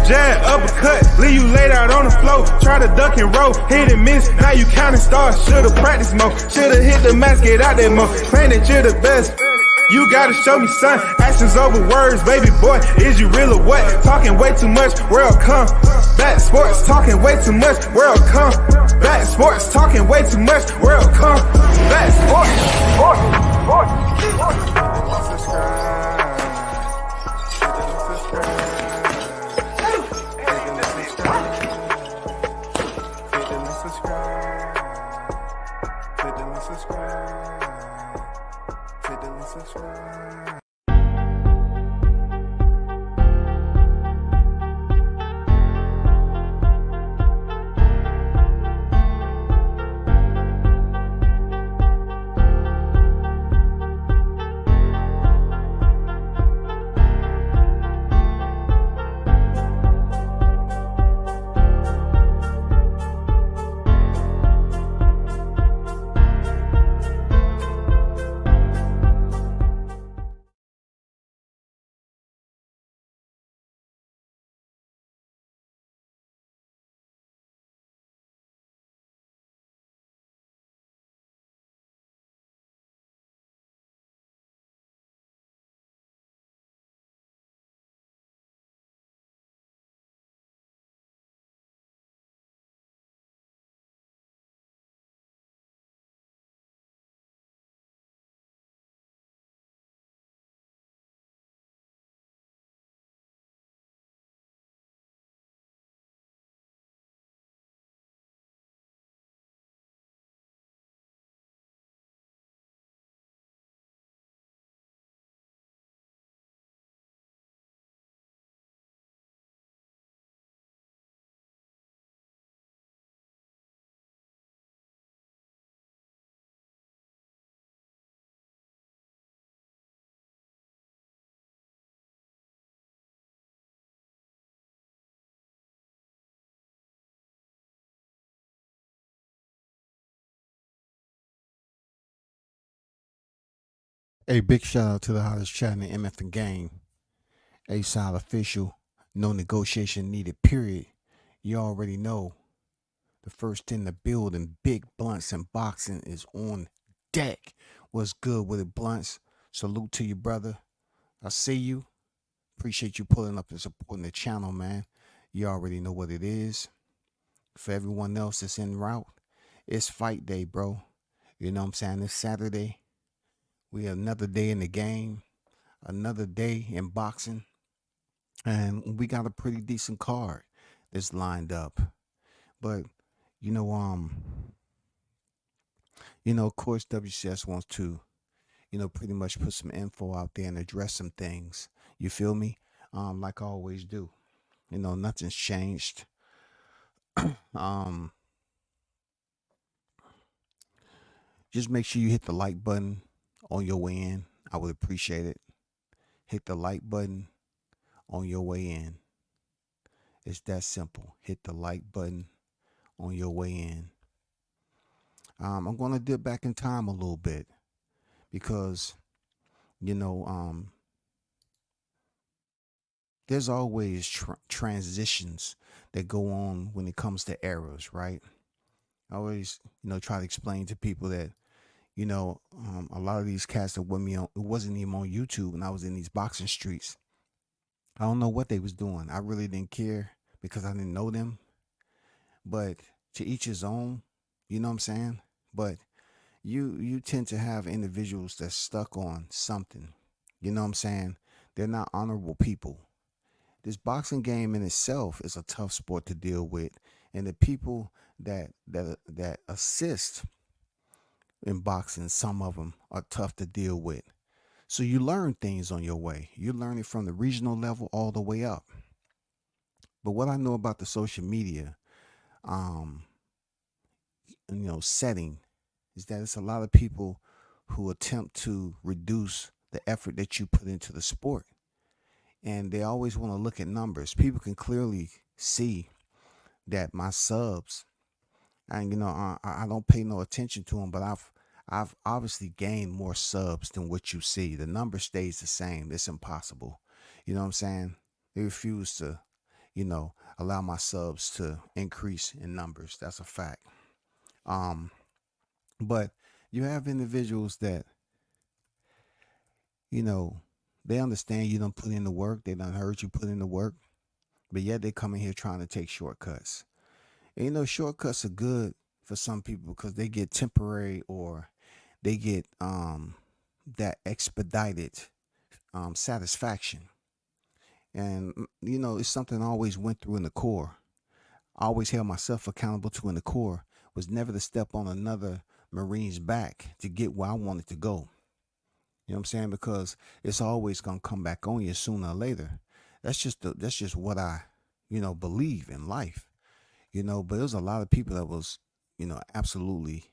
jab, uppercut, leave you laid out on the floor. Try to duck and roll, hit and miss, now you counting stars. Should've practiced more, should've hit the mask, get out there more. Claim that you're the best. You gotta show me, son. Actions over words, baby boy. Is you real or what? Talking way too much, world come. Back sports, talking way too much, world come. Back sports, talking way too much, world come. Back Hey, big shout out to the hottest chat in the MF game. A-Side official. No negotiation needed, period. You already know. The first in the building, Big Blunts and Boxing is on deck. What's good with it, Blunts? Salute to you, brother. I see you. Appreciate you pulling up and supporting the channel, man. You already know what it is. For everyone else that's en route, it's fight day, bro. You know what I'm saying? It's Saturday. We another day in the game, another day in boxing, and we got a pretty decent card that's lined up. But you know, of course, WCS wants to, pretty much put some info out there and address some things. You feel me? Like I always do. Nothing's changed. Just make sure you hit the like button on your way in. I would appreciate it. Hit the like button on your way in. It's that simple. Hit the like button on your way in. I'm going to dip back in time a little bit because, there's always transitions that go on when it comes to eras, right? I always, try to explain to people that, a lot of these cats that with me on, it wasn't even on YouTube when I was in these boxing streets. I don't know what they was doing. I really didn't care because I didn't know them. But to each his own, you know what I'm saying? But you tend to have individuals that's stuck on something. You know what I'm saying? They're not honorable people. This boxing game in itself is a tough sport to deal with, and the people that assist in boxing, some of them are tough to deal with. So you learn things on your way. You learn it from the regional level all the way up. But what I know about the social media, setting is that it's a lot of people who attempt to reduce the effort that you put into the sport. And they always want to look at numbers. People can clearly see that my subs, and I don't pay no attention to them, but I've obviously gained more subs than what you see. The number stays the same. It's impossible. You know what I'm saying? They refuse to, allow my subs to increase in numbers. That's a fact. Um, but you have individuals that, you know, they understand you don't put in the work. They don't heard you put in the work, but yet they come in here trying to take shortcuts. And shortcuts are good for some people because they get temporary, or they get that expedited satisfaction. And it's something I always went through in the core. I always held myself accountable to in the core was never to step on another Marine's back to get where I wanted to go. You know what I'm saying? Because it's always gonna come back on you sooner or later. That's just what I, believe in life. But there's a lot of people that was, absolutely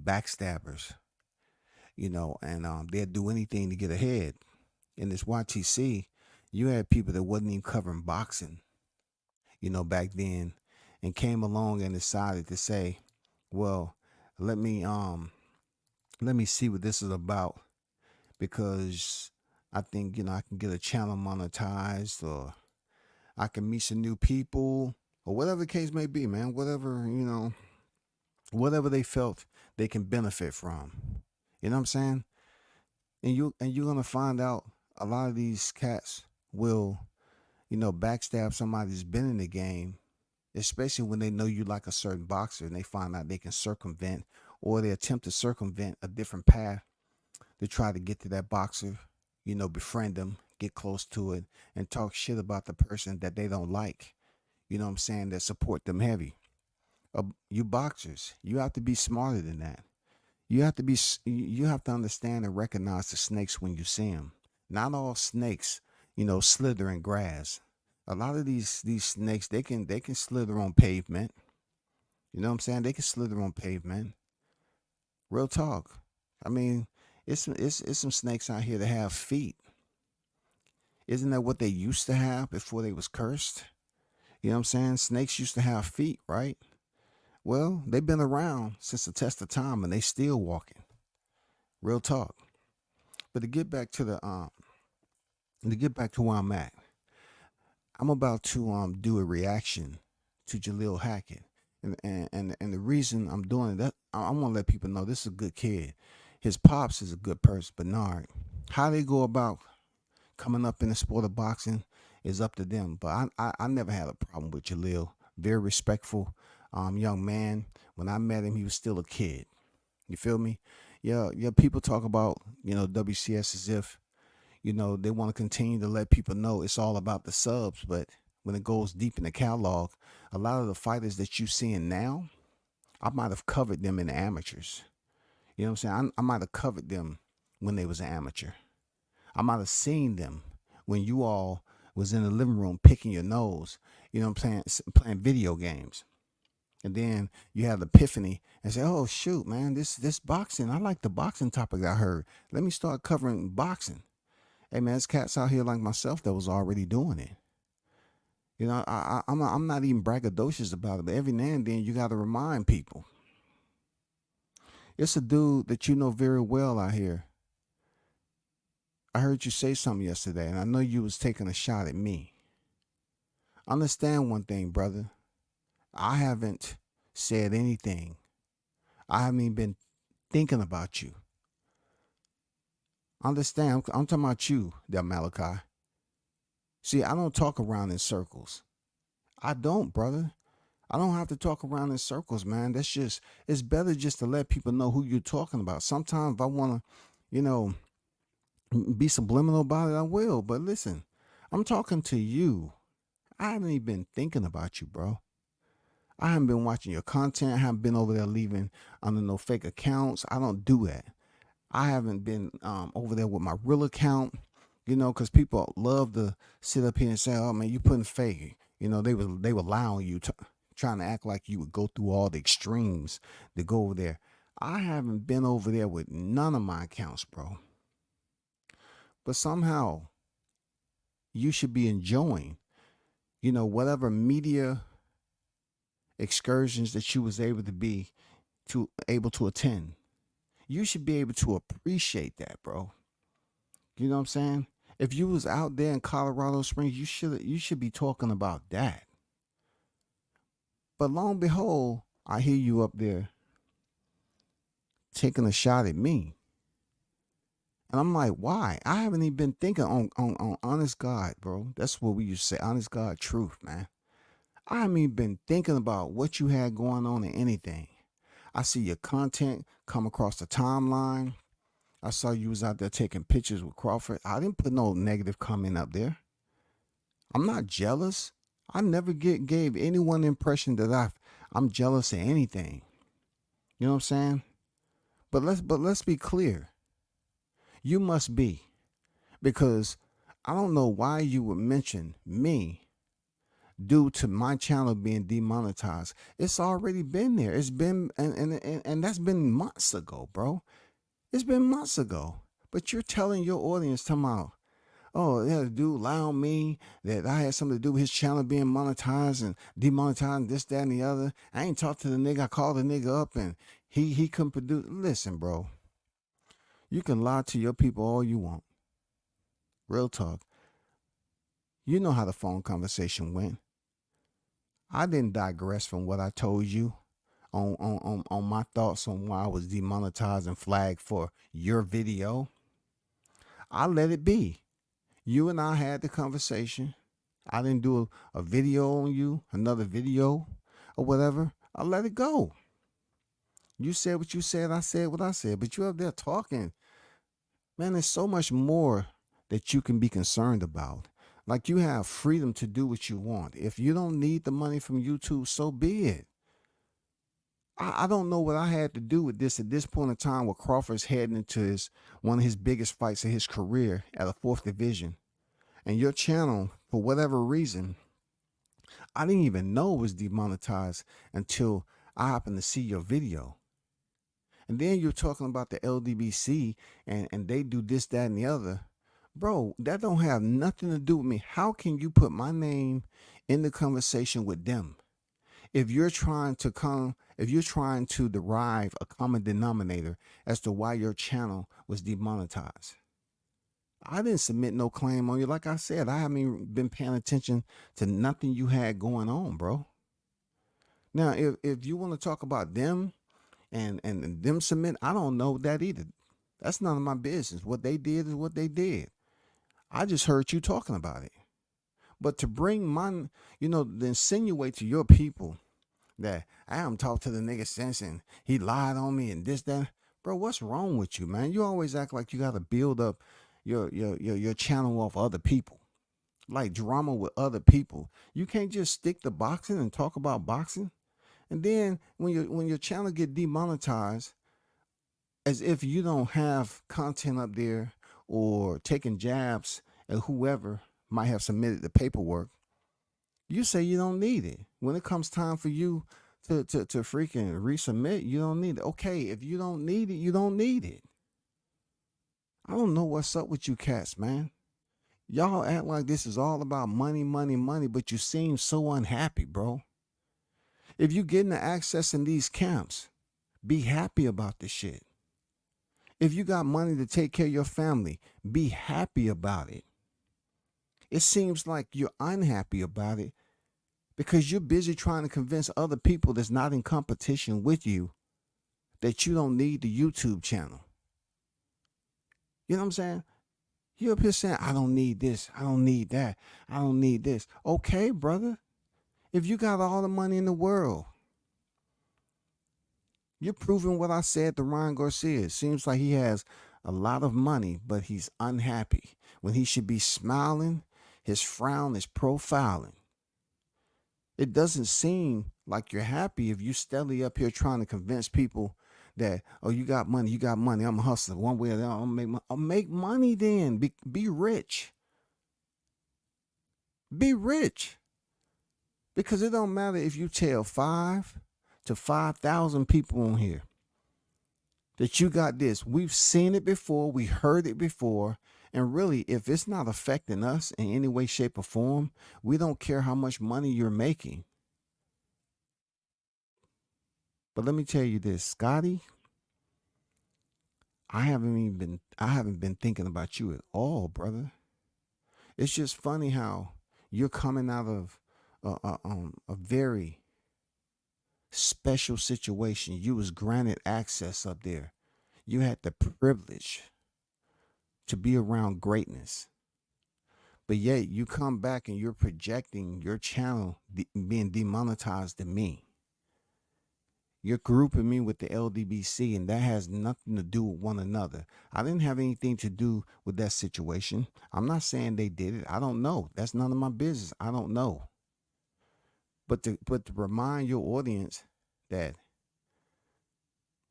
backstabbers. And they'd do anything to get ahead. In this YTC, you had people that wasn't even covering boxing, back then, and came along and decided to say, well, let me see what this is about, because I think, I can get a channel monetized, or I can meet some new people, or whatever the case may be, man. Whatever they felt they can benefit from. You know what I'm saying? And you're gonna find out a lot of these cats will, backstab somebody that's been in the game, especially when they know you like a certain boxer and they find out they can circumvent, or they attempt to circumvent a different path to try to get to that boxer, befriend them, get close to it, and talk shit about the person that they don't like, what I'm saying, that support them heavy. You boxers, you have to be smarter than that. You have to understand and recognize the snakes when you see them. Not all snakes, slither in grass. A lot of these snakes, they can slither on pavement. You know what I'm saying? They can slither on pavement. Real talk. I mean, it's some snakes out here that have feet. Isn't that what they used to have before they was cursed? You know what I'm saying? Snakes used to have feet, right? Well, they've been around since the test of time, and they still walking. Real talk. But to get back to where I'm at, I'm about to do a reaction to Jalil Hackett. And the reason I'm doing it, that I want to let people know this is a good kid. His pops is a good person, Bernard. How they go about coming up in the sport of boxing is up to them. But I never had a problem with Jalil. Very respectful young man. When I met him, he was still a kid. You feel me? Yeah. People talk about, WCS as if, they want to continue to let people know it's all about the subs. But when it goes deep in the catalog, a lot of the fighters that you seeing now, I might have covered them in the amateurs. You know what I'm saying? I might have covered them when they was an amateur. I might have seen them when you all was in the living room picking your nose, playing video games. And then you have the epiphany and say, oh, shoot, man, this boxing, I like the boxing topic I heard. Let me start covering boxing. Hey, man, there's cats out here like myself that was already doing it. I'm not even braggadocious about it, but every now and then you got to remind people. It's a dude that you know very well out here. I heard you say something yesterday, and I know you was taking a shot at me. Understand one thing, brother. I haven't said anything. I haven't even been thinking about you. Understand, I'm talking about you, there, Malachi. See, I don't talk around in circles. I don't, brother. I don't have to talk around in circles, man. It's better just to let people know who you're talking about. Sometimes if I want to, be subliminal about it, I will. But listen, I'm talking to you. I haven't even been thinking about you, bro. I haven't been watching your content. I haven't been over there leaving under no fake accounts. I don't do that. I haven't been over there with my real account, because people love to sit up here and say, oh, man, you putting fake. They were allowing you to, trying to act like you would go through all the extremes to go over there. I haven't been over there with none of my accounts, bro. But somehow you should be enjoying, whatever media excursions that you was able to attend. You should be able to appreciate that, bro. You know what I'm saying? If you was out there in Colorado Springs, you should be talking about that. But lo and behold, I hear you up there taking a shot at me. And I'm like, why? I haven't even been thinking on honest God, bro. That's what we used to say, honest God truth, man. I haven't even been thinking about what you had going on in anything. I see your content come across the timeline. I saw you was out there taking pictures with Crawford. I didn't put no negative comment up there. I'm not jealous. I never gave anyone the impression that I'm jealous of anything. You know what I'm saying? But let's be clear. You must be, because I don't know why you would mention me due to my channel being demonetized. It's already been there. It's been and that's been months ago, bro. It's been months ago. But you're telling your audience, talking about, oh, yeah, the dude lied on me that I had something to do with his channel being monetized and demonetized, this, that, and the other. I ain't talked to the nigga. I called the nigga up and he couldn't produce. Listen, bro, you can lie to your people all you want. Real talk. You know how the phone conversation went. I didn't digress from what I told you on my thoughts on why I was demonetized and flagged for your video. I let it be. You and I had the conversation. I didn't do a video on you, another video or whatever. I let it go. You said what you said. I said what I said. But you up there talking. Man, there's so much more that you can be concerned about. Like, you have freedom to do what you want. If you don't need the money from YouTube, so be it. I don't know what I had to do with this at this point in time where Crawford's heading into one of his biggest fights of his career at a 4th division. And your channel, for whatever reason, I didn't even know it was demonetized until I happened to see your video. And then you're talking about the LDBC and they do this, that, and the other. Bro, that don't have nothing to do with me. How can you put my name in the conversation with them? If you're trying to derive a common denominator as to why your channel was demonetized. I didn't submit no claim on you. Like I said, I haven't even been paying attention to nothing you had going on, bro. Now, if you want to talk about them and them submit, I don't know that either. That's none of my business. What they did is what they did. I just heard you talking about it. But to bring to insinuate to your people that I haven't talked to the nigga since and he lied on me and this, that. Bro, what's wrong with you, man? You always act like you got to build up your channel off other people, like drama with other people. You can't just stick to boxing and talk about boxing. And then when your channel get demonetized, as if you don't have content up there or taking jabs at whoever might have submitted the paperwork, you say you don't need it. When it comes time for you to freaking resubmit, you don't need it. Okay, if you don't need it, you don't need it. I don't know what's up with you cats, man. Y'all act like this is all about money, money, money, but you seem so unhappy, bro. If you getting the access in these camps, be happy about this shit. If you got money to take care of your family, be happy about it. It seems like you're unhappy about it because you're busy trying to convince other people that's not in competition with you that you don't need the YouTube channel. You know what I'm saying? You're up here saying, I don't need this. I don't need that. I don't need this. Okay, brother. If you got all the money in the world, you're proving what I said to Ryan Garcia. It seems like he has a lot of money, but he's unhappy. When he should be smiling, his frown is profiling. It doesn't seem like you're happy if you steadily up here trying to convince people that, oh, you got money, I'm a hustler. One way or the other, I'll make money then. Be rich. Be rich. Because it don't matter if you tell 5 to 5,000 people on here that you got this. We've seen it before. We heard it before. And really, if it's not affecting us in any way, shape, or form, we don't care how much money you're making. But let me tell you this, Scotty, I haven't been thinking about you at all, brother. It's just funny how you're coming out of a very special situation. You was granted access up there. You had the privilege to be around greatness. But yet you come back and you're projecting your channel being demonetized to me. You're grouping me with the LDBC, and that has nothing to do with one another. I didn't have anything to do with that situation. I'm not saying they did it. I don't know. That's none of my business. I don't know. But to remind your audience that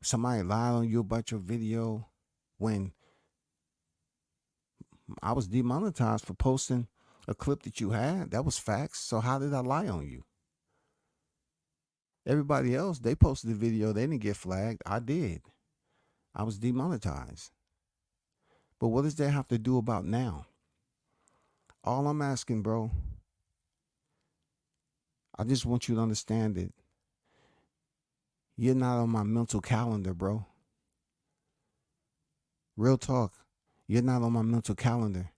somebody lied on you about your video when I was demonetized for posting a clip that you had, that was facts. So how did I lie on you? Everybody else, they posted the video, they didn't get flagged. I did. I was demonetized. But what does that have to do about now? All I'm asking, bro, I just want you to understand that you're not on my mental calendar, bro. Real talk. You're not on my mental calendar.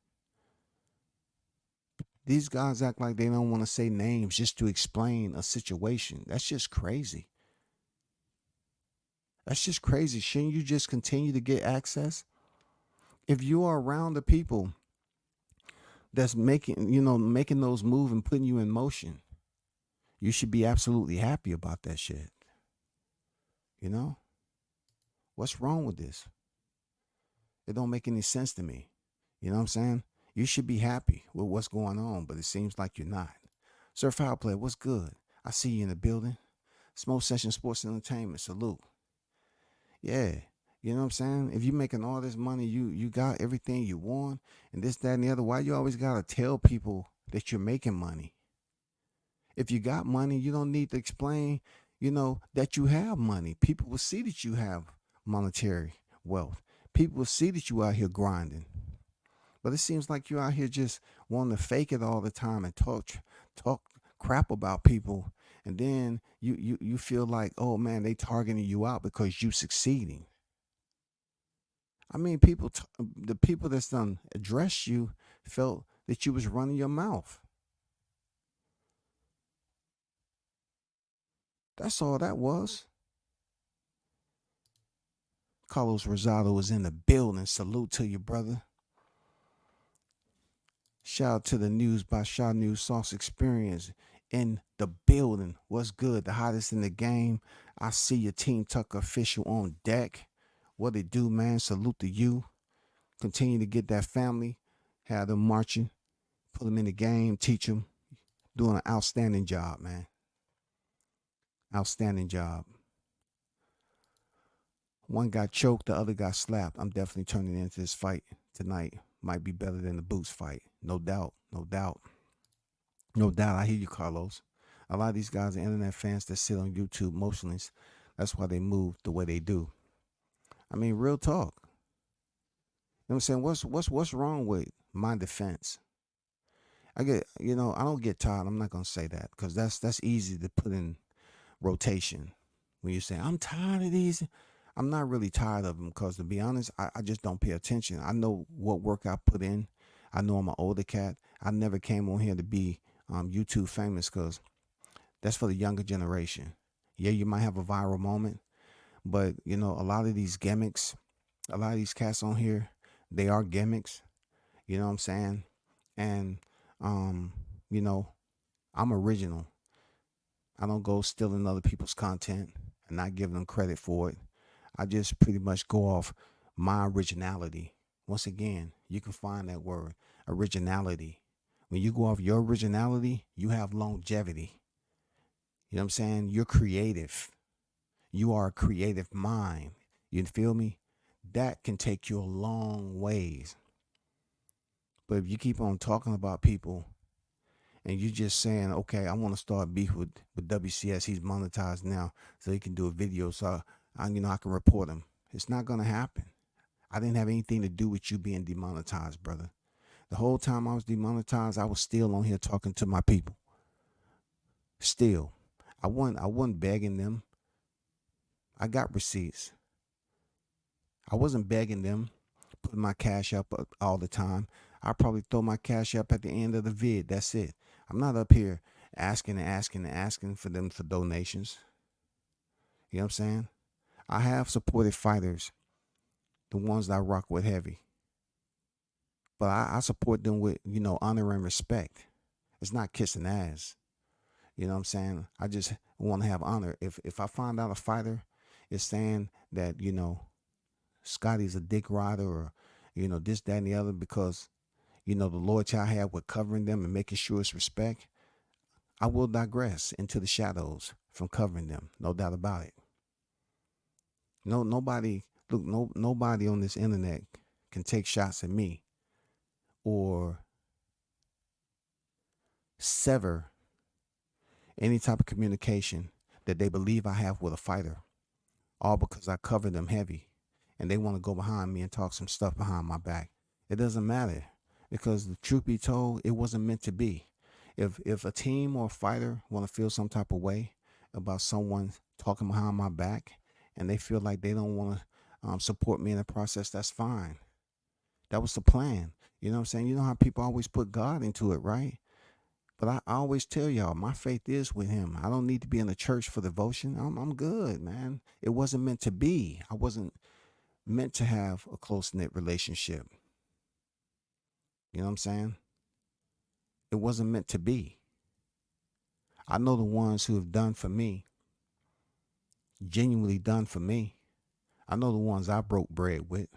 These guys act like they don't want to say names just to explain a situation. That's just crazy. That's just crazy. Shouldn't you just continue to get access? If you are around the people that's making those moves and putting you in motion, you should be absolutely happy about that shit. You know? What's wrong with this? It don't make any sense to me. You know what I'm saying? You should be happy with what's going on, but it seems like you're not. Sir Foul Play, what's good? I see you in the building. Smoke Session Sports and Entertainment, salute. Yeah, you know what I'm saying? If you're making all this money, you got everything you want, and this, that, and the other, why you always got to tell people that you're making money? If you got money, you don't need to explain, that you have money. People will see that you have monetary wealth. People will see that you out here grinding. But it seems like you're out here just wanting to fake it all the time and talk crap about people. And then you feel like, oh man, they targeting you out because you succeeding. I mean, the people that's done addressed you felt that you was running your mouth. That's all that was. Carlos Rosado is in the building. Salute to you, brother. Shout out to the News by Shaw News Sauce Experience in the building. What's good? The hottest in the game. I see your Team Tucker official on deck. What it do, man? Salute to you. Continue to get that family. Have them marching. Put them in the game. Teach them. Doing an outstanding job, man. Outstanding job. One got choked, the other got slapped. I'm definitely turning into this fight tonight. Might be better than the Boots fight. No doubt. No doubt. No doubt. I hear you, Carlos. A lot of these guys are internet fans that sit on YouTube motionless. That's why they move the way they do. I mean, real talk. You know what I'm saying? What's wrong with my defense? I don't get tired. I'm not gonna say that because that's easy to put in rotation. When you say I'm tired of these, I'm not really tired of them because to be honest, I just don't pay attention. I know what work I put in. I know I'm an older cat. I never came on here to be YouTube famous because that's for the younger generation. Yeah, you might have a viral moment, but a lot of these gimmicks, a lot of these cats on here, they are gimmicks. You know what I'm saying? And I'm original. I don't go stealing other people's content and not giving them credit for it. I just pretty much go off my originality. Once again, you can find that word, originality. When you go off your originality, you have longevity. You know what I'm saying? You're creative. You are a creative mind. You feel me? That can take you a long ways. But if you keep on talking about people and you just saying, okay, I want to start beef with WCS. He's monetized now, so he can do a video. So I can report him. It's not gonna happen. I didn't have anything to do with you being demonetized, brother. The whole time I was demonetized, I was still on here talking to my people. Still, I wasn't begging them. I got receipts. I wasn't begging them, putting my cash up all the time. I probably throw my cash up at the end of the vid. That's it. I'm not up here asking and asking and asking for them for donations. You know what I'm saying? I have supported fighters, the ones that I rock with heavy, but I support them with, honor and respect. It's not kissing ass. You know what I'm saying? I just want to have honor. If I find out a fighter is saying that, Scotty's a dick rider, or, this, that, and the other, because, the loyalty I have with covering them and making sure it's respect, I will digress into the shadows from covering them. No doubt about it. Nobody on this internet can take shots at me or sever any type of communication that they believe I have with a fighter, all because I cover them heavy and they want to go behind me and talk some stuff behind my back. It doesn't matter, because the truth be told, it wasn't meant to be. If a team or a fighter want to feel some type of way about someone talking behind my back, and they feel like they don't want to support me in the process, that's fine. That was the plan. You know what I'm saying? You know how people always put God into it, right? But I always tell y'all, my faith is with him. I don't need to be in the church for devotion. I'm good, man. It wasn't meant to be. I wasn't meant to have a close-knit relationship. You know what I'm saying? It wasn't meant to be. I know the ones who have done for me, genuinely done for me. I know the ones I broke bread with.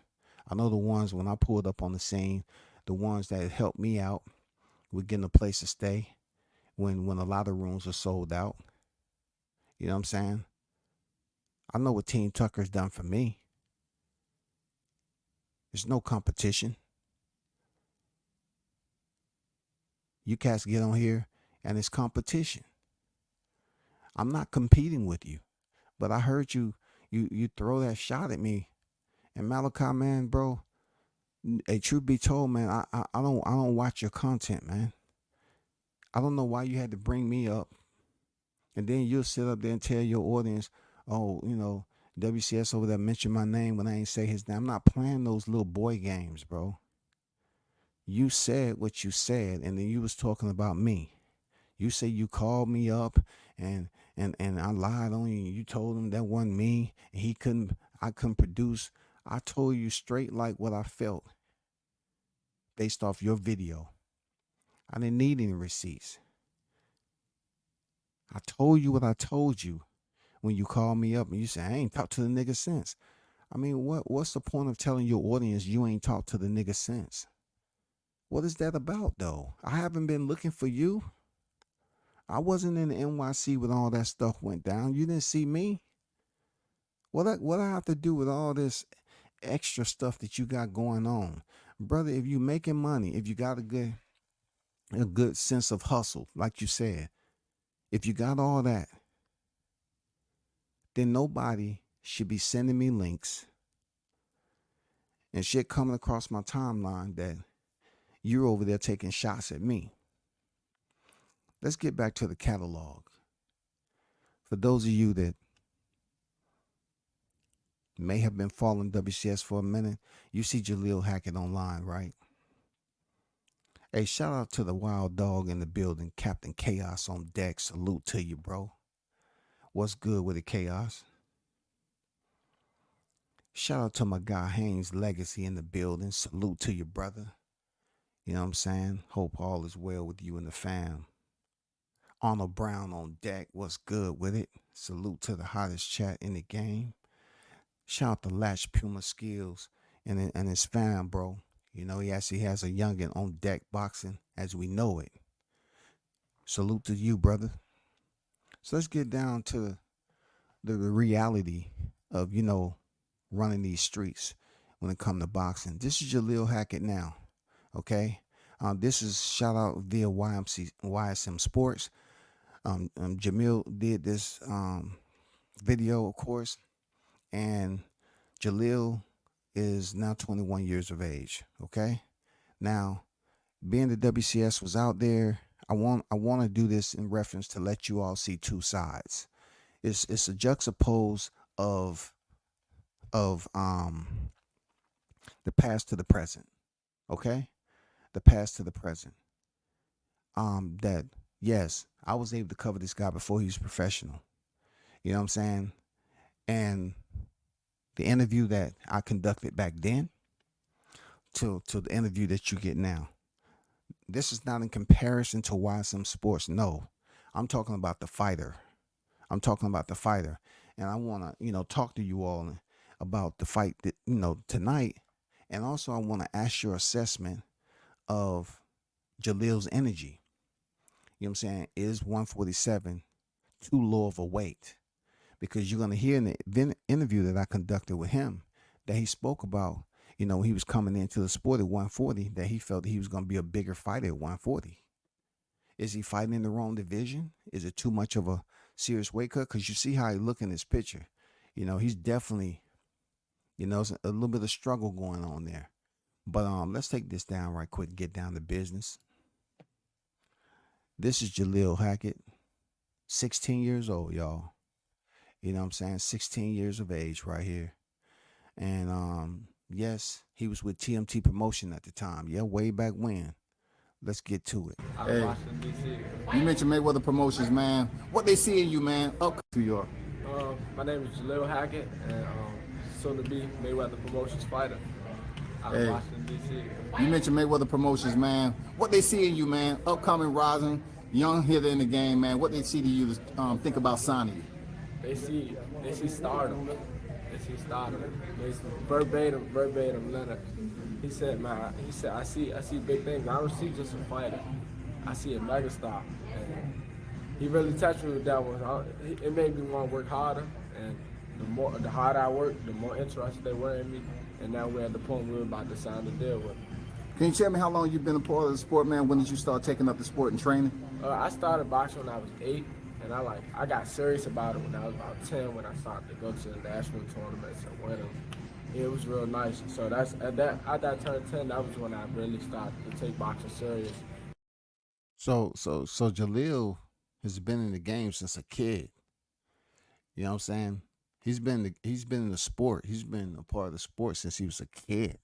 I know the ones when I pulled up on the scene, the ones that helped me out with getting a place to stay when a lot of rooms are sold out. You know what I'm saying? I know what Team Tucker's done for me. There's no competition. You cats get on here and it's competition. I'm not competing with you, but I heard you throw that shot at me. And Malachi, man, bro, hey, truth be told, man, I don't watch your content, man. I don't know why you had to bring me up, and then you'll sit up there and tell your audience, oh, WCS over there mentioned my name when I ain't say his name. I'm not playing those little boy games, bro. You said what you said, and then you was talking about me. You say you called me up and I lied on you. You told him that wasn't me, and I couldn't produce. I told you straight like what I felt based off your video. I didn't need any receipts. I told you what I told you when you called me up and you said, I ain't talked to the nigga since. I mean, what's the point of telling your audience you ain't talked to the nigga since? What is that about, though? I haven't been looking for you. I wasn't in the NYC when all that stuff went down. You didn't see me. What I have to do with all this extra stuff that you got going on? Brother, if you making money, if you got a good sense of hustle, like you said, if you got all that, then nobody should be sending me links and shit coming across my timeline that you're over there taking shots at me. Let's get back to the catalog. For those of you that may have been following WCS for a minute, you see Jalil Hackett online, right? Hey, shout out to the wild dog in the building, Captain Chaos on deck. Salute to you, bro. What's good with the Chaos? Shout out to my guy Haynes Legacy in the building. Salute to you, brother. You know what I'm saying? Hope all is well with you and the fam. Arnold Brown on deck. What's good with it? Salute to the hottest chat in the game. Shout out to Latch Puma Skills and his fam, bro. He actually has a youngin' on deck boxing as we know it. Salute to you, brother. So let's get down to the reality of, running these streets when it comes to boxing. This is Jalil Hackett now, okay? This is shout out via YSM Sports. Jamil did this video, of course, and Jalil is now 21 years of age, okay? Now, being the WCS was out there, I want to do this in reference to let you all see two sides. It's a juxtapose of the past to the present, okay? the past to the present. That yes, I was able to cover this guy before he was professional. You know what I'm saying? And the interview that I conducted back then to the interview that you get now. This is not in comparison to why some sports. No, I'm talking about the fighter. I'm talking about the fighter. And I want to, talk to you all about the fight that, tonight. And also I want to ask your assessment of Jalil's energy. You know what I'm saying? Is 147 too low of a weight? Because you're going to hear in the interview that I conducted with him that he spoke about, he was coming into the sport at 140, that he felt that he was going to be a bigger fighter at 140. Is he fighting in the wrong division? Is it too much of a serious weight cut? Because you see how he look in his picture. He's definitely, it's a little bit of struggle going on there. But let's take this down right quick and get down to business. This is Jalil Hackett, 16 years old, y'all. You know what I'm saying? 16 years of age right here. And yes, he was with TMT Promotion at the time. Yeah, way back when. Let's get to it. Hey, you mentioned Mayweather Promotions, man. What they see in you, man, up to York. My name is Jalil Hackett, and soon to be Mayweather Promotions fighter out of Washington, D.C. You mentioned Mayweather Promotions, man. What they see in you, man, upcoming, rising, young hitter in the game, man. What they see to you to think about signing you? They see stardom. They see stardom. They see verbatim Leonard. He said, I see big things. I don't see just a fighter. I see a megastar. And he really touched me with that one. It made me want to work harder. And the harder I work, the more interested they were in me. And now we're at the point we're about to sign the deal with them. Can you tell me how long you've been a part of the sport, man? When did you start taking up the sport and training? I started boxing when I was 8. And I got serious about it when I was about 10, when I started to go to the national tournaments and win them. It was real nice. So that's at that turn 10, that was when I really started to take boxing serious. So Jalil has been in the game since a kid. You know what I'm saying? He's been in the sport. He's been a part of the sport since he was a kid.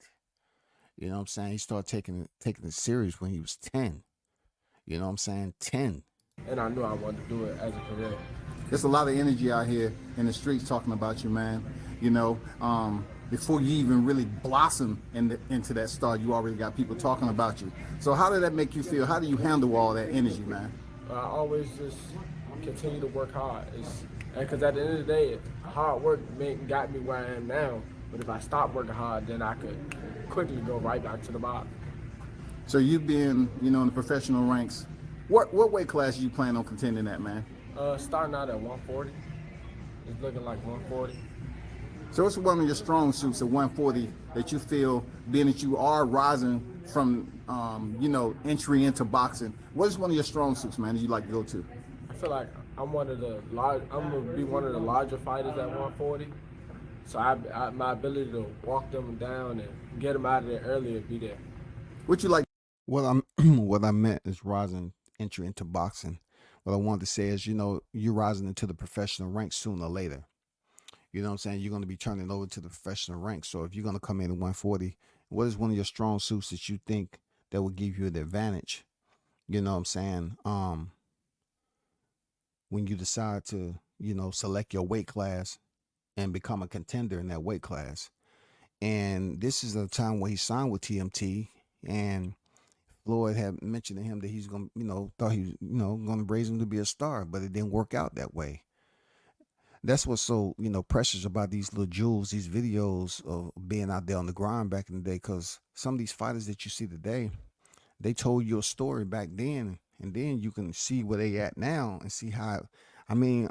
You know what I'm saying? He started taking it serious when he was 10. You know what I'm saying? 10. And I knew I wanted to do it as a career. There's a lot of energy out here in the streets talking about you, man. Before you even really blossom into that star, you already got people talking about you. So how did that make you feel? How do you handle all that energy, man? I always just continue to work hard. Because at the end of the day, hard work got me where I am now. But if I stop working hard, then I could quickly go right back to the bottom. So you've been, in the professional ranks. What weight class you plan on contending at, man? Starting out at 140. It's looking like 140. So what's one of your strong suits at 140 that you feel, being that you are rising from, entry into boxing? What is one of your strong suits, man, that you like to go to? I feel like I'm gonna be one of the larger fighters at 140. So my ability to walk them down and get them out of there earlier be there. What you like? What I meant is rising entry into boxing. What I wanted to say is, you're rising into the professional ranks sooner or later. You know what I'm saying? You're going to be turning over to the professional ranks. So if you're going to come in at 140, what is one of your strong suits that you think that will give you the advantage? You know what I'm saying? When you decide to, select your weight class and become a contender in that weight class. And this is a time where he signed with TMT, and Floyd had mentioned to him that he's going to, thought he was, going to raise him to be a star, but it didn't work out that way. That's what's so, precious about these little jewels, these videos of being out there on the grind back in the day, because some of these fighters that you see today, they told you a story back then, and then you can see where they at now and see how, I'm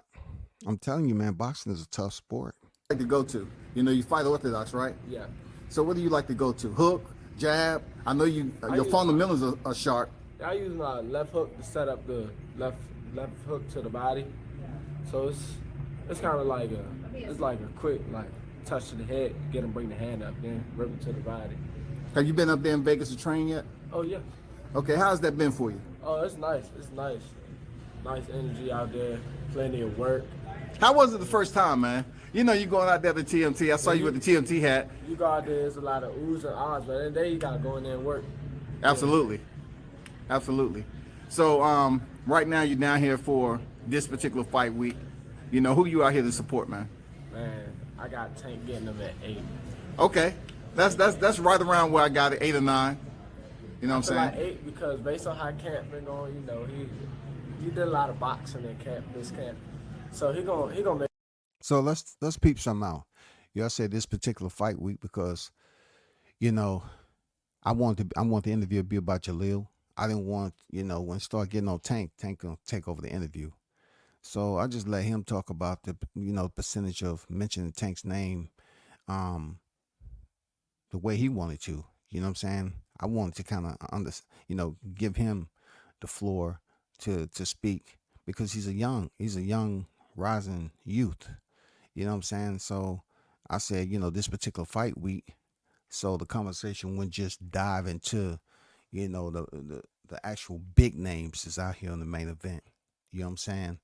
telling you, man, boxing is a tough sport. Like to go to, you fight orthodox, right? Yeah. So what do you like to go to? Hook, jab? I know your fundamentals are sharp. I use my left hook to set up the left hook to the body. So it's kind of like a quick touch to the head, get him bring the hand up, then rip it to the body. Have you been up there in Vegas to train yet? Oh yeah. Okay, how's that been for you? Oh, it's nice. It's nice. Nice energy out there, plenty of work. How was it the first time, man? You going out there to TMT. I saw you with the TMT hat. You go out there, there's a lot of oohs and ahs, but then you gotta go in there and work. Absolutely. Absolutely. So right now you're down here for this particular fight week. You know, who you out here to support, man? Man, I got Tank getting them at 8. Okay. That's right around where I got it, 8 or 9. You know I what feel I'm like saying? 8 because based on how camp been going, you know, he did a lot of boxing in camp, this camp. So he gonna make. So let's peep something out. Y'all said this particular fight week because you know I want the interview to be about Jalil. I didn't want when it start getting on Tank gonna take over the interview. So I just let him talk about the percentage of mentioning Tank's name, um, the way he wanted to. You know what I'm saying? I wanted to kind of give him the floor to speak because he's a young rising youth. You know what I'm saying? So I said, this particular fight week, so the conversation wouldn't just dive into, the actual big names is out here in the main event. You know what I'm saying?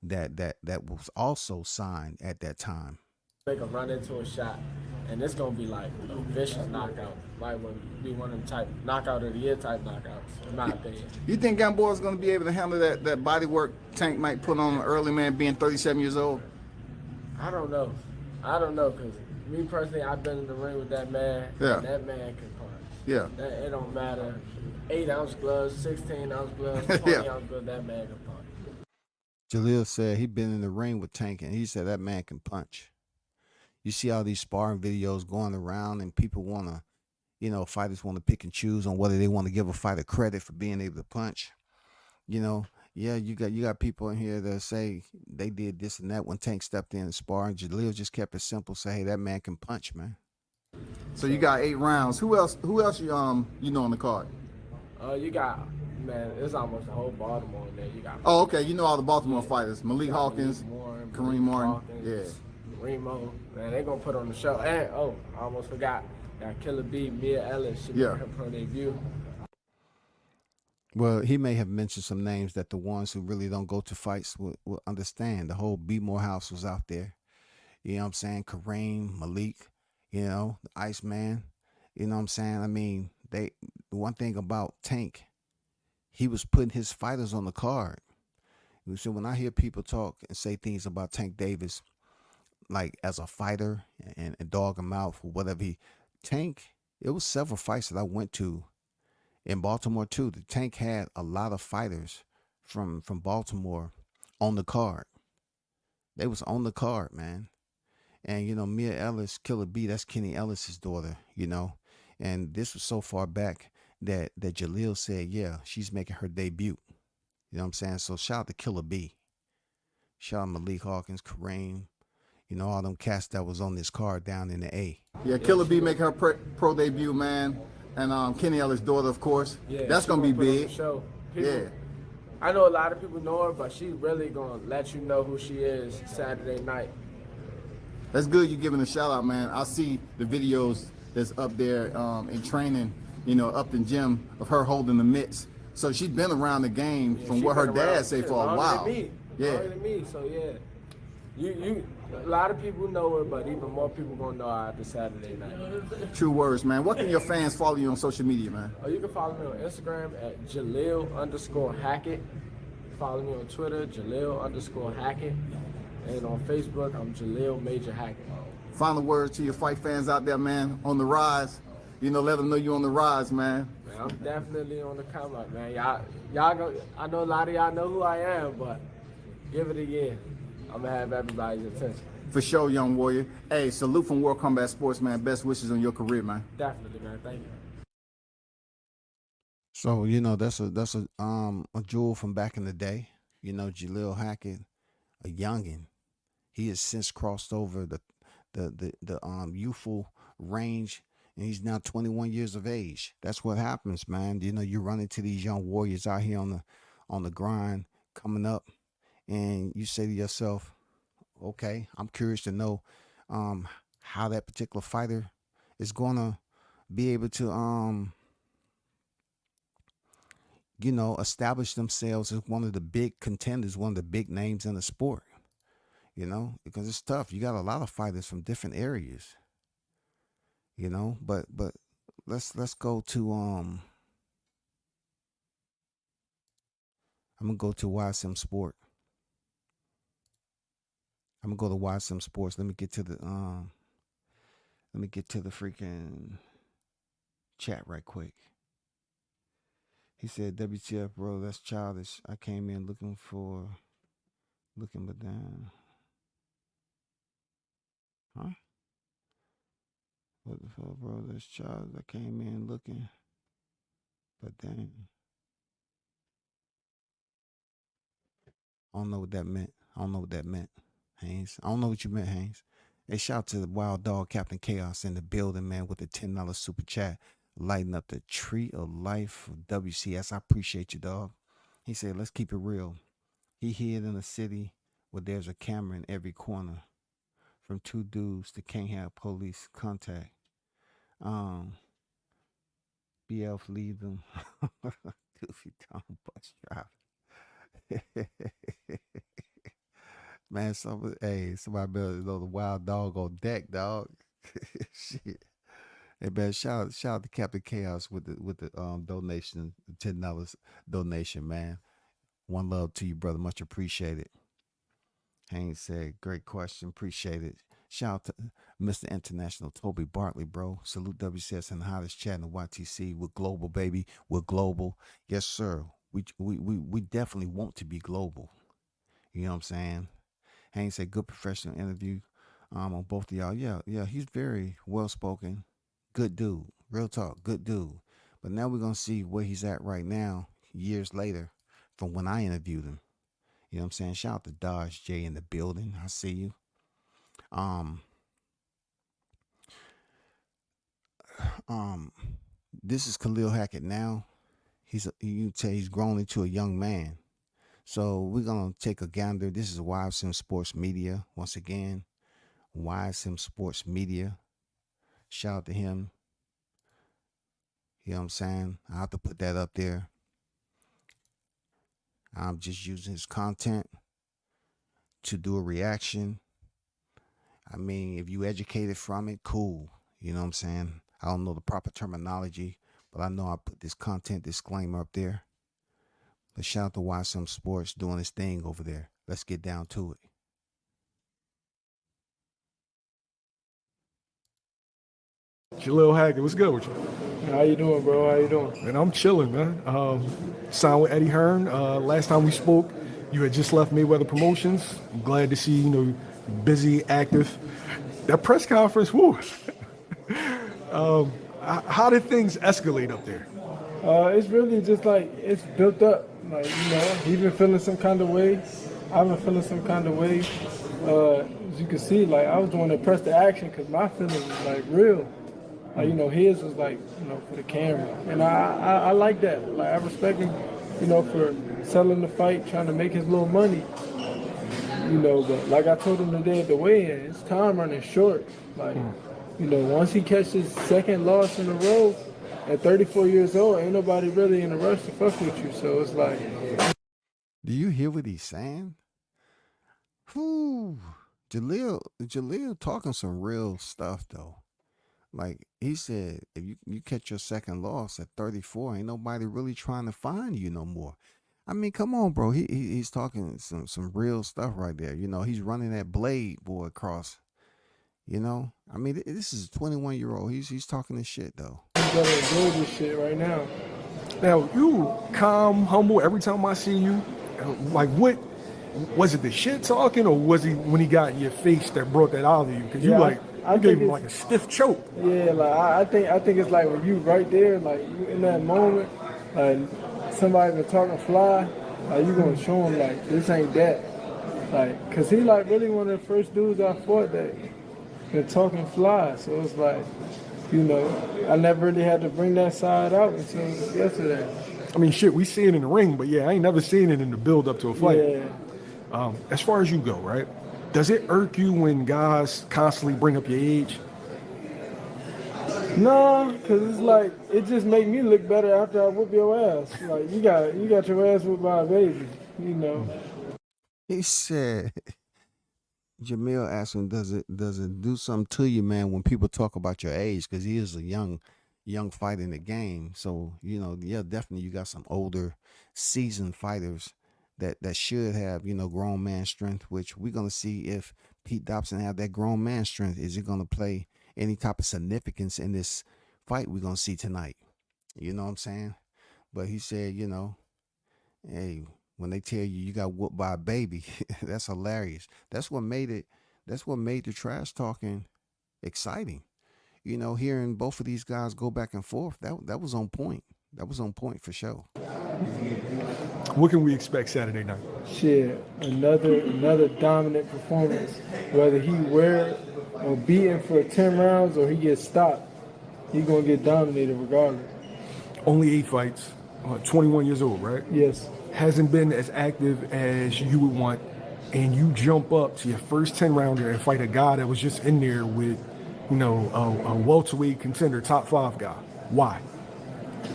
That was also signed at that time. Make a run into a shot, and it's gonna be like a vicious knockout. Might be one of them type knockout of the year type knockouts, in my opinion. You think Gamboa's going to be able to handle that body work Tank might put on an early man being 37 years old? I don't know. Because me personally, I've been in the ring with that man. Yeah. And that man can punch. Yeah. It don't matter. 8-ounce gloves, 16-ounce gloves, 20-ounce gloves. That man can punch. Jalil said he been in the ring with Tank, and he said that man can punch. You see all these sparring videos going around, and people want to, fighters want to pick and choose on whether they want to give a fighter credit for being able to punch. Yeah, you got people in here that say they did this and that when Tank stepped in and sparring. Jalil just kept it simple, say, hey, that man can punch, man. So you got 8 rounds. Who else you on the card? You got, man, it's almost the whole Baltimore in there. You got. Oh, okay. You know all the Baltimore fighters. Malik Hawkins, Kareem Martin. Hawkins, Remo. Man, they gonna put on the show. And I almost forgot. Got Killer B, Mia Ellis. She made her pro debut. Well, he may have mentioned some names that the ones who really don't go to fights will understand. The whole B Morehouse was out there. You know what I'm saying? Kareem, Malik, the Iceman. You know what I'm saying? I mean, the one thing about Tank, he was putting his fighters on the card. So when I hear people talk and say things about Tank Davis, like as a fighter and dog him out for whatever Tank, it was several fights that I went to in Baltimore too. The Tank had a lot of fighters from Baltimore on the card. They was on the card, man. And Mia Ellis, Killer B, that's Kenny Ellis's daughter, And this was so far back that Jalil said, yeah, she's making her debut. You know what I'm saying? So shout out to Killer B. Shout out Malik Hawkins, Kareem, all them cats that was on this card down in the A. Yeah, Killer B making her pro debut, man. And Kenny Ellis' daughter, of course. Yeah, that's gonna be big. Show. Yeah. I know a lot of people know her, but she really gonna let you know who she is Saturday night. That's good you giving a shout out, man. I see the videos that's up there in training, up in gym of her holding the mitts. So she's been around the game from what her dad say for a while. Longer than me. So yeah, you a lot of people know her, but even more people gonna know her after Saturday night. True words, man. What can your fans follow you on social media, man? You can follow me on Instagram at Jalil_Hackett. Follow me on Twitter, Jalil_Hackett. And on Facebook, I'm Jalil Major Hackett. Final words to your fight fans out there, man, on the rise. Let them know you're on the rise, man. Man, I'm definitely on the come up, man. Y'all go. I know a lot of y'all know who I am, but give it a year. I'm gonna have everybody's attention. For sure, young warrior. Hey, salute from World Combat Sports, man. Best wishes on your career, man. Definitely, man. Thank you. So that's a jewel from back in the day. Jalil Hackett, a youngin. He has since crossed over the youthful range, and he's now 21 years of age. That's what happens, man. You run into these young warriors out here on the grind coming up, and you say to yourself, okay, I'm curious to know how that particular fighter is gonna be able to establish themselves as one of the big contenders, one of the big names in the sport. Because it's tough. You got a lot of fighters from different areas. But let's go to I'm gonna go to YSM Sport. I'm gonna go to YSM Sports. Let me get to the freaking chat right quick. He said, WTF, bro, that's childish. I came in looking but damn. Huh? What the fuck, bro? That's childish. I came in looking, but damn. I don't know what that meant. Haynes. I don't know what you meant, Haynes. Hey, shout out to the Wild Dog, Captain Chaos in the building, man, with the $10 super chat, lighting up the tree of life of WCS. I appreciate you, dog. He said, let's keep it real. He hid in a city where there's a camera in every corner. From two dudes that can't have police contact. BF leave them. Goofy dumb bus driver. Man, somebody better know the Wild Dog on deck, dog. Shit. Hey man, shout out to Captain Chaos with the donation, the $10 donation, man. One love to you, brother. Much appreciated. Haynes said, great question. Appreciate it. Shout out to Mr. International Toby Bartley, bro. Salute WCS and the hottest chat in the YTC. We're global, baby. We're global. Yes, sir. We definitely want to be global. You know what I'm saying? Haynes said, good professional interview on both of y'all. Yeah, he's very well spoken. Good dude. Real talk, good dude. But now we're going to see where he's at right now, years later, from when I interviewed him. You know what I'm saying? Shout out to Dodge J in the building. I see you. This is Jalil Hackett now. You can tell he's grown into a young man. So we're going to take a gander. This is YSM Sports Media. Once again, YSM Sports Media. Shout out to him. You know what I'm saying? I have to put that up there. I'm just using his content to do a reaction. I mean, if you educated from it, cool. You know what I'm saying? I don't know the proper terminology, but I know I put this content disclaimer up there. But shout out to YSM Sports doing his thing over there. Let's get down to it. Jalil Hackett, what's good with you? How you doing, bro? How you doing? Man, I'm chilling, man. Signed with Eddie Hearn. Last time we spoke, you had just left Mayweather Promotions. I'm glad to see you busy, active. That press conference, woo. How did things escalate up there? It's really just like it's built up. Like, he's been feeling some kind of way. I've been feeling some kind of way. As you can see, like I was doing the press to action because my feelings was like real. Like, his was like, for the camera. And I like that. Like, I respect him, for selling the fight, trying to make his little money. But like I told him today at the weigh-in, his time running short. Like, once he catches his second loss in a row, at 34 years old, ain't nobody really in a rush to fuck with you. So it's like. Do you hear what he's saying? Whew. Jalil talking some real stuff, though. Like he said, if you catch your second loss at 34, ain't nobody really trying to find you no more. I mean, come on, bro. He's talking some real stuff right there. He's running that blade boy across. I mean, this is a 21-year-old. He's talking this shit though. You gotta enjoy this shit right now. Now, you calm, humble every time I see you. Like, what was it? The shit talking, or was he when he got in your face that brought that out of you? Because you gave him like a stiff choke. Yeah, like I think it's like when you right there, like you in that moment, like somebody been talking fly, like you gonna show him like this ain't that, like, cause he like really one of the first dudes I fought that been talking fly. So it's like, I never really had to bring that side out until yesterday. I mean, shit, we see it in the ring, but yeah, I ain't never seen it in the build up to a fight. Yeah. As far as you go, right? Does it irk you when guys constantly bring up your age? No, cause it's like it just make me look better after I whoop your ass. Like you got your ass whooped by a baby, He said, Jamil asked him, does it do something to you, man, when people talk about your age? Because he is a young fighter in the game. So, yeah, definitely you got some older, seasoned fighters that should have, you know, grown man strength, which we're gonna see if Pete Dobson have that grown man strength. Is it gonna play any type of significance in this fight we're gonna see tonight? You know what I'm saying? But he said, you know, hey, when they tell you got whooped by a baby, that's hilarious. That's what made it. That's what made the trash talking exciting. You know, hearing both of these guys go back and forth, that was on point. That was on point for sure. What can we expect Saturday night? Shit, another dominant performance. Whether he wear or beaten for 10 rounds or he gets stopped, he's gonna get dominated regardless. Only 8 fights, 21 years old, right? Yes. Hasn't been as active as you would want, and you jump up to your first 10 rounder and fight a guy that was just in there with, you know, a welterweight contender, top 5 guy. Why?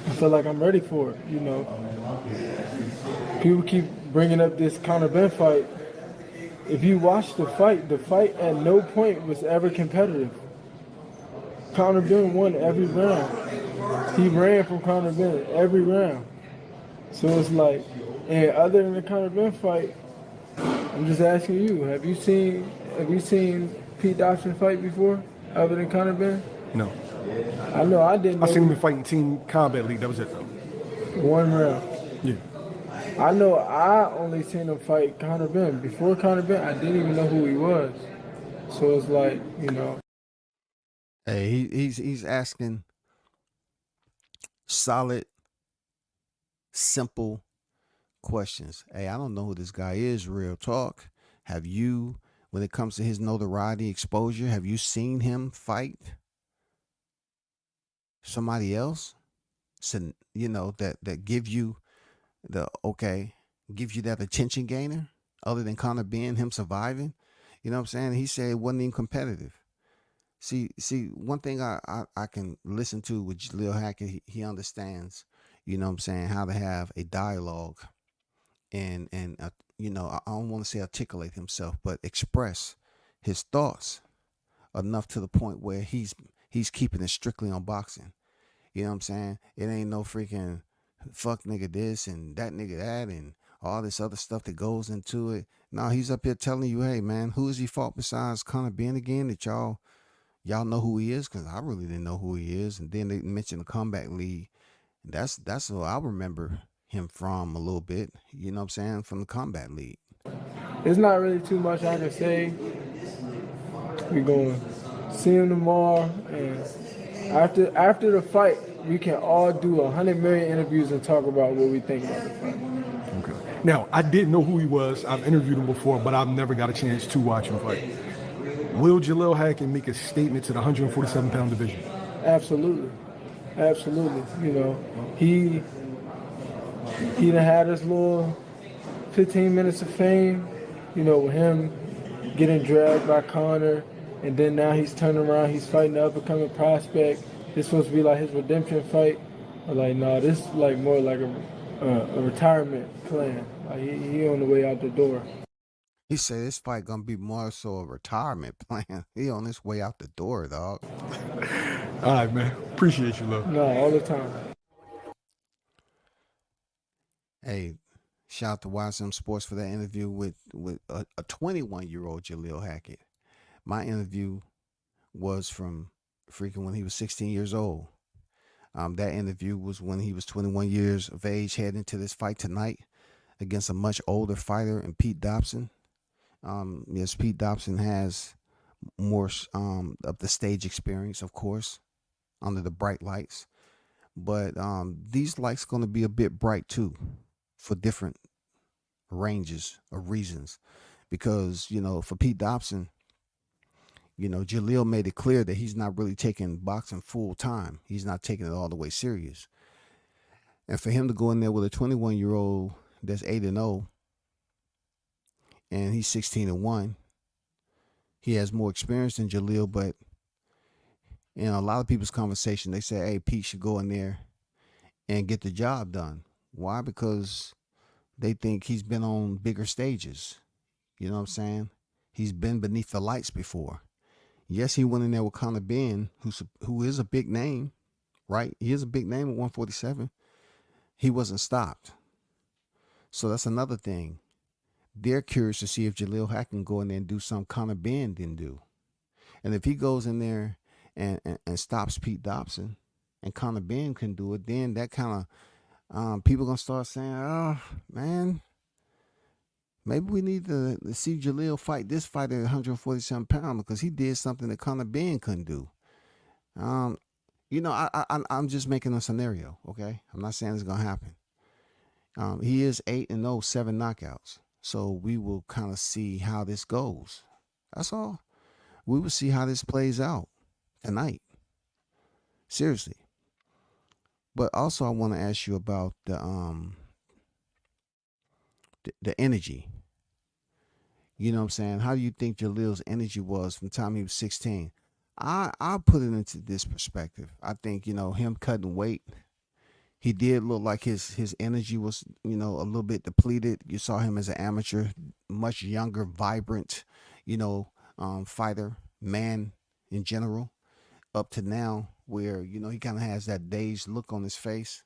I feel like I'm ready for it, you know. People keep bringing up this Conor Ben fight. If you watch the fight at no point was ever competitive. Conor Ben won every round. He ran from Conor Ben every round. So it's like, and other than the Conor Ben fight, I'm just asking you, have you seen Pete Dobson fight before, other than Conor Ben? No. I know I didn't. I seen him fighting Team Combat League. That was it, though. 1 round. Yeah. I know I only seen him fight Conor Ben. Before Conor Ben, I didn't even know who he was. So it's like, you know. Hey, he's asking solid, simple questions. Hey, I don't know who this guy is. Real talk. Have you, when it comes to his notoriety, exposure, have you seen him fight somebody else? So, you know, that give you give you that attention gainer other than Conor Ben, him surviving. You know what I'm saying? He said it wasn't even competitive. See, one thing I can listen to with Jalil Hackett, he understands, you know what I'm saying, how to have a dialogue and you know, I don't want to say articulate himself, but express his thoughts enough to the point where he's keeping it strictly on boxing. You know what I'm saying? It ain't no freaking fuck nigga this and that nigga that and all this other stuff that goes into it. No, he's up here telling you, hey man, who has he fought besides Conor Ben again that y'all know who he is? Because I really didn't know who he is. And then they mentioned the Combat League. That's what I remember him from a little bit. You know what I'm saying? From the Combat League. It's not really too much I can say. We're going to see him tomorrow, and after the fight, we can all do 100 million interviews and talk about what we think about the fight. Okay. Now, I didn't know who he was. I've interviewed him before, but I've never got a chance to watch him fight. Will Jalil Hackett make a statement to the 147-pound division? Absolutely. You know, he done had his little 15 minutes of fame, you know, with him getting dragged by Conor, and then now he's turning around, he's fighting the up-and-coming prospect. This supposed to be like his redemption fight. I'm like, no, this is like more like a retirement plan. Like he on the way out the door. He said this fight gonna be more so a retirement plan. He on his way out the door, dog. All right, man. Appreciate you, love. No, all the time. Hey, shout out to YSM Sports for that interview with a 21-year-old Jalil Hackett. My interview was from freaking when he was 16 years old. That interview was when he was 21 years of age, heading into this fight tonight against a much older fighter in Pete Dobson. Yes, Pete Dobson has more of the stage experience, of course, under the bright lights. But these lights going to be a bit bright too, for different ranges of reasons. Because, you know, for Pete Dobson, you know, Jalil made it clear that he's not really taking boxing full time. He's not taking it all the way serious. And for him to go in there with a 21-year-old that's 8-0, and he's 16-1, he has more experience than Jalil. But in a lot of people's conversation, they say, hey, Pete should go in there and get the job done. Why? Because they think he's been on bigger stages. You know what I'm saying? He's been beneath the lights before. Yes, he went in there with Conor Ben, who is a big name, right? He is a big name at 147. He wasn't stopped. So that's another thing. They're curious to see if Jalil Hack can go in there and do something Conor Ben didn't do. And if he goes in there and stops Pete Dobson and Conor Ben can do it, then that kind of people gonna start saying, "Oh man, maybe we need to see Jalil fight this fight at 147 pounds because he did something that Conor Ben couldn't do." Um, I'm just making a scenario. Okay, I'm not saying it's gonna happen. He is 8-0, 7 knockouts. So we will kind of see how this goes. That's all. We will see how this plays out tonight. Seriously. But also I want to ask you about the energy. You know what I'm saying? How do you think Jalil's energy was from the time he was 16? I'll put it into this perspective. I think, him cutting weight, he did look like his energy was, a little bit depleted. You saw him as an amateur, much younger, vibrant, fighter, man in general, up to now where, he kind of has that dazed look on his face.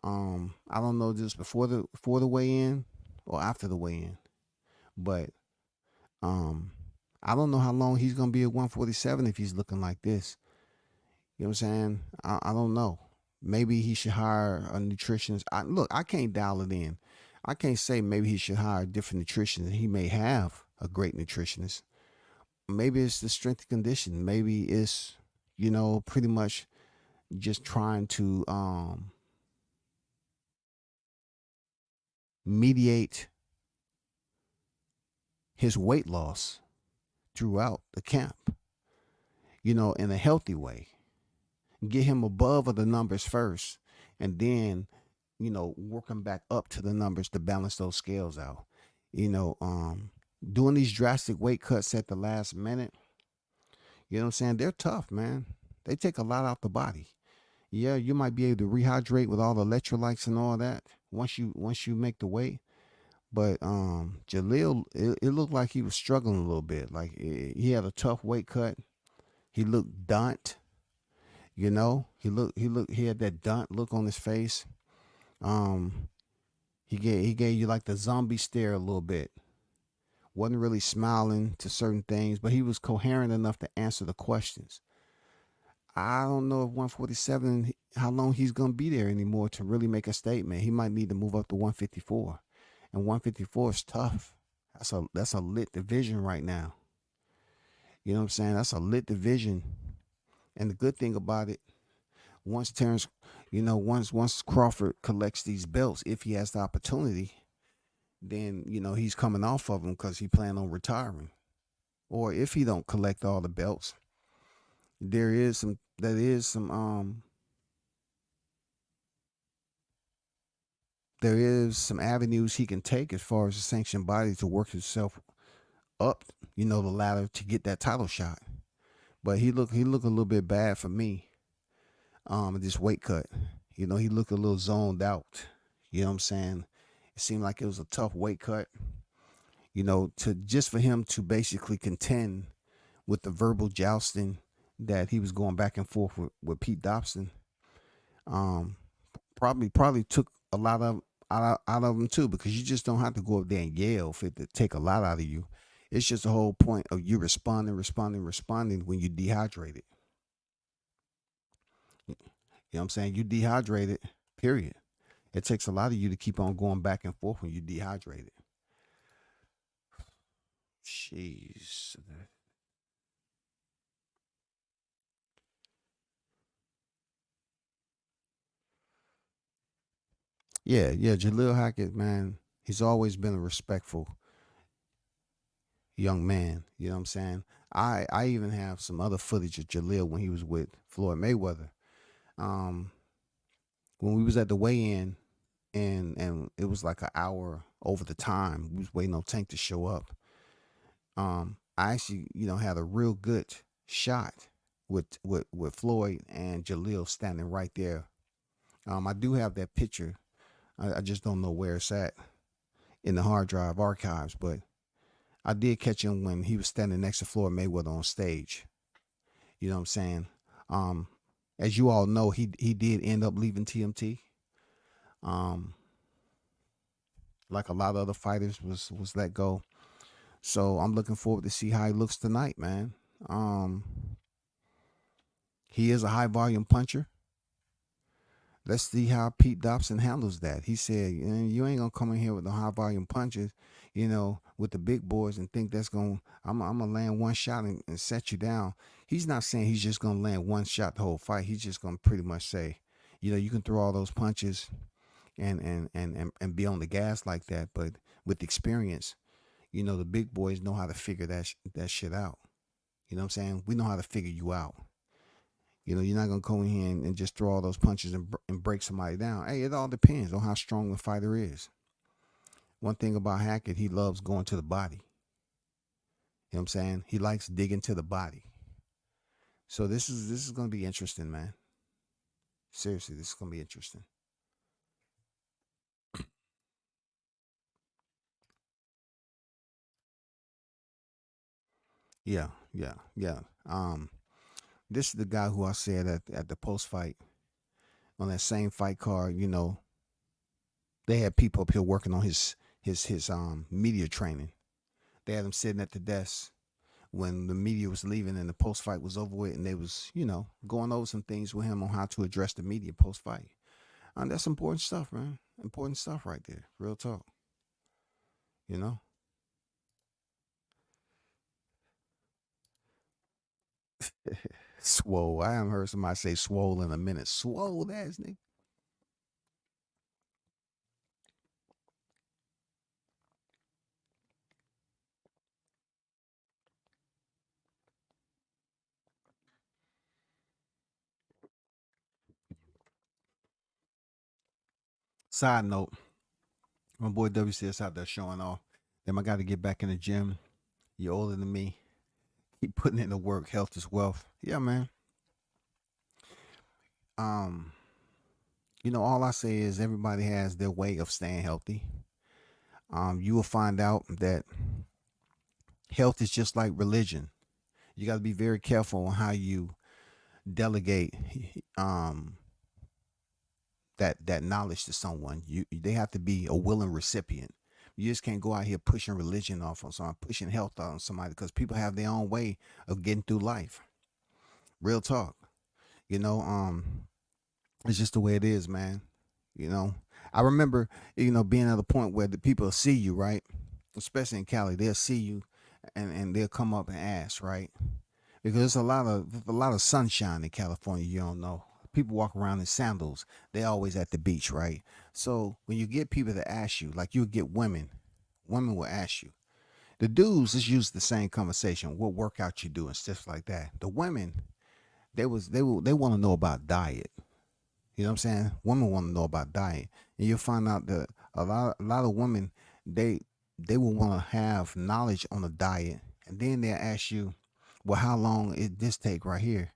I don't know this before the weigh-in or after the weigh-in, but I don't know how long he's gonna be at 147 if he's looking like this. You know what I'm saying? I don't know. Maybe he should hire a nutritionist. I can't dial it in. I can't say maybe he should hire a different nutritionist. He may have a great nutritionist. Maybe it's the strength and condition. Maybe it's, pretty much just trying to mediate his weight loss throughout the camp, in a healthy way. Get him above the numbers first, and then, working back up to the numbers to balance those scales out. Doing these drastic weight cuts at the last minute, you know what I'm saying? They're tough, man. They take a lot out the body. Yeah, you might be able to rehydrate with all the electrolytes and all that once you make the weight. But Jalil, it looked like he was struggling a little bit. Like he had a tough weight cut. He looked dunt. He had that dunt look on his face. He gave you like the zombie stare a little bit. Wasn't really smiling to certain things, but he was coherent enough to answer the questions. I don't know if 147, how long he's gonna be there anymore to really make a statement. He might need to move up to 154, and 154 is tough. That's a lit division right now. You know what I'm saying? That's a lit division. And the good thing about it, once Terrence, once Crawford collects these belts, if he has the opportunity, then, he's coming off of them because he planned on retiring. Or if he don't collect all the belts, there is some avenues he can take as far as the sanctioned body to work himself up, the ladder to get that title shot. But he looked a little bit bad for me. This weight cut. He looked a little zoned out. You know what I'm saying? It seemed like it was a tough weight cut. For him to basically contend with the verbal jousting that he was going back and forth with Pete Dobson. Probably took a lot out of him too, because you just don't have to go up there and yell for it to take a lot out of you. It's just the whole point of you responding when you're dehydrated. You know what I'm saying? You dehydrated, period. It takes a lot of you to keep on going back and forth when you're dehydrated. Jeez. Yeah, Jalil Hackett, man, he's always been a respectful young man. You know what I'm saying? I even have some other footage of Jalil when he was with Floyd Mayweather. When we was at the weigh-in, and it was like an hour over the time. We was waiting on Tank to show up. I actually, had a real good shot with Floyd and Jalil standing right there. I do have that picture. I just don't know where it's at in the hard drive archives, but I did catch him when he was standing next to Floyd Mayweather on stage. You know what I'm saying? As you all know, he did end up leaving TMT. like a lot of other fighters was let go. So I'm looking forward to see how he looks tonight, man. Um, he is a high volume puncher. Let's see how Pete Dobson handles that. He said, "You ain't gonna come in here with the high volume punches, with the big boys and think that's gonna I'm gonna land one shot and set you down." He's not saying he's just gonna land one shot the whole fight. He's just gonna pretty much say, you can throw all those punches and be on the gas like that, but with experience, the big boys know how to figure that shit out. You know what I'm saying? We know how to figure you out. You're not gonna come in here and just throw all those punches and break somebody down. Hey, it all depends on how strong the fighter is. One thing about Hackett, he loves going to the body. You know what I'm saying? He likes digging to the body. So this is gonna be interesting, man. Seriously, this is gonna be interesting. Yeah, yeah, yeah. This is the guy who I said at the post fight on that same fight card. They had people up here working on his media training. They had him sitting at the desk when the media was leaving and the post fight was over with, and they was going over some things with him on how to address the media post fight. That's important stuff, man. Important stuff right there. Real talk. You know. Swole. I haven't heard somebody say swole in a minute. Swole ass nigga. Side note, my boy WCS out there showing off. Then I got to get back in the gym. You're older than me. Keep putting in the work. Health is wealth. Yeah, man. Um, all I say is everybody has their way of staying healthy. You will find out that health is just like religion. You got to be very careful on how you delegate um that knowledge to someone. They have to be a willing recipient. You just can't go out here pushing religion off on someone, pushing health on somebody, because people have their own way of getting through life. Real talk. You know, it's just the way it is, man. You know, I remember, being at a point where the people see you, right? Especially in Cali, they'll see you and they'll come up and ask, right? Because there's a lot of sunshine in California. You don't know. People walk around in sandals. They always at the beach, right? So when you get people to ask you, like you get women will ask you. The dudes just use the same conversation. What workout you do and stuff like that. The women, they want to know about diet. You know what I'm saying? Women want to know about diet, and you'll find out that a lot of women they they will want to have knowledge on the diet, and then they'll ask you, well, how long it this take right here?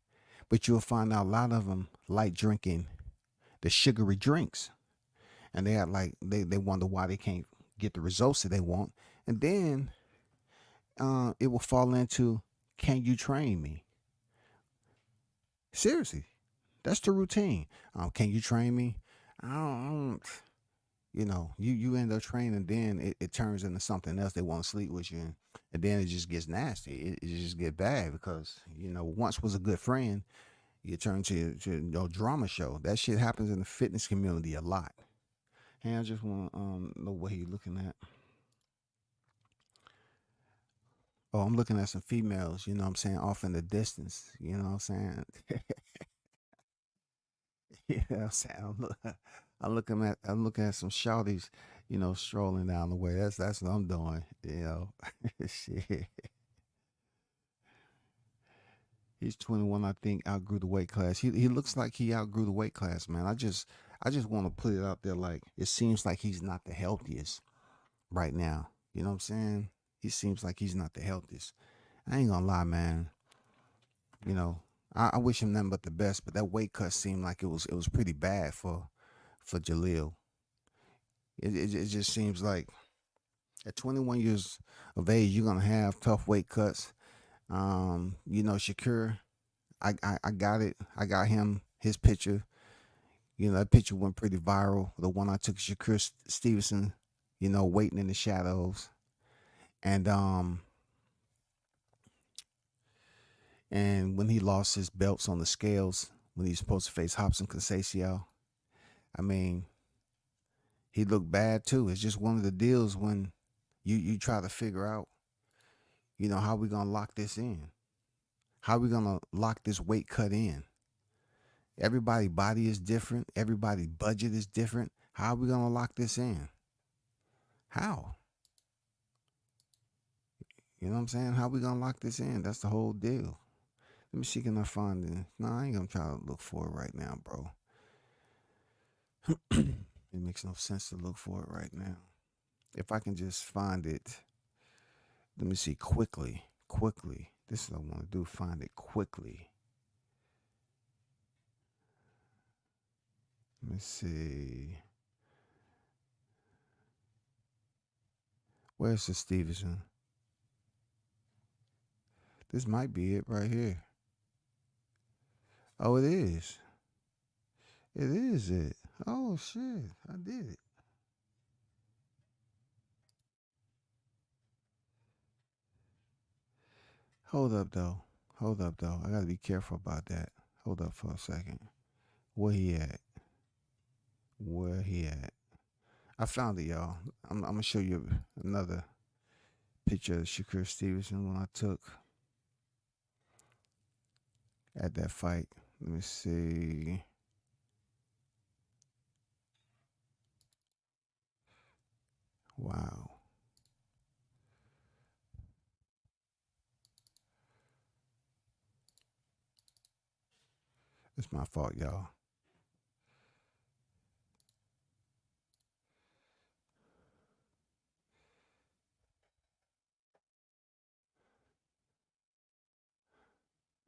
But you'll find out a lot of them like drinking the sugary drinks, and they act like they wonder why they can't get the results that they want, and then it will fall into, can you train me? Seriously, that's the routine. Can you train me? I don't you end up training, then it turns into something else. They want to sleep with you, and then it just gets nasty. It just get bad because once was a good friend, you turn to drama show. That shit happens in the fitness community a lot. Hey, I just want to know what you looking at. Oh, I'm looking at some females. You know what I'm saying, off in the distance. You know what I'm saying. Yeah, I'm saying I'm looking at some shawties, strolling down the way. That's what I'm doing. Shit. He's 21. I think outgrew the weight class. He looks like he outgrew the weight class, man. I just want to put it out there, like it seems like he's not the healthiest right now. You know what I'm saying? He seems like he's not the healthiest. I ain't gonna lie, man. You know, I wish him nothing but the best, but that weight cut seemed like it was pretty bad for Jalil. It just seems like at 21 years of age, you're gonna have tough weight cuts. Shakur, I got it. I got him his picture. That picture went pretty viral. The one I took Shakur Stevenson waiting in the shadows. And when he lost his belts on the scales, when he's supposed to face Hobson Conceição, I mean, he looked bad too. It's just one of the deals when you try to figure out, how we gonna lock this in? How we gonna lock this weight cut in? Everybody's body is different. Everybody's budget is different. How are we gonna lock this in? How? You know what I'm saying? How we gonna lock this in? That's the whole deal. Let me see, can I find it? No, I ain't gonna try to look for it right now, bro. It makes no sense to look for it right now. If I can just find it, let me see, quickly. This is what I want to do, find it quickly. Let me see. Where's the Stevenson? This might be it right here. Oh, it is. It is it. Oh, shit. I did it. Hold up, though. I got to be careful about that. Hold up for a second. Where he at? I found it, y'all. I'm going to show you another picture of Shakur Stevenson when I took at that fight. Let me see. Wow. It's my fault, y'all.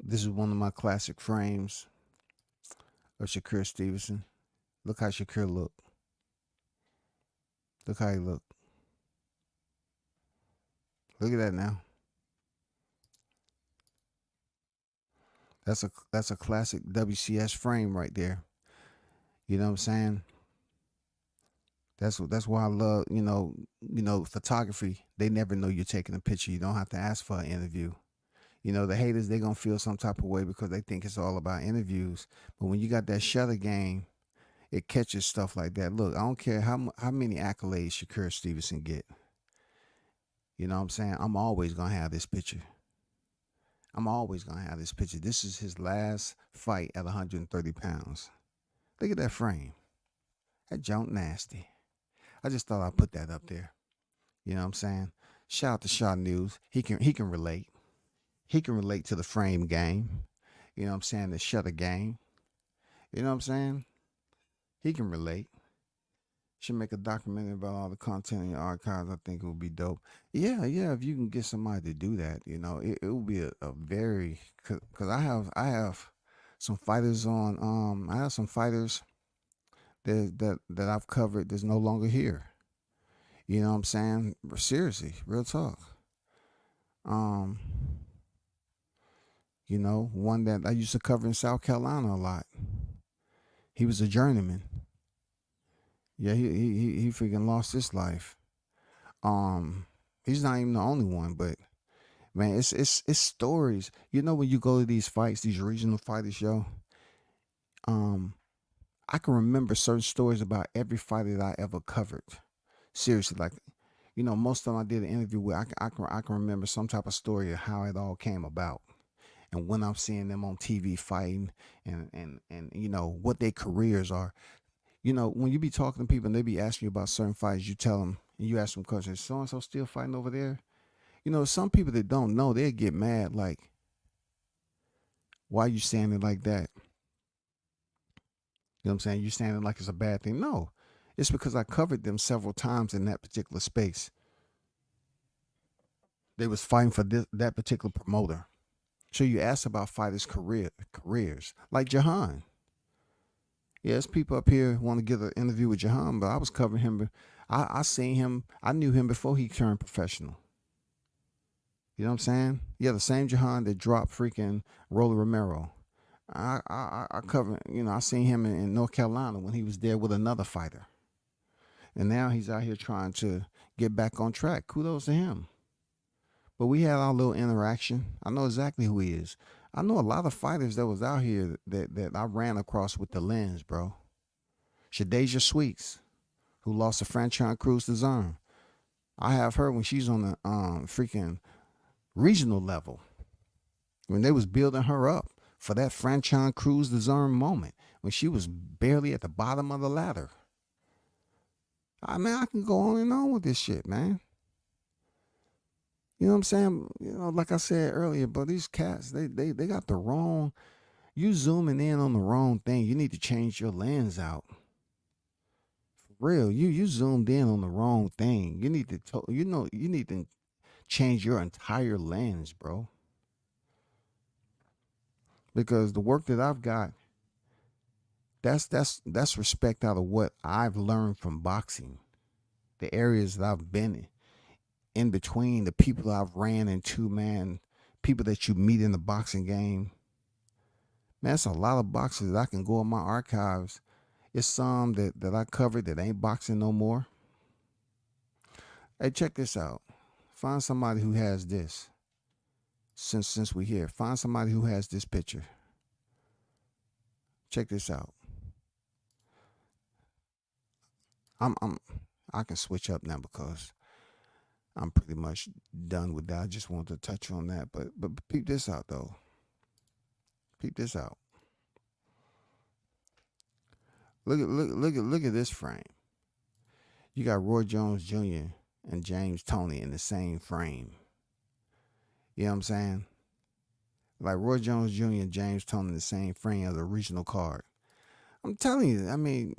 This is one of my classic frames of Shakur Stevenson. Look how Shakur look. Look how he look. Look at that now. That's a classic WCS frame right there. You know what I'm saying? That's why I love, photography. They never know you're taking a picture. You don't have to ask for an interview. The haters, they're going to feel some type of way because they think it's all about interviews. But when you got that shutter game, it catches stuff like that. Look, I don't care how many accolades Shakur Stevenson get. You know what I'm saying? I'm always going to have this picture. This is his last fight at 130 pounds. Look at that frame. That junk nasty. I just thought I'd put that up there. You know what I'm saying? Shout out to Shaw News. He can relate. He can relate to the frame game. You know what I'm saying? The shutter game. You know what I'm saying? He can relate. Should make a documentary about all the content in your archives. I think it would be dope. Yeah. If you can get somebody to do that, it will be a very, because I have some fighters on. I have some fighters that I've covered that's no longer here. You know what I'm saying? Seriously, real talk. One that I used to cover in South Carolina a lot. He was a journeyman. Yeah, he freaking lost his life. He's not even the only one, but man, it's stories. When you go to these fights, these regional fighters, yo, I can remember certain stories about every fighter that I ever covered. Seriously, like, most of them I did an interview with, I can remember some type of story of how it all came about. And when I'm seeing them on TV fighting and what their careers are. When you be talking to people and they be asking you about certain fights, you tell them, and you ask them questions, so-and-so still fighting over there? Some people that don't know, they get mad, like, why you saying it like that? You know what I'm saying? You saying it like it's a bad thing. No, it's because I covered them several times in that particular space. They was fighting for that particular promoter. So you ask about fighters' careers, like Jahan. Yes, people up here want to get an interview with Jahan, but I was covering him. I seen him. I knew him before he turned professional. You know what I'm saying? Yeah, the same Jahan that dropped freaking Rolly Romero. I covered, I seen him in North Carolina when he was there with another fighter. And now he's out here trying to get back on track. Kudos to him. But we had our little interaction. I know exactly who he is. I know a lot of fighters that was out here that I ran across with the lens, bro. Shadeja Sweets, who lost the franchise cruise to Zern. I have her when she's on the freaking regional level. When they was building her up for that franchise cruise to Zern moment, when she was barely at the bottom of the ladder. I mean, I can go on and on with this shit, man. You know what I'm saying? You know, like I said earlier, but these cats, they got the wrong. You zooming in on the wrong thing. You need to change your lens out. For real, you zoomed in on the wrong thing. You need to, you need to change your entire lens, bro. Because the work that I've got, that's respect out of what I've learned from boxing, the areas that I've been in between, the people I've ran into, man, people that you meet in the boxing game. Man, that's a lot of boxers that I can go in my archives. It's some that I covered that ain't boxing no more. Hey, check this out. Find somebody who has this. Since we're here, find somebody who has this picture. Check this out. I can switch up now because I'm pretty much done with that. I just wanted to touch on that, but peep this out though. Peep this out. Look at this frame. You got Roy Jones Jr. and James Toney in the same frame. You know what I'm saying? Like Roy Jones Jr. and James Toney in the same frame as a regional card. I'm telling you, I mean,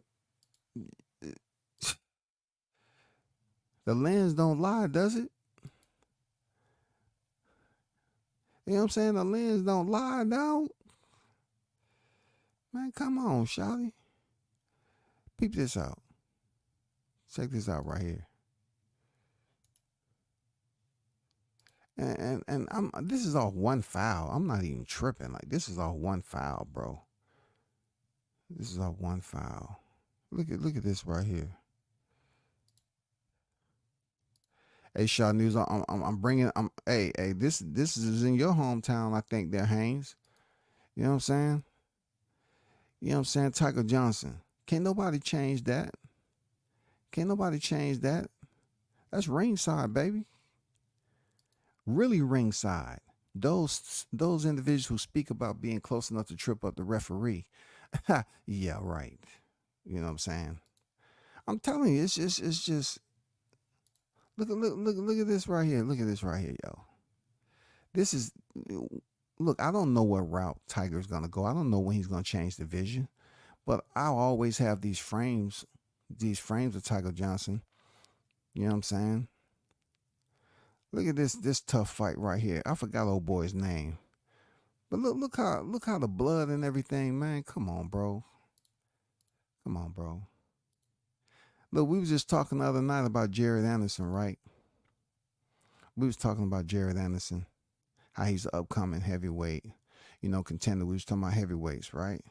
the lens don't lie, does it? You know what I'm saying? The lens don't lie, dog. Man, come on, shawty. Peep this out. Check this out right here. And this is all one file. I'm not even tripping. Like, this is all one file, bro. This is all one file. Look at this right here. Hey, Shaw News, I'm bringing. Hey, this is in your hometown. I think there, Haynes. You know what I'm saying? You know what I'm saying? Tiger Johnson. Can't nobody change that. Can't nobody change that. That's ringside, baby. Really ringside. Those individuals who speak about being close enough to trip up the referee. Yeah, right. You know what I'm saying? I'm telling you, it's just look at this right here. Look at this right here, yo. This is look, I don't know what route Tiger's gonna go. I don't know when he's gonna change the vision. But I'll always have these frames of Tiger Johnson. You know what I'm saying? Look at this tough fight right here. I forgot old boy's name. But look how the blood and everything, man. Come on, bro. Come on, bro. Look, we was just talking the other night about Jared Anderson, right? We was talking about Jared Anderson, how he's an upcoming heavyweight, contender. We was talking about heavyweights, right?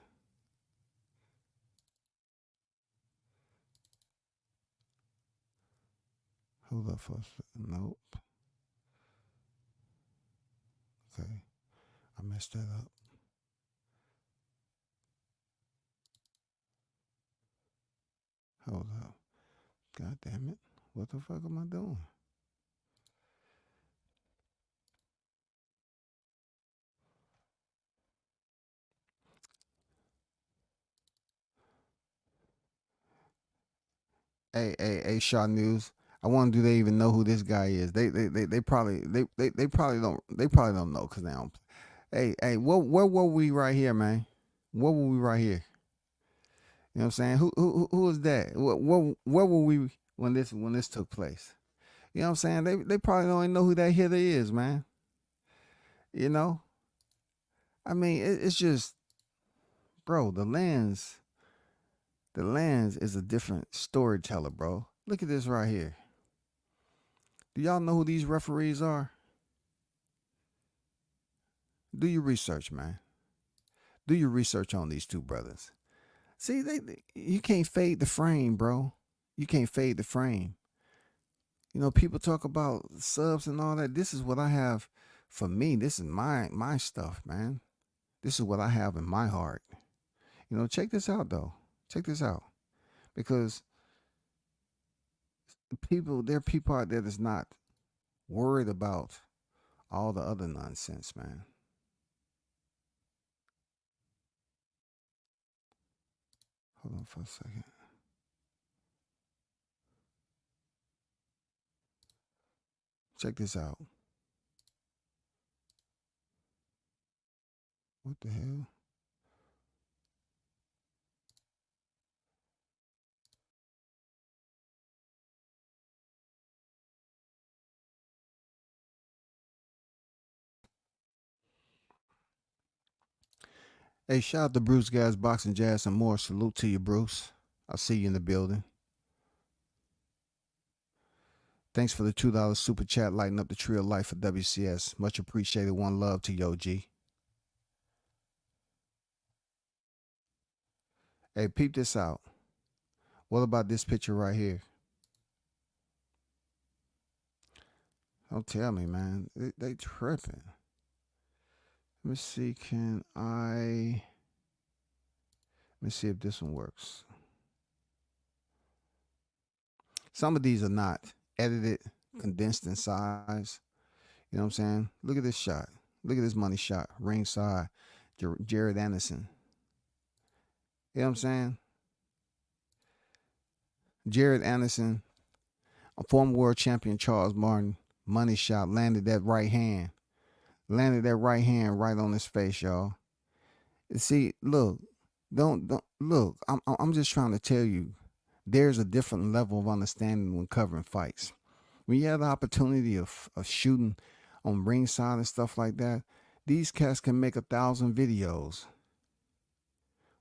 Hold up first. Nope. Okay. I messed that up. Hold up. God damn it. What the fuck am I doing? Hey, Shaw News. I wonder, do they even know who this guy is? They probably don't know because they don't. Hey, where were we right here, man? Where were we right here? You know what I'm saying? Who was that? Where were we when this took place? You know what I'm saying? They probably don't even know who that hitter is, man. You know? I mean, it's just, bro, the lens is a different storyteller, bro. Look at this right here. Do y'all know who these referees are? Do your research, man. Do your research on these two brothers. See, you can't fade the frame, bro. You can't fade the frame. You know, people talk about subs and all that. This is what I have for me. This is my stuff, man. This is what I have in my heart. You know, check this out though. Check this out. Because there are people out there that's not worried about all the other nonsense, man. Hold on for a second. Check this out. What the hell? Hey, shout out to Bruce Guys, Boxing Jazz, and more. Salute to you, Bruce. I'll see you in the building. Thanks for the $2 super chat, lighting up the tree of life for WCS. Much appreciated. One love to Yo G. Hey, peep this out. What about this picture right here? Don't tell me, man. They tripping. Let me see. Let me see if this one works. Some of these are not edited, condensed in size. You know what I'm saying? Look at this shot. Look at this money shot. Ringside, Jared Anderson. You know what I'm saying? Jared Anderson, a former world champion Charles Martin, money shot, landed that right hand. Landed that right hand right on his face, y'all. See, look, don't look. I'm just trying to tell you, there's a different level of understanding when covering fights. When you have the opportunity of shooting on ringside and stuff like that, these cats can make 1,000 videos.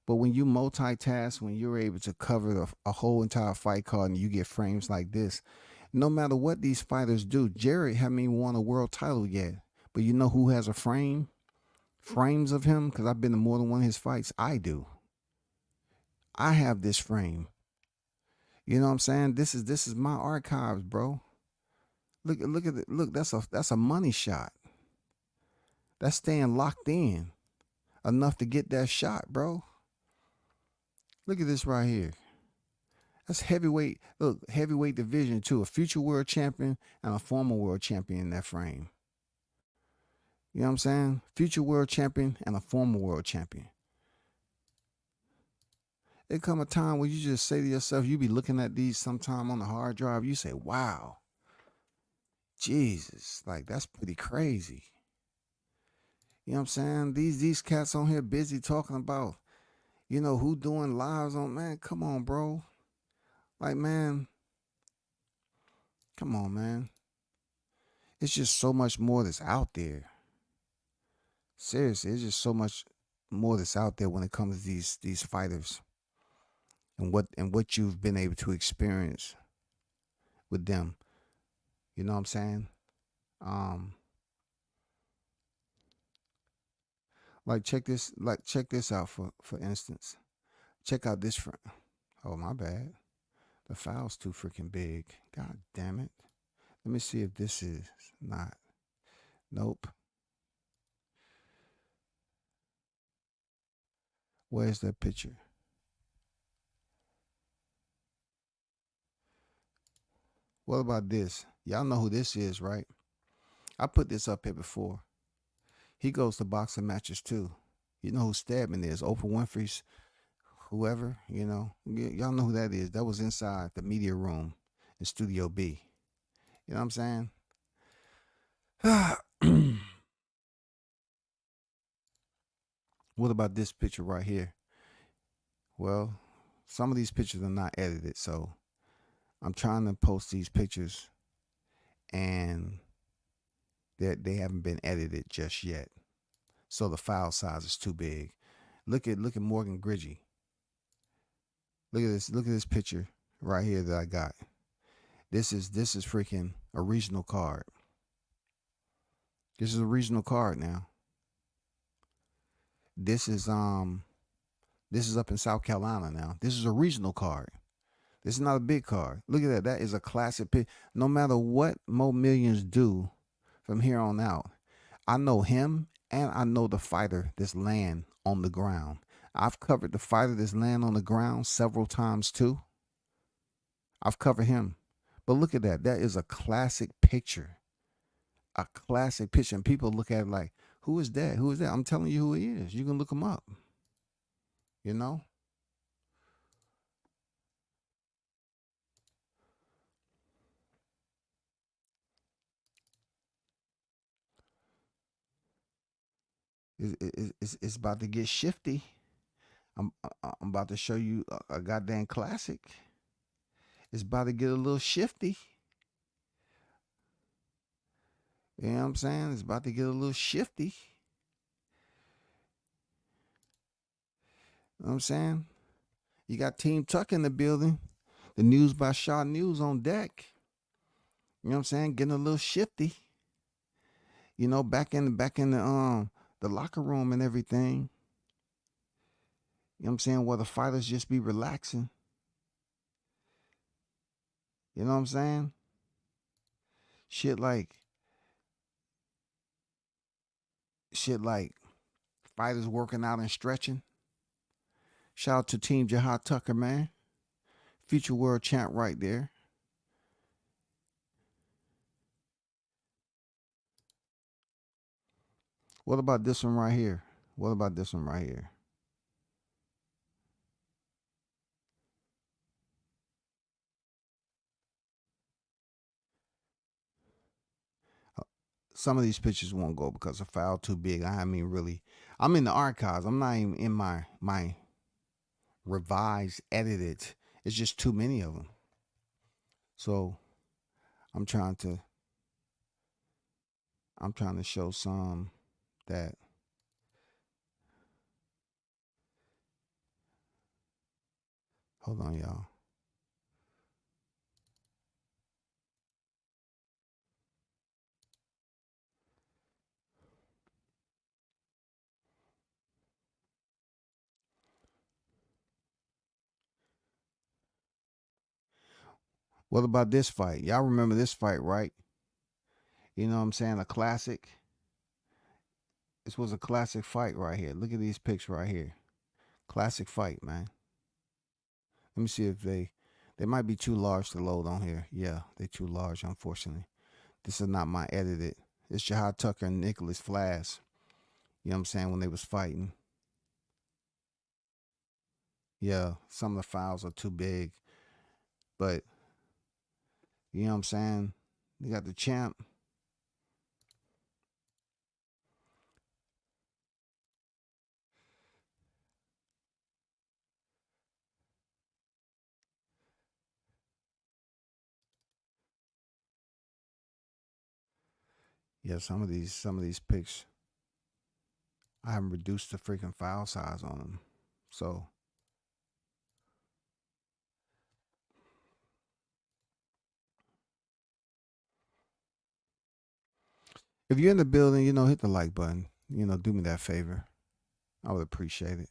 But when you multitask, when you're able to cover a whole entire fight card and you get frames like this, no matter what these fighters do, Jared haven't even won a world title yet. But you know who has a frame? Frames of him? Because I've been to more than one of his fights. I do. I have this frame. You know what I'm saying? This is my archives, bro. Look at it. Look, that's a money shot. That's staying locked in enough to get that shot, bro. Look at this right here. That's heavyweight. Look, heavyweight division too. A future world champion and a former world champion in that frame. You know what I'm saying? Future world champion and a former world champion. There come a time where you just say to yourself, you be looking at these sometime on the hard drive, you say, wow, Jesus, like that's pretty crazy. You know what I'm saying? These cats on here busy talking about, you know, who doing lives on, man, come on, bro. Like, man, come on, man. It's just so much more that's out there. Seriously, it's just so much more that's out there when it comes to these fighters and what you've been able to experience with them. You know what I'm saying? Check this out for instance. Check out this front. Oh, my bad. The file's too freaking big. God damn it. Let me see if this is not. Nope. Where's that picture? What about this? Y'all know who this is, right? I put this up here before. He goes to boxing matches too. You know who Stedman is? Oprah Winfrey's whoever, you know. Y'all know who that is. That was inside the media room in Studio B. You know what I'm saying? What about this picture right here? Well, some of these pictures are not edited, so I'm trying to post these pictures and they haven't been edited just yet. So the file size is too big. Look at Morgan Gridgey. Look at this picture right here that I got. This is freaking a regional card. This is a regional card now. This is up in South Carolina now. This is a regional card. This is not a big card. Look at that. That is a classic pick. No matter what Mo Millions do from here on out, I know him and I know the fighter that's laying on the ground. I've covered the fighter that's laying on the ground several times too. I've covered him. But look at that. That is a classic picture. A classic picture. And people look at it like, who is that? Who is that? I'm telling you who he is. You can look him up. You know? It's about to get shifty. I'm about to show you a goddamn classic. It's about to get a little shifty. You know what I'm saying? It's about to get a little shifty. You know what I'm saying? You got Team Tuck in the building. The News by Shaw News on deck. You know what I'm saying? Getting a little shifty. You know, back in the locker room and everything. You know what I'm saying? Where the fighters just be relaxing. You know what I'm saying? Shit like fighters working out and stretching. Shout out to Team Jihad Tucker, man. Future world champ right there. What about this one right here? What about this one right here? Some of these pictures won't go because the file too big. I mean, really, I'm in the archives. I'm not even in my revised, edited. It's just too many of them. So I'm trying to show some that hold on, y'all. What about this fight? Y'all remember this fight, right? You know what I'm saying? A classic. This was a classic fight right here. Look at these pics right here. Classic fight, man. Let me see if they might be too large to load on here. Yeah, they're too large, unfortunately. This is not my edited. It's Jihad Tucker and Nicholas Flass. You know what I'm saying? When they was fighting. Yeah, some of the files are too big. But, you know what I'm saying? You got the champ. Yeah, some of these pics, I haven't reduced the freaking file size on them. So, if you're in the building, you know, hit the like button. You know, do me that favor. I would appreciate it.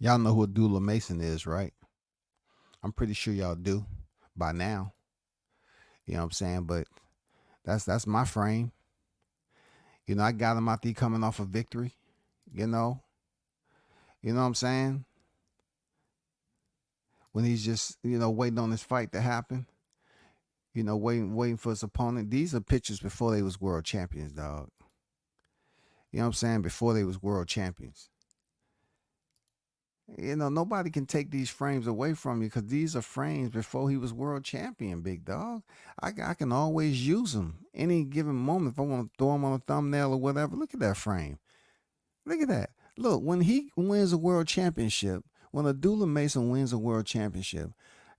Y'all know who Abdullah Mason is, right? I'm pretty sure y'all do by now. You know what I'm saying? But that's my frame. You know, I got him out there coming off a victory. You know what I'm saying? When he's just, waiting on this fight to happen. Waiting for his opponent. These are pictures before they was world champions, dog. You know what I'm saying? Before they was world champions. Nobody can take these frames away from you because these are frames before he was world champion, big dog. I can always use them any given moment if I want to throw them on a thumbnail or whatever. Look at that frame. Look at that. Look, when he wins a world championship, when Abdullah Mason wins a world championship,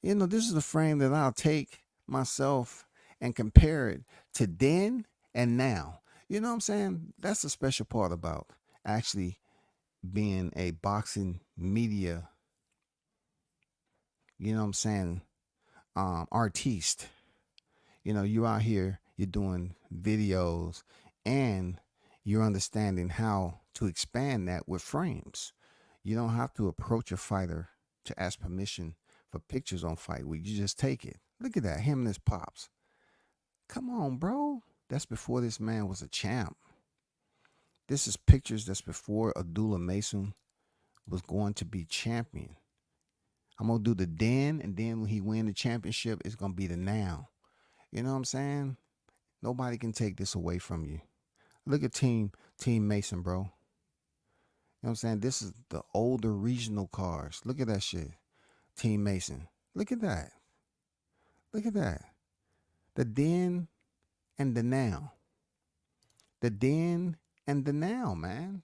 this is the frame that I'll take myself and compare it to then and now. You know what I'm saying? That's the special part about actually being a boxing media, you know what I'm saying, artiste. You know, you out here, you're doing videos, and you're understanding how to expand that with frames. You don't have to approach a fighter to ask permission for pictures on Fight Week. You just take it. Look at that, him and his pops. Come on, bro. That's before this man was a champ. This is pictures that's before Abdullah Mason was going to be champion. I'm gonna do the then, and then when he win the championship, it's gonna be the now. You know what I'm saying? Nobody can take this away from you. Look at Team Mason, bro. You know what I'm saying? This is the older regional cars. Look at that shit. Team Mason. Look at that. Look at that. The then and the now. The then and the now, man.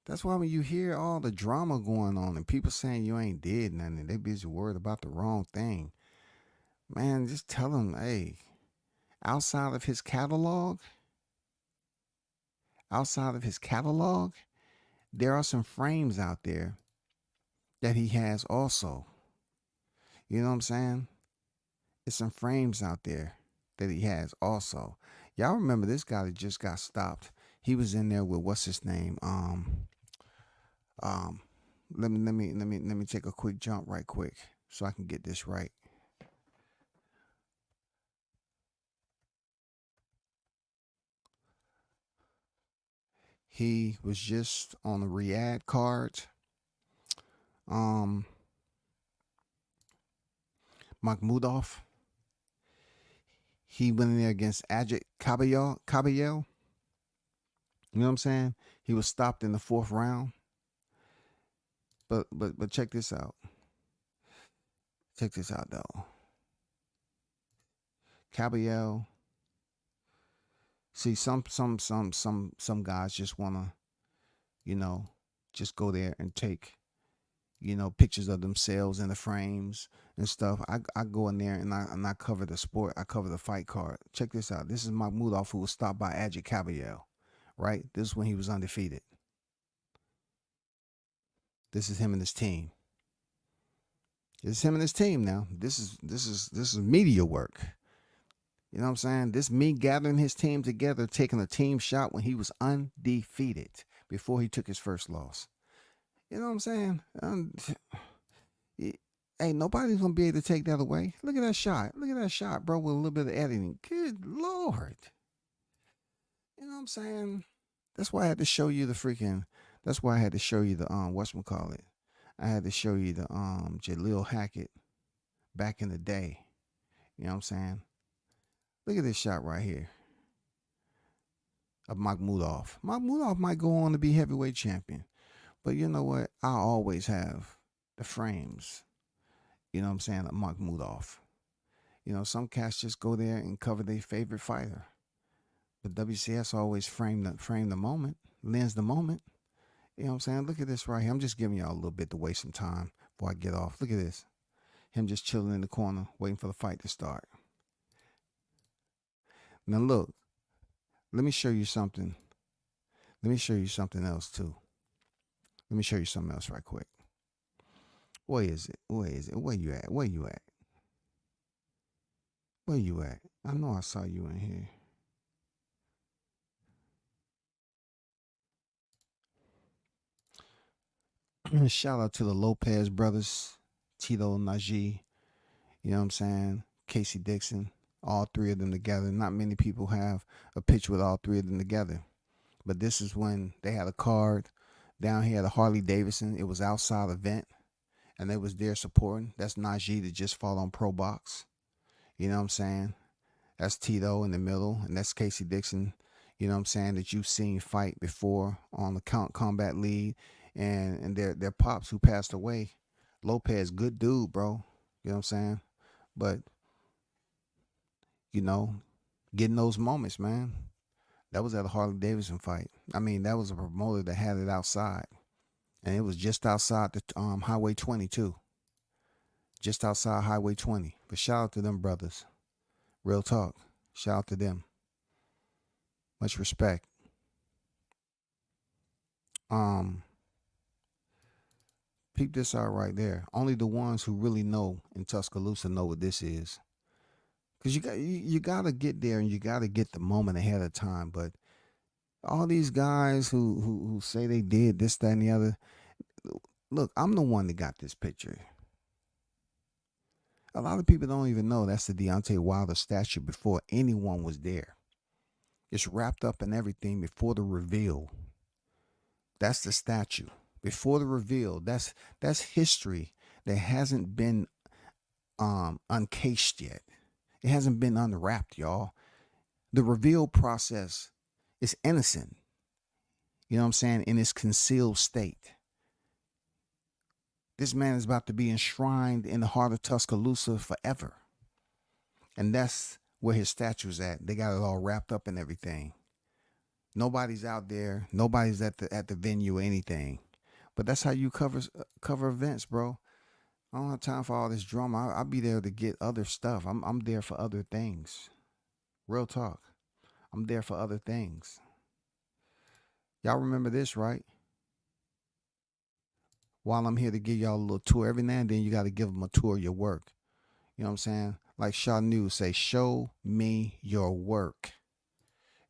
That's why when you hear all the drama going on and people saying you ain't did nothing, they busy worried about the wrong thing. Man, just tell them, hey, outside of his catalog, there are some frames out there that he has also. You know what I'm saying? It's some frames out there that he has also. Y'all remember this guy that just got stopped. He was in there with what's his name? Let me take a quick jump right quick so I can get this right. He was just on the Riyadh card. Makhmudov. He went in there against Ajit Caballel. You know what I'm saying? He was stopped in the 4th round. But check this out. Check this out though. Caballel. See, some guys just wanna, you know, just go there and take, you know, pictures of themselves in the frames and stuff. I go in there and I cover the sport. I cover the fight card. Check this out. This is Makhmudov, who was stopped by Ajit Caballel, right? This is when he was undefeated. This is him and his team. This is him and his team now. This is media work. You know what I'm saying? This me gathering his team together, taking a team shot when he was undefeated before he took his first loss. You know what I'm saying? Hey, nobody's going to be able to take that away. Look at that shot. Look at that shot, bro, with a little bit of editing. Good Lord. You know what I'm saying? That's why I had to show you the whatchamacallit. I had to show you the Jalil Hackett back in the day. You know what I'm saying? Look at this shot right here of Makhmudov. Makhmudov might go on to be heavyweight champion. But you know what? I always have the frames, you know what I'm saying, of Makhmudov. You know, some cats just go there and cover their favorite fighter. But WCS always frame the moment, lens the moment. You know what I'm saying? Look at this right here. I'm just giving y'all a little bit to waste some time before I get off. Look at this. Him just chilling in the corner, waiting for the fight to start. Now look, let me show you something. Let me show you something else too. Let me show you something else right quick. Where is it? Where is it? Where you at? Where you at? Where you at? I know I saw you in here. Shout out to the Lopez brothers, Tito, Najee, you know what I'm saying? Casey Dixon, all three of them together. Not many people have a picture with all three of them together. But this is when they had a card down here at the Harley Davidson. It was outside event, and they was there supporting. That's Najee that just fought on Pro Box. You know what I'm saying? That's Tito in the middle, and that's Casey Dixon, you know what I'm saying, that you've seen fight before on the Combat League. And their pops who passed away. Lopez, good dude, bro. You know what I'm saying? But, you know, getting those moments, man. That was at a Harley Davidson fight. I mean, that was a promoter that had it outside. And it was just outside the Highway 20, too. Just outside Highway 20. But shout out to them brothers. Real talk. Shout out to them. Much respect. Um, Peep this out right there. Only the ones who really know in Tuscaloosa know what this is. Cause you gotta get there and you gotta get the moment ahead of time. But all these guys who say they did this, that, and the other. Look, I'm the one that got this picture. A lot of people don't even know that's the Deontay Wilder statue before anyone was there. It's wrapped up in everything before the reveal. That's the statue. Before the reveal, that's history that hasn't been uncased yet. It hasn't been unwrapped, y'all. The reveal process is innocent. You know what I'm saying? In its concealed state. This man is about to be enshrined in the heart of Tuscaloosa forever. And that's where his statue's at. They got it all wrapped up and everything. Nobody's out there. Nobody's at the venue or anything. But that's how you cover events, bro. I don't have time for all this drama. I'll be there to get other stuff. I'm there for other things. Real talk. I'm there for other things. Y'all remember this, right? While I'm here to give y'all a little tour, every now and then you got to give them a tour of your work. You know what I'm saying? Like Shaw News say, show me your work.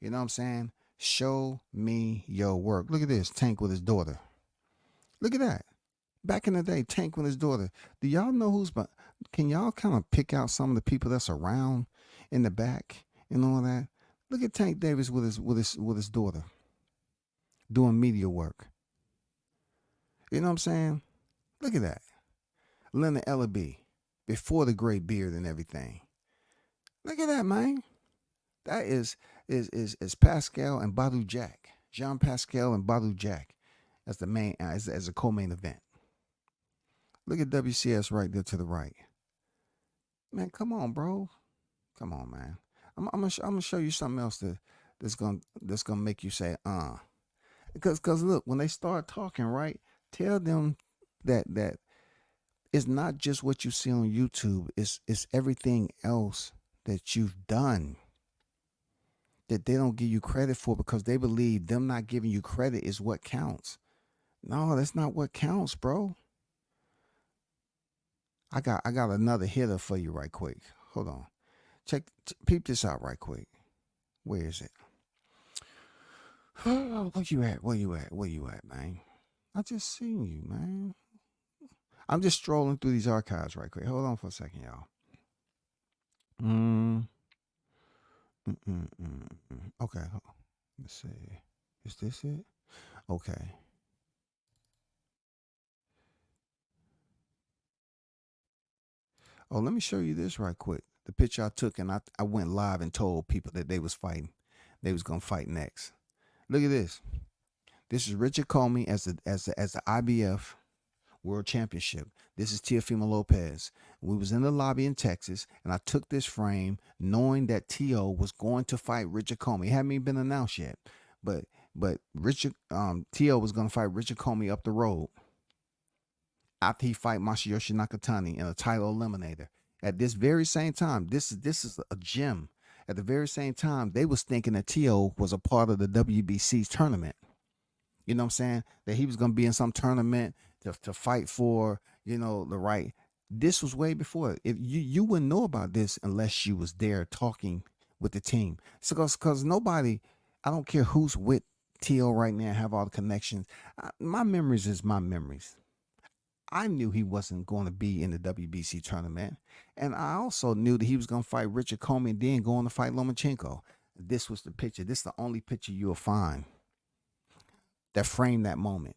You know what I'm saying? Show me your work. Look at this, Tank with his daughter. Look at that. Back in the day, Tank with his daughter. Do y'all know who's? Can y'all kind of pick out some of the people that's around in the back and all that? Look at Tank Davis with his daughter doing media work. You know what I'm saying? Look at that. Leonard Ellaby before the gray beard and everything. Look at that, man. That is Pascal and Badu Jack. Jean Pascal and Badu Jack as the main as a co-main event. Look at WCS right there to the right. Man, come on, bro. Come on, man. I'm gonna show you something else that's gonna make you say, Because look, when they start talking, right, tell them that it's not just what you see on YouTube, it's everything else that you've done that they don't give you credit for because they believe them not giving you credit is what counts. No, that's not what counts, bro. I got another hitter for you right quick. Hold on. Peep this out right quick. Where is it? Where you at? Where you at, man? I just seen you, man. I'm just strolling through these archives right quick. Hold on for a second, y'all. Okay. Let's see. Is this it? Okay. Oh, let me show you this right quick. The picture I took, and I went live and told people that they was fighting. They was gonna fight next. Look at this. This is Richard Comey as the IBF World Championship. This is Teofimo Lopez. We was in the lobby in Texas, and I took this frame knowing that Teo was going to fight Richard Comey. It hadn't even been announced yet, but Richard Teo was going to fight Richard Comey up the road after he fight Masayoshi Nakatani in a title eliminator. At this very same time, this is a gem. At the very same time, they was thinking that Teo was a part of the WBC's tournament. You know what I'm saying? That he was going to be in some tournament to fight for, the right. This was way before. If you wouldn't know about this unless you was there talking with the team. So because nobody, I don't care who's with T.O. right now, have all the connections. My memories is my memories. I knew he wasn't going to be in the WBC tournament. And I also knew that he was going to fight Richard Comey and then go on to fight Lomachenko. This was the picture. This is the only picture you'll find that framed that moment.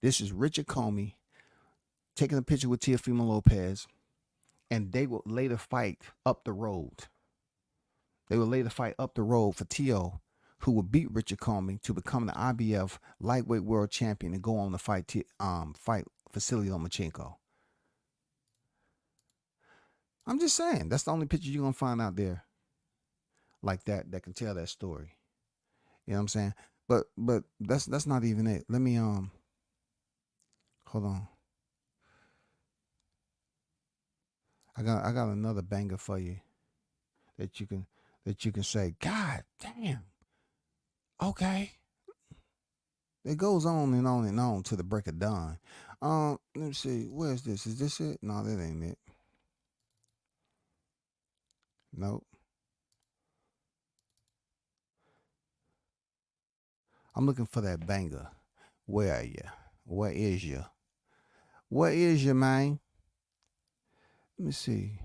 This is Richard Comey taking a picture with Teofimo Lopez, and they will later fight up the road. They will later fight up the road for Teo, who will beat Richard Comey to become the IBF lightweight world champion and go on to fight Vasily Lomachenko. I'm just saying, that's the only picture you're gonna find out there like that can tell that story. You know what I'm saying? But that's not even it. Let me hold on. I got another banger for you that you can say, God damn, Okay. It goes on and on and on to the break of dawn. Let me see. Where's this? Is this it? No, that ain't it. Nope. I'm looking for that banger. Where are you? Where is you? Where is you, man? Let me see.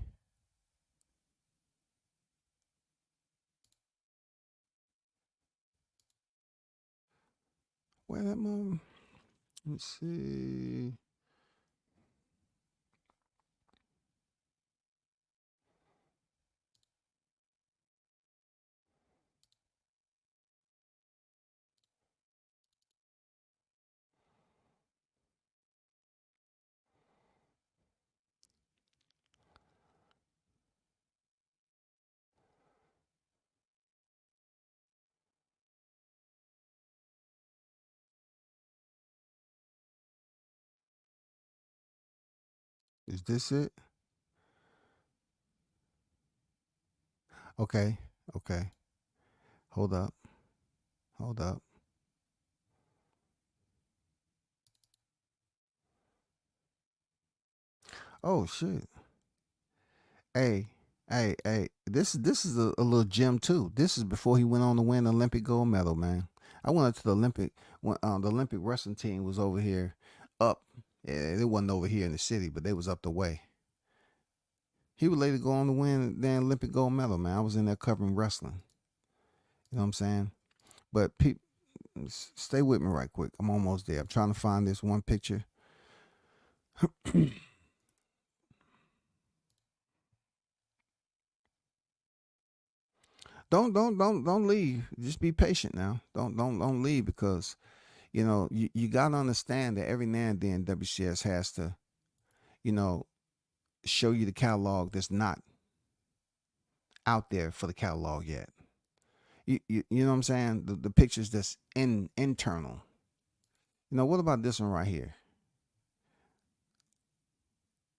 Where that mom? Let's see. Is this it? Okay. Okay. Hold up. Hold up. Oh shit. Hey, hey. This is a little gem too. This is before he went on to win the Olympic gold medal, man. I went up to the Olympic when the Olympic wrestling team was over here up. Yeah, they wasn't over here in the city, but they was up the way. He would later go on to win the Olympic gold medal, man. I was in there covering wrestling. You know what I'm saying? But stay with me right quick. I'm almost there. I'm trying to find this one picture. Don't leave. Just be patient now. Don't leave because you gotta understand that every now and then WCS has to you know show you the catalog that's not out there for the catalog yet. You know what I'm saying? The pictures that's internal. What about this one right here?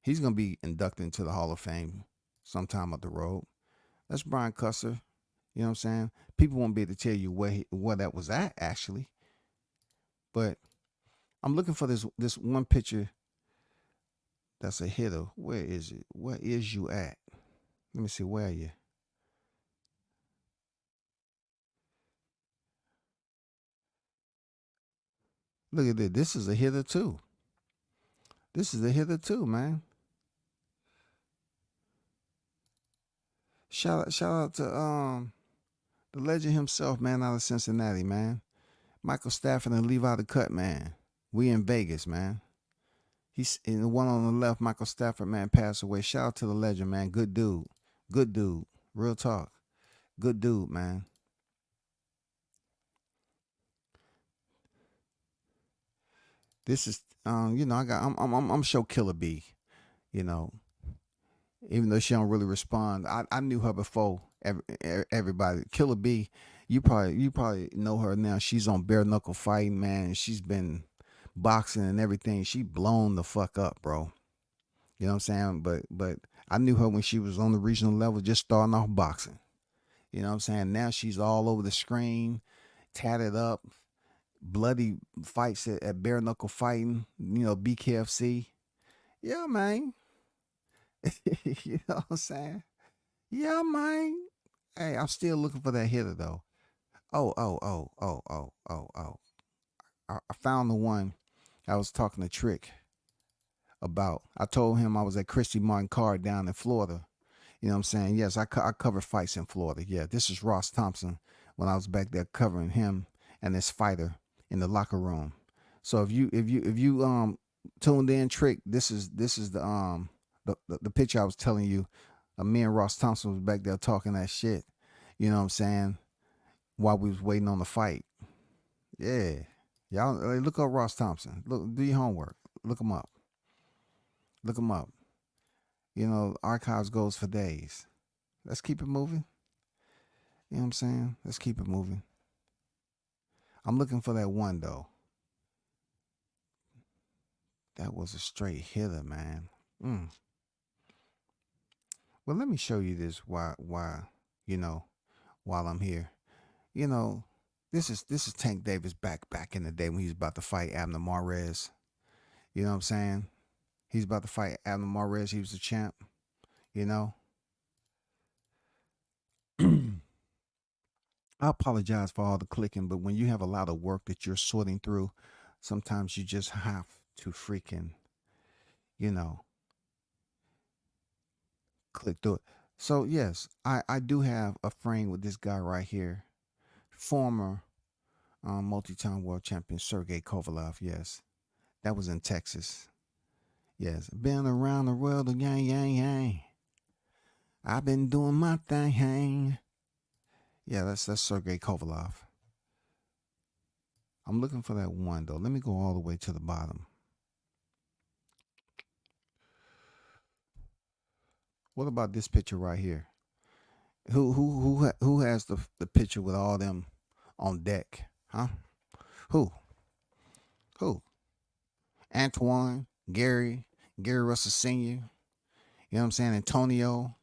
He's gonna be inducted into the Hall of Fame sometime up the road. That's Brian Cusser. You know what I'm saying? People won't be able to tell you where that was at actually, but I'm looking for this one picture that's a hitter. Where is it? Where is you at? Let me see. Where are you? Look at this. This is a hitter too. This is a hitter too, man. Shout out to the legend himself, man, out of Cincinnati, man. Michael Stafford and Levi the Cut, man. We in Vegas, man. He's in the one on the left, Michael Stafford, man, passed away. Shout out to the legend, man. Good dude. Good dude. Real talk. Good dude, man. This is I'm show Killer B, you know. Even though she don't really respond. I knew her before everybody. Killer B, you probably know her now. She's on bare knuckle fighting, man. She's been boxing and everything. She blown the fuck up, bro. You know what I'm saying? But I knew her when she was on the regional level, just starting off boxing. You know what I'm saying? Now she's all over the screen, tatted up, bloody fights at bare knuckle fighting. BKFC. Yeah, man. You know what I'm saying? Yeah, man. Hey, I'm still looking for that hitter though. Oh. I found the one I was talking to Trick about. I told him I was at Christy Martin Card down in Florida. You know what I'm saying? Yes, I cover fights in Florida. Yeah, this is Ross Thompson when I was back there covering him and this fighter in the locker room. So if you tuned in, Trick, this is the picture I was telling you. Me and Ross Thompson was back there talking that shit. You know what I'm saying? While we was waiting on the fight. Yeah. Y'all look up Ross Thompson. Look, do your homework. Look him up. Look him up. Archives goes for days. Let's keep it moving. You know what I'm saying? Let's keep it moving. I'm looking for that one though. That was a straight hitter, man. Well, let me show you this while while I'm here. You know, This is Tank Davis back in the day when he was about to fight Abner Mares. You know what I'm saying? He's about to fight Abner Mares. He was the champ. You know. I apologize for all the clicking, but when you have a lot of work that you're sorting through, sometimes you just have to freaking, you know, click through it. So yes, I do have a frame with this guy right here, former multi-time world champion Sergey Kovalev. Yes, that was in Texas. Yes, been around the world again, yang yang. I've been doing my thing. Yeah, that's Sergey Kovalev. I'm looking for that one though. Let me go all the way to the bottom. What about this picture right here? Who has the picture with all them on deck? Huh? Who? Who? Antoine, Gary Russell Sr. You know what I'm saying? Antonio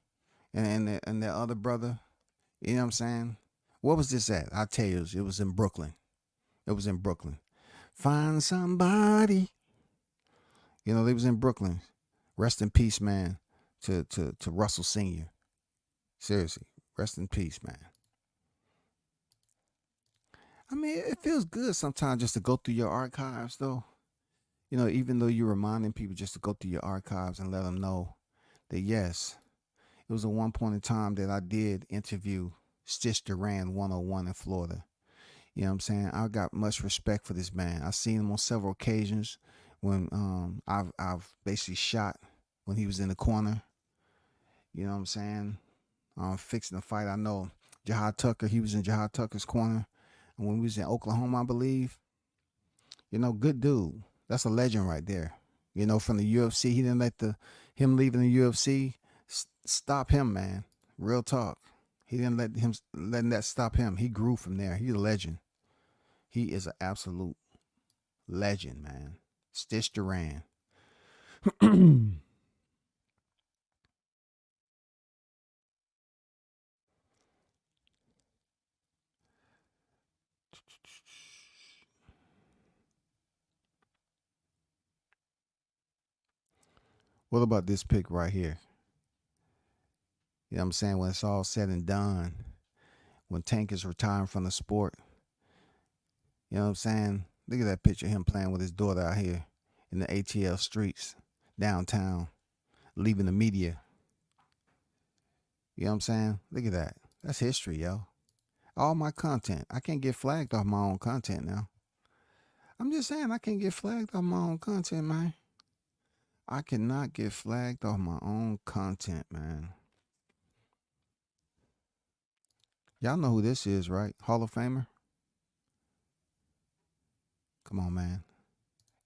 and the other brother. You know what I'm saying? What was this at? I'll tell you, it was in Brooklyn. It was in Brooklyn. Find somebody. You know, they was in Brooklyn. Rest in peace, man, to Russell Sr. Seriously, rest in peace, man. I mean, it feels good sometimes just to go through your archives, though. You know, even though you're reminding people just to go through your archives and let them know that, yes, it was at one point in time that I did interview Stitch Duran 101 in Florida. You know what I'm saying? I got much respect for this man. I've seen him on several occasions when I've basically shot when he was in the corner. You know what I'm saying? Fixing the fight. I know Jahad Tucker, he was in Jahad Tucker's corner. And when we was in Oklahoma, I believe, you know, good dude. That's a legend right there. You know, from the UFC, he didn't let him leaving the UFC stop him, man. Real talk. He didn't letting that stop him. He grew from there. He's a legend. He is an absolute legend, man. Stitch Duran. What about this pic right here? You know what I'm saying? When it's all said and done, when Tank is retiring from the sport, you know what I'm saying? Look at that picture of him playing with his daughter out here in the ATL streets, downtown, leaving the media. You know what I'm saying? Look at that. That's history, yo. All my content. I can't get flagged off my own content now. I'm just saying I can't get flagged off my own content, man. I cannot get flagged off my own content, man. Y'all know who this is, right? Hall of Famer? Come on, man.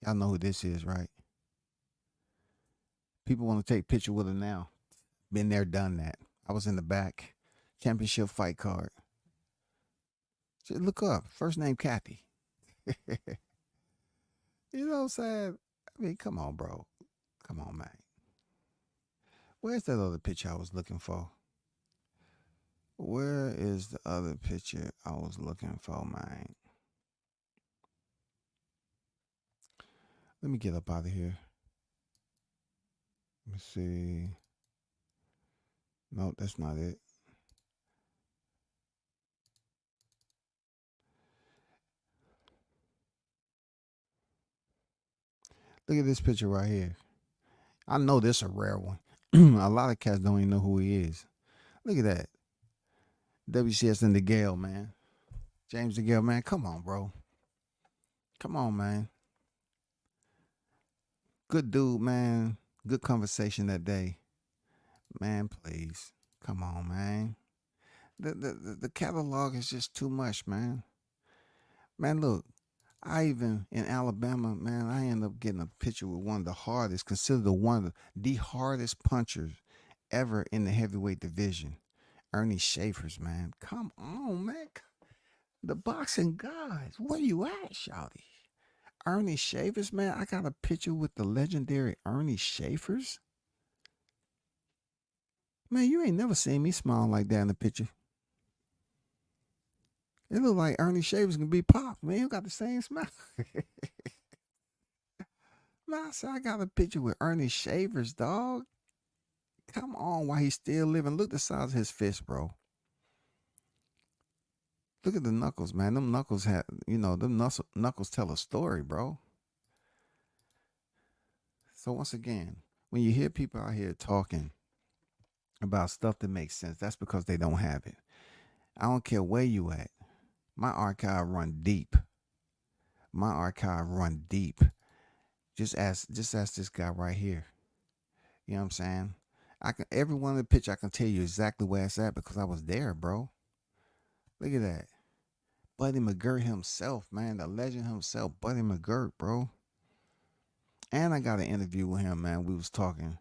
Y'all know who this is, right? People want to take picture with her now. Been there, done that. I was in the back. Championship fight card. Just look up. First name Kathy. You know what I'm saying? I mean, come on, bro. Come on, man. Where's that other picture I was looking for? Where is the other picture I was looking for, man? Let me get up out of here. Let me see. No, that's not it. Look at this picture right here. I know this is a rare one. A lot of cats don't even know who he is. Look at that. WCS and DeGale, man. James DeGale, man. Come on, bro. Come on, man. Good dude, man. Good conversation that day. Man, please. Come on, man. The catalog is just too much, man. Man, look. I even in Alabama, man, I ended up getting a picture with one of the hardest, considered one of the hardest punchers ever in the heavyweight division. Ernie Schaefer's, man. Come on, man. The boxing guys. Where you at, shawty? Ernie Schaefer's, man. I got a picture with the legendary Ernie Schaefer's. Man, you ain't never seen me smile like that in the picture. It look like Ernie Shavers can be Pop, man. You got the same smile. Man, I said, I got a picture with Ernie Shavers, dog. Come on, while he's still living. Look the size of his fist, bro. Look at the knuckles, man. Them knuckles have, them knuckles tell a story, bro. So once again, when you hear people out here talking about stuff that makes sense, that's because they don't have it. I don't care where you at. My archive run deep. My archive run deep. Just ask this guy right here. You know what I'm saying? Every one of the picture I can tell you exactly where it's at because I was there, bro. Look at that. Buddy McGirt himself, man, the legend himself, Buddy McGirt, bro. And I got an interview with him, man. We was talking,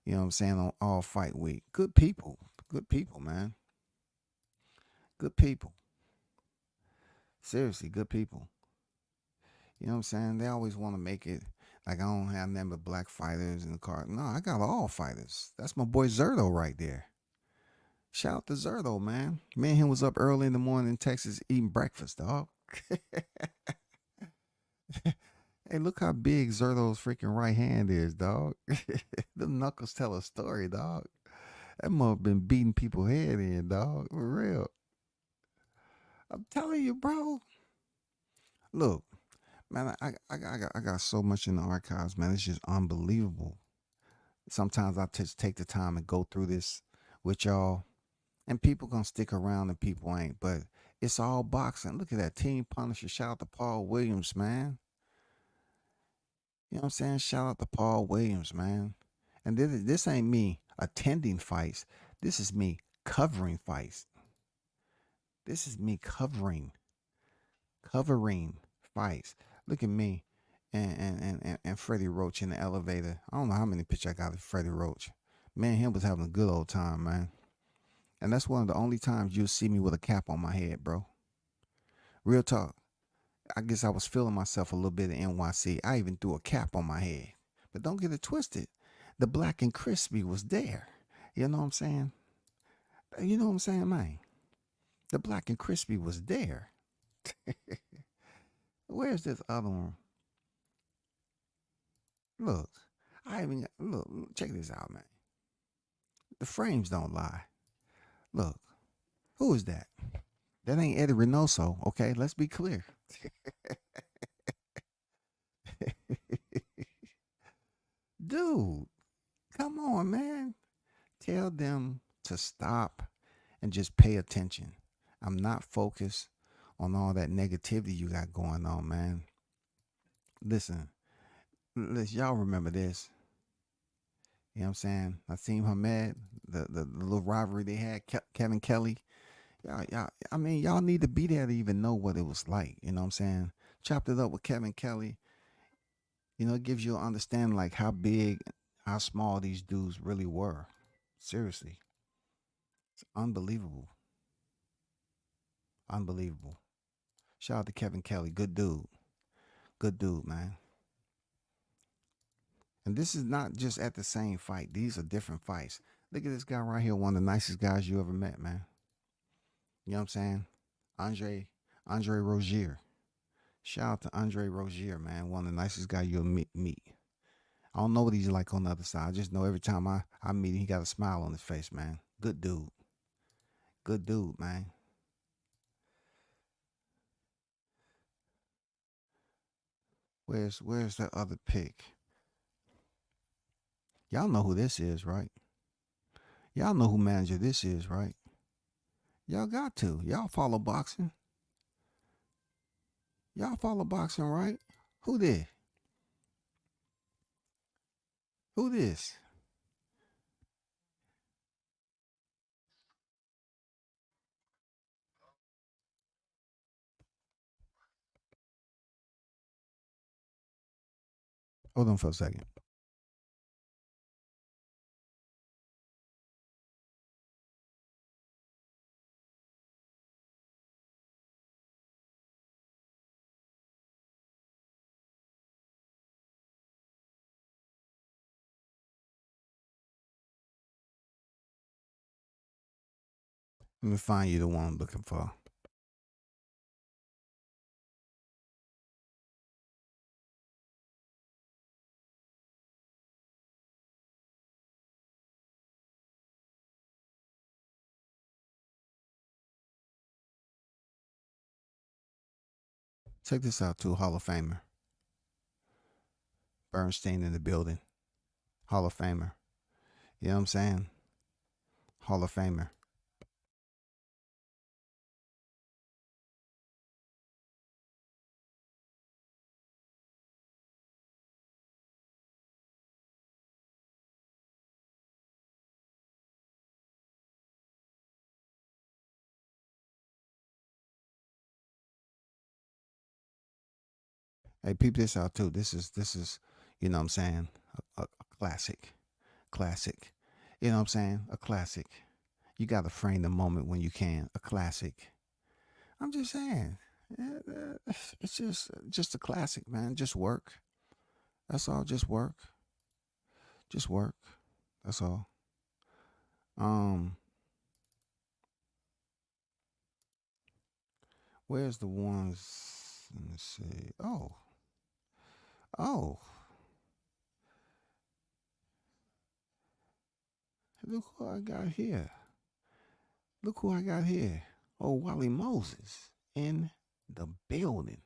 you know what I'm saying, on All Fight Week. Good people. Good people, man. Good people. Seriously, good people. You know what I'm saying? They always want to make it like I don't have nothing but black fighters in the car. No, I got all fighters. That's my boy Zerto right there. Shout out to Zerto, man. Me and him was up early in the morning in Texas eating breakfast, dog. Hey, look how big Zerto's freaking right hand is, dog. The knuckles tell a story, dog. That mother been beating people's head in, dog. For real. I'm telling you, bro. Look, man, I got so much in the archives, man. It's just unbelievable. Sometimes I just take the time and go through this with y'all. And people gonna stick around and people ain't. But it's all boxing. Look at that. Team Punisher. Shout out to Paul Williams, man. You know what I'm saying? Shout out to Paul Williams, man. And this ain't me attending fights. This is me covering fights. This is me covering fights. Look at me and Freddie Roach in the elevator. I don't know how many pictures I got of Freddie Roach. Man, him was having a good old time, man. And that's one of the only times you'll see me with a cap on my head, bro. Real talk. I guess I was feeling myself a little bit in NYC. I even threw a cap on my head. But don't get it twisted. The black and crispy was there. You know what I'm saying? You know what I'm saying, man? The black and crispy was there. Where's this other one? Look, look, check this out, man. The frames don't lie. Look, who is that? That ain't Eddie Reynoso, okay? Let's be clear. Dude, come on, man. Tell them to stop and just pay attention. I'm not focused on all that negativity you got going on, man. Listen, y'all remember this. You know what I'm saying? Naseem Hamed, the little rivalry they had, Kevin Kelly. I mean, y'all need to be there to even know what it was like. You know what I'm saying? Chopped it up with Kevin Kelly. You know, it gives you an understanding like how big, how small these dudes really were. Seriously. It's unbelievable. Unbelievable. Shout out to Kevin Kelly. Good dude. Good dude, man. And this is not just at the same fight. These are different fights. Look at this guy right here, one of the nicest guys you ever met, man. You know what I'm saying? Andre Rozier. Shout out to Andre Rozier, man. One of the nicest guys you'll meet. I don't know what he's like on the other side. I just know every time I meet him, he got a smile on his face, man. Good dude. Good dude, man. Where's that other pick? Y'all know who this is, right? Y'all know who manager this is, right? Y'all got to. Y'all follow boxing. Y'all follow boxing, right? Who did? Who this? Hold on for a second. Let me find you the one I'm looking for. Check this out too, Hall of Famer. Bernstein in the building. Hall of Famer. You know what I'm saying? Hall of Famer. Hey, peep this out too. This is, you know what I'm saying? A classic. Classic. You know what I'm saying? A classic. You gotta frame the moment when you can. A classic. I'm just saying. It's just a classic, man. Just work. That's all. Just work. Just work. That's all. Um, where's the ones? Let me see. Oh, look who I got here. Look who I got here. Oh, Wally Moses in the building.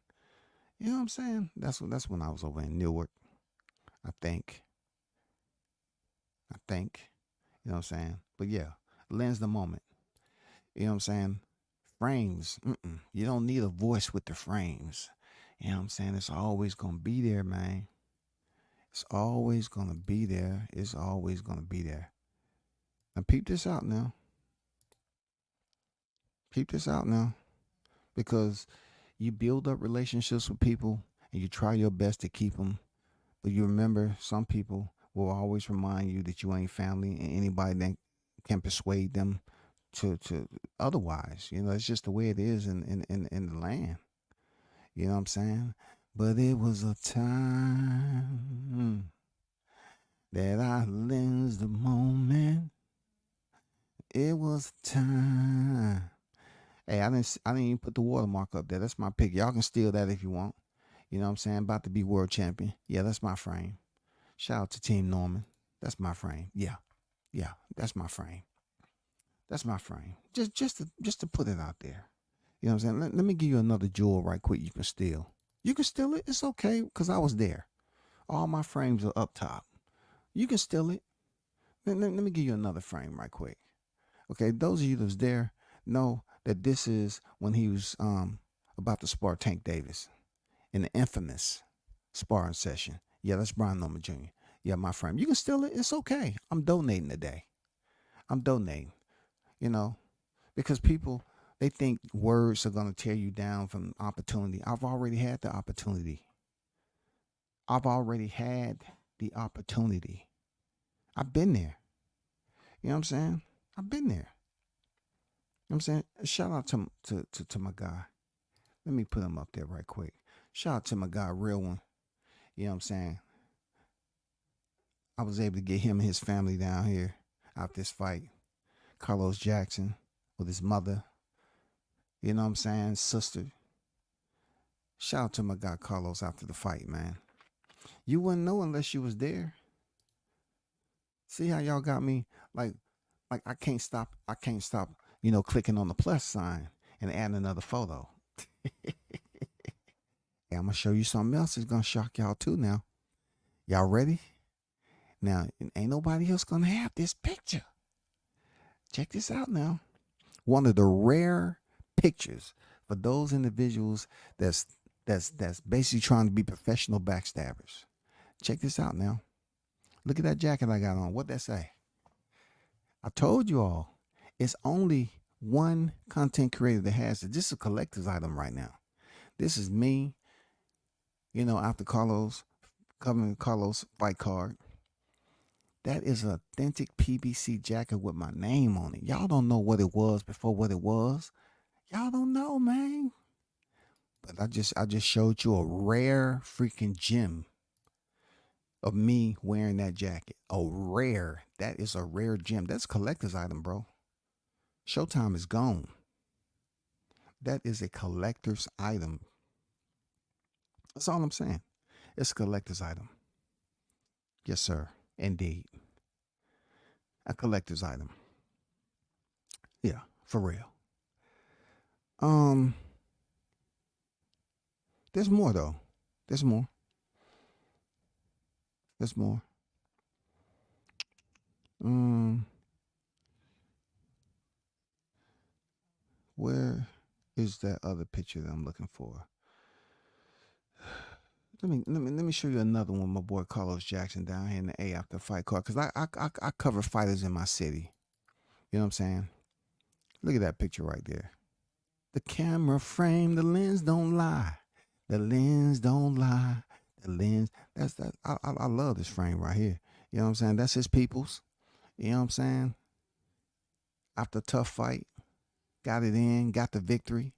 You know what I'm saying? That's when I was over in Newark. I think. I think. You know what I'm saying? But yeah, lens the moment. You know what I'm saying? Frames. You don't need a voice with the frames. You know what I'm saying? It's always gonna be there, man. It's always gonna be there. It's always gonna be there. Now peep this out now. Peep this out now. Because you build up relationships with people and you try your best to keep them. But you remember some people will always remind you that you ain't family, and anybody that can persuade them to otherwise. You know, it's just the way it is in the land. You know what I'm saying? But it was a time that I lensed the moment. It was time. Hey, I didn't even put the watermark up there. That's my pick. Y'all can steal that if you want. You know what I'm saying? About to be world champion. Yeah, that's my frame. Shout out to Team Norman. That's my frame. Yeah. Yeah, that's my frame. That's my frame. Just to put it out there. You know what I'm saying? Let me give you another jewel right quick you can steal. You can steal it. It's okay because I was there. All my frames are up top. You can steal it. Let me give you another frame right quick. Okay, those of you that's there know that this is when he was about to spar Tank Davis in the infamous sparring session. Yeah, that's Brian Norman Jr. Yeah, my frame. You can steal it. It's okay. I'm donating today. I'm donating. You know, because people, they think words are gonna tear you down from opportunity. I've already had the opportunity. I've already had the opportunity. I've been there. You know what I'm saying? I've been there. You know what I'm saying? Shout out to my guy. Let me put him up there right quick. Shout out to my guy, real one. You know what I'm saying? I was able to get him and his family down here out this fight. Carlos Jackson with his mother. You know what I'm saying? Sister. Shout out to my guy Carlos after the fight, man. You wouldn't know unless you was there. See how y'all got me? Like I can't stop. You know, clicking on the plus sign and adding another photo. Hey, I'm gonna show you something else that's gonna shock y'all too now. Y'all ready? Now, ain't nobody else gonna have this picture. Check this out now. One of the rare pictures for those individuals that's basically trying to be professional backstabbers. Check this out now. Look at that jacket I got on. What'd that say? I told you all. It's only one content creator that has it. This is a collector's item right now. This is me, you know, after Carlos, covering Carlos fight card. That is an authentic PBC jacket with my name on it. Y'all don't know what it was before what it was. Y'all don't know, man. But I just showed you a rare freaking gem of me wearing that jacket. That is a rare gem. That's a collector's item, bro. Showtime is gone. That is a collector's item. That's all I'm saying. It's a collector's item. Yes, sir. Indeed. A collector's item. Yeah, for real. There's more though. There's more. There's more. Where is that other picture that I'm looking for? Let me show you another one. My boy Carlos Jackson down here in the A after fight card, because I cover fighters in my city. You know what I'm saying? Look at that picture right there. The camera frame, the lens don't lie. The lens don't lie. The lens. That's that. I love this frame right here. You know what I'm saying? That's his people's. You know what I'm saying? After a tough fight, got it in, got the victory.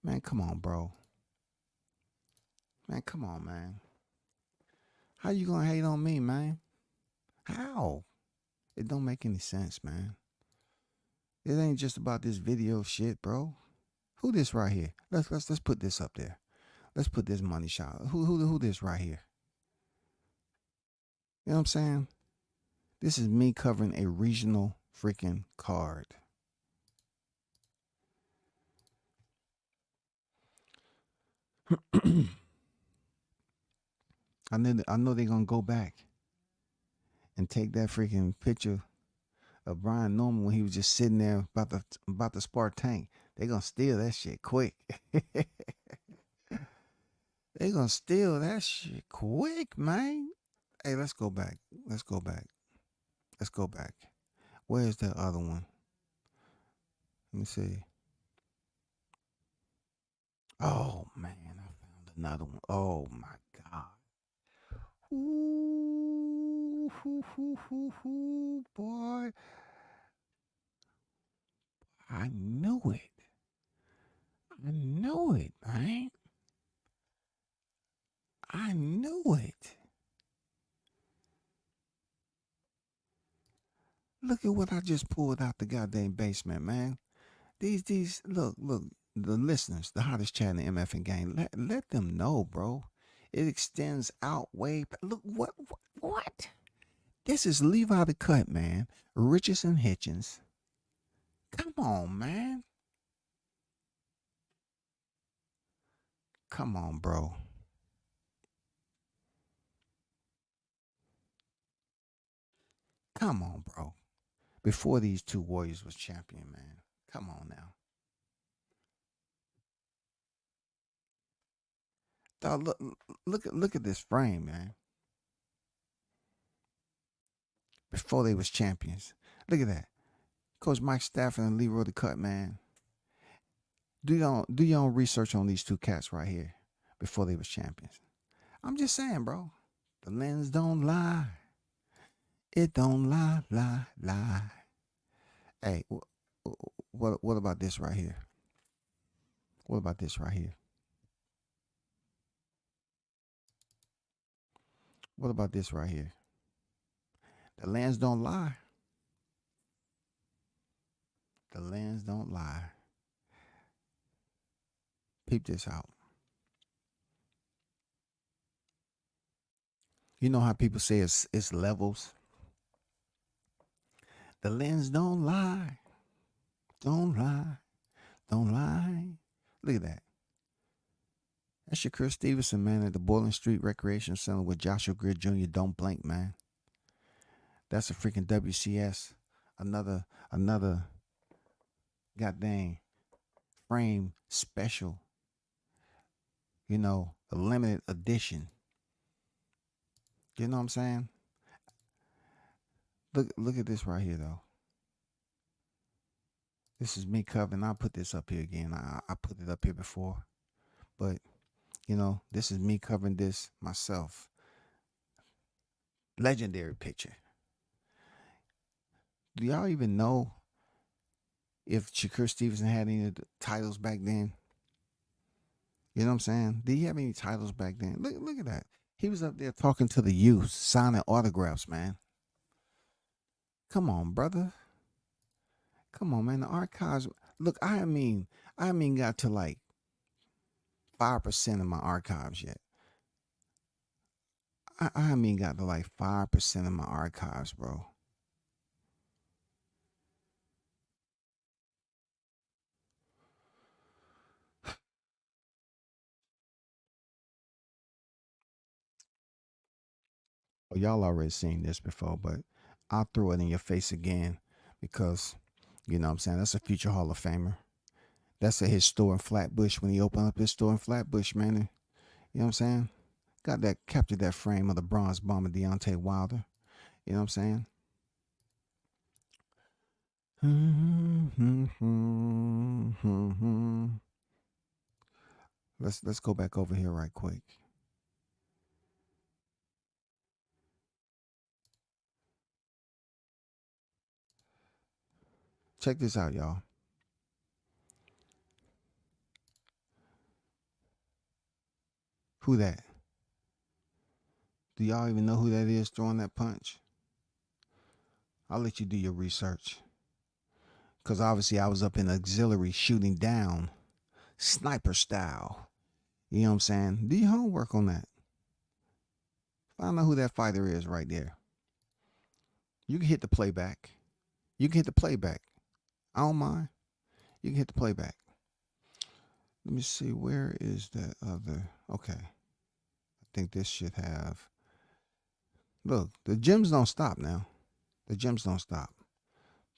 Man, come on, bro. Man, come on, man. How you gonna hate on me, man? How? It don't make any sense, man. It ain't just about this video shit, bro. Who this right here? Let's put this up there. Let's put this money shot. Who this right here? You know what I'm saying? This is me covering a regional freaking card. I know they're gonna go back and take that freaking picture of Brian Norman when he was just sitting there about to spar Tank. They gonna steal that shit quick. They gonna steal that shit quick, man. Hey, let's go back. Let's go back. Let's go back. Where's the other one? Let me see. Oh man, I found another one. Oh my God. Ooh, boy. I knew it. I knew it, man. I knew it. Look at what I just pulled out the goddamn basement, man. These look, the listeners, the hottest chat in the MF gang, let them know, bro. It extends out way back. Look, what? This is Levi the Cut, man. Richardson Hitchens. Come on, man. Come on, bro. Come on, bro. Before these two warriors was champion, man. Come on now. Dog, look at this frame, man. Before they was champions. Look at that. Coach Mike Stafford and Leroy the Cut, man. Do your own research on these two cats right here before they was champions. I'm just saying, bro. The lens don't lie. It don't lie. Hey, what about this right here? What about this right here? What about this right here? The lens don't lie. The lens don't lie. Peep this out. You know how people say it's levels? The lens don't lie. Don't lie. Don't lie. Look at that. That's your Chris Stevenson, man, at the Boylan Street Recreation Center with Joshua Greer Jr. Don't blink, man. That's a freaking WCS. Another goddamn frame special. You know, a limited edition. You know what I'm saying? Look at this right here, though. This is me covering. I'll put this up here again. I put it up here before. But, you know, this is me covering this myself. Legendary picture. Do y'all even know if Shakur Stevenson had any of the titles back then? You know what I'm saying? Did he have any titles back then? Look at that. He was up there talking to the youth, signing autographs, man. Come on, brother. Come on, man. The archives. Look, I mean got to like 5% of my archives yet. I mean got to like 5% of my archives, bro. y'all already seen this before, but I'll throw it in your face again because, you know what I'm saying, that's a future Hall of Famer. That's at his store in Flatbush when he opened up his store in Flatbush, man. And, you know what I'm saying? Captured that frame of the bronze bomber Deontay Wilder. You know what I'm saying? Let's go back over here right quick. Check this out, y'all. Who that? Do y'all even know who that is throwing that punch? I'll let you do your research. Because obviously I was up in auxiliary shooting down, sniper style. You know what I'm saying? Do your homework on that. Find out who that fighter is right there. You can hit the playback. You can hit the playback. I don't mind. You can hit the playback. Let me see. Where is that other? Okay. I think this should have. Look, the gyms don't stop now. The gyms don't stop.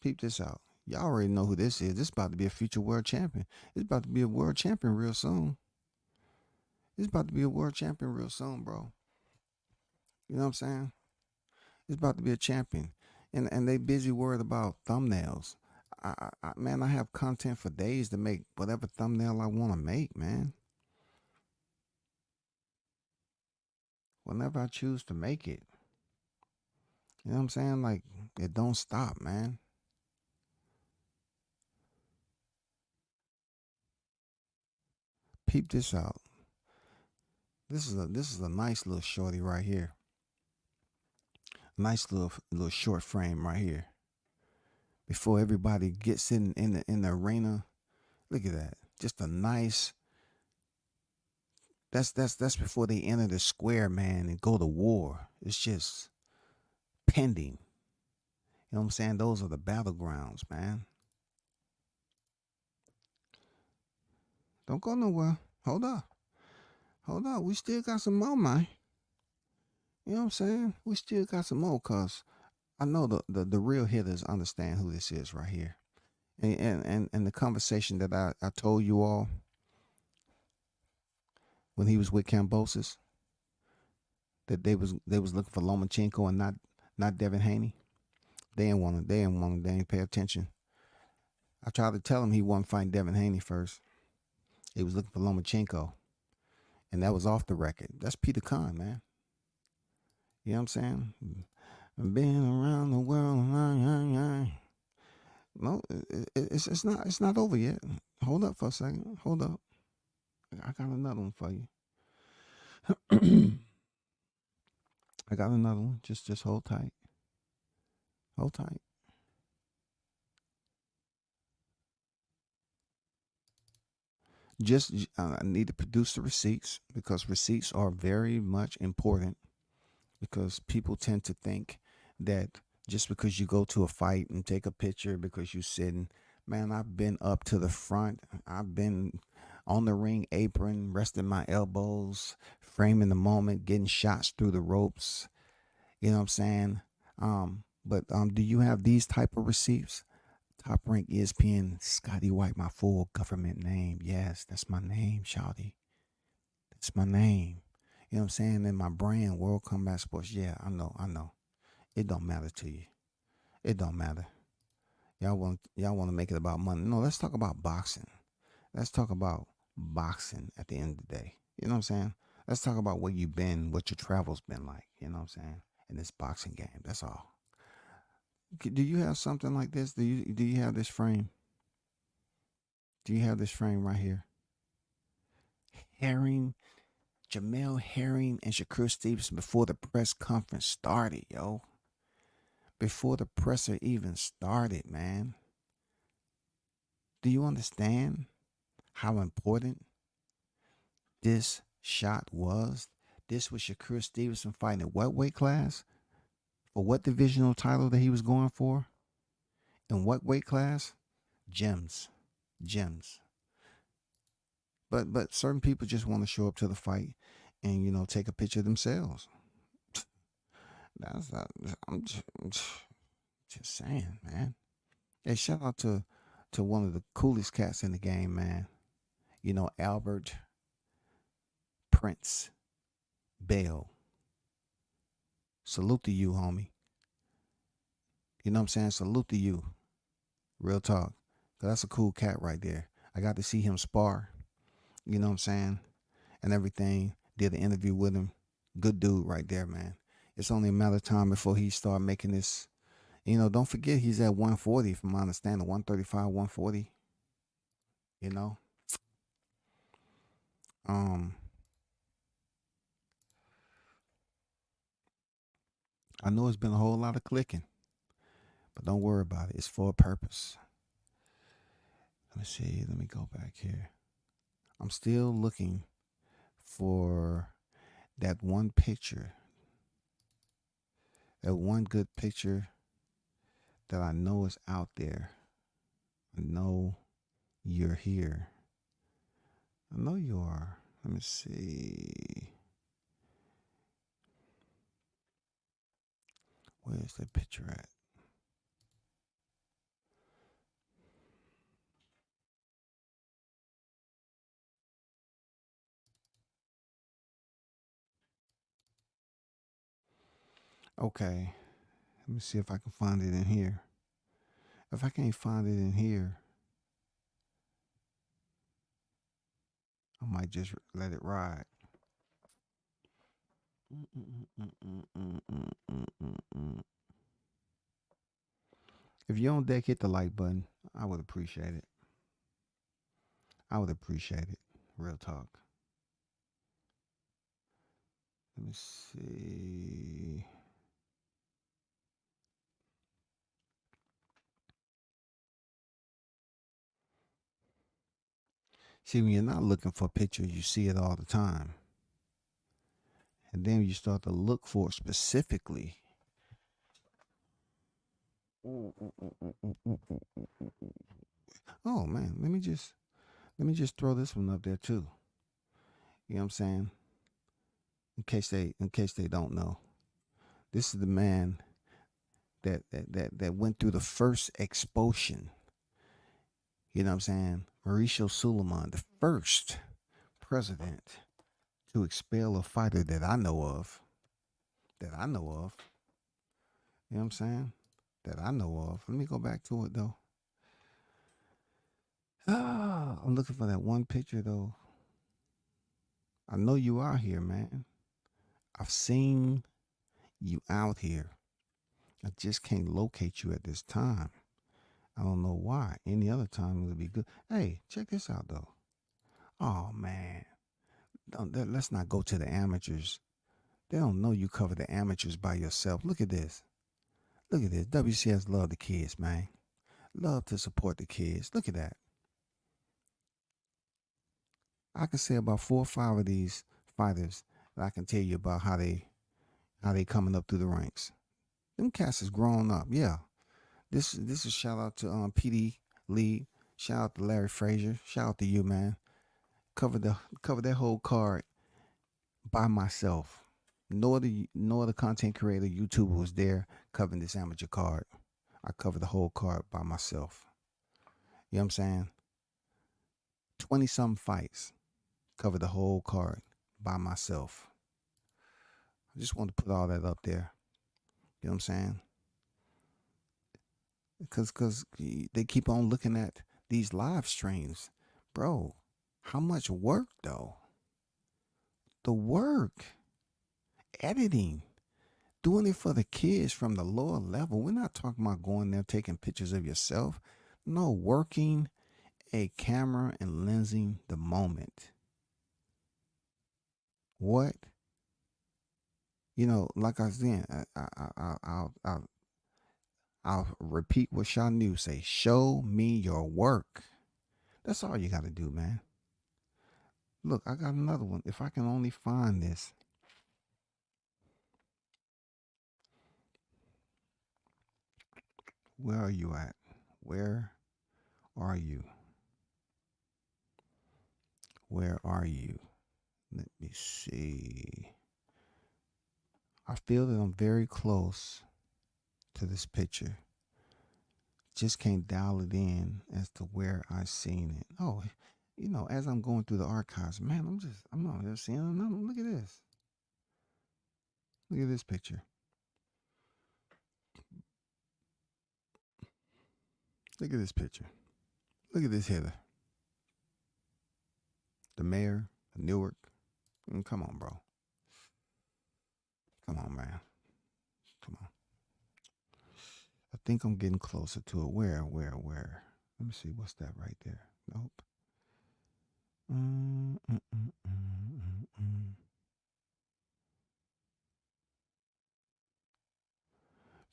Peep this out. Y'all already know who this is. This is about to be a future world champion. It's about to be a world champion real soon. It's about to be a world champion real soon, bro. You know what I'm saying? It's about to be a champion. And they busy worried about thumbnails. Man, I have content for days to make whatever thumbnail I want to make, man. Whenever I choose to make it. You know what I'm saying? Like, it don't stop, man. Peep this out. This is a nice little shorty right here. Nice little short frame right here. Before everybody gets in the arena, look at that. Just a nice. That's before they enter the square, man, and go to war. It's just pending. You know what I'm saying? Those are the battlegrounds, man. Don't go nowhere. Hold up. Hold up. We still got some more, man. You know what I'm saying? We still got some more, cause I know the real hitters understand who this is right here. And the conversation that I told you all when he was with Cambosis, that they was looking for Lomachenko and not Devin Haney. They didn't pay attention. I tried to tell him he wasn't fighting Devin Haney first. He was looking for Lomachenko. And that was off the record. That's Peter Kahn, man. You know what I'm saying? Been around the world. No, it's not over yet. Hold up for a second. Hold up. I got another one for you. I got another one. Just hold tight. Hold tight. I need to produce the receipts because receipts are very much important because people tend to think that just because you go to a fight and take a picture because you're sitting, man, I've been up to the front. I've been on the ring apron, resting my elbows, framing the moment, getting shots through the ropes. You know what I'm saying? But do you have these type of receipts? Top Rank ESPN, Scotty White, my full government name. Yes, that's my name, Shawty. That's my name. You know what I'm saying? And my brand, World Combat Sports. Yeah, I know. It don't matter to you. It don't matter. Y'all want to make it about money. No, let's talk about boxing. Let's talk about boxing at the end of the day. You know what I'm saying? Let's talk about where you've been, what your travel's been like. You know what I'm saying? In this boxing game. That's all. Do you have something like this? Do you have this frame? Do you have this frame right here? Jamel Herring and Shakur Stevenson before the press conference started, yo. Before the presser even started, man. Do you understand how important this shot was? This was Shakur Stevenson fighting at what weight class? For what divisional title that he was going for? In what weight class? Gems. But certain people just want to show up to the fight and take a picture of themselves. That's not, I'm just saying, man. Hey, shout out to one of the coolest cats in the game, man. You know, Albert Prince Bell. Salute to you, homie. You know what I'm saying? Salute to you. Real talk. 'Cause that's a cool cat right there. I got to see him spar, you know what I'm saying? And everything. Did an interview with him. Good dude right there, man. It's only a matter of time before he start making this. You know, don't forget he's at 140, from my understanding, 135, 140. You know, um, I know it's been a whole lot of clicking, but don't worry about it. It's for a purpose. Let me see. Let me go back here. I'm still looking for that one picture, that one good picture that I know is out there. I know you're here. I know you are. Let me see. Where's that picture at? Okay. Let me see if I can find it in here. If I can't find it in here, I might just let it ride. If you're on deck, hit the like button. I would appreciate it. I would appreciate it. Real talk. Let me see. See, when you're not looking for pictures, you see it all the time. And then you start to look for it specifically. Oh man, let me just throw this one up there too. You know what I'm saying? In case they don't know. This is the man that went through the first expulsion. You know what I'm saying? Mauricio Suleiman, the first president to expel a fighter that I know of. That I know of. You know what I'm saying? That I know of. Let me go back to it though. I'm looking for that one picture though. I know you are here, man. I've seen you out here. I just can't locate you at this time. I don't know why. Any other time it would be good. Hey, check this out though. Oh man, let's not go to the amateurs. They don't know you cover the amateurs by yourself. Look at this. Look at this. WCS love the kids, man. Love to support the kids. Look at that. I can say about 4 or 5 of these fighters that I can tell you about how they coming up through the ranks. Them cats is grown up. Yeah. This is shout out to PD Lee. Shout out to Larry Frazier. Shout out to you, man. Cover that whole card by myself. No other content creator, YouTuber was there covering this amateur card. I covered the whole card by myself. You know what I'm saying? 20 some fights. Covered the whole card by myself. I just want to put all that up there. You know what I'm saying? Because they keep on looking at these live streams. Bro, how much work though? The work. Editing. Doing it for the kids from the lower level. We're not talking about going there taking pictures of yourself. No, working a camera and lensing the moment. What? You know, like I said, I'll repeat what Shanu say. Show me your work. That's all you got to do, man. Look, I got another one. If I can only find this. Where are you at? Where are you? Where are you? Let me see. I feel that I'm very close to this picture. Just can't dial it in as to where I seen it. Oh, as I'm going through the archives, man, I'm not here seeing another. Look at this. Look at this picture. Look at this picture. Look at this hitter. The mayor of Newark. Come on, bro. Come on, man. Come on. I think I'm getting closer to it. Where? Let me see. What's that right there? Nope.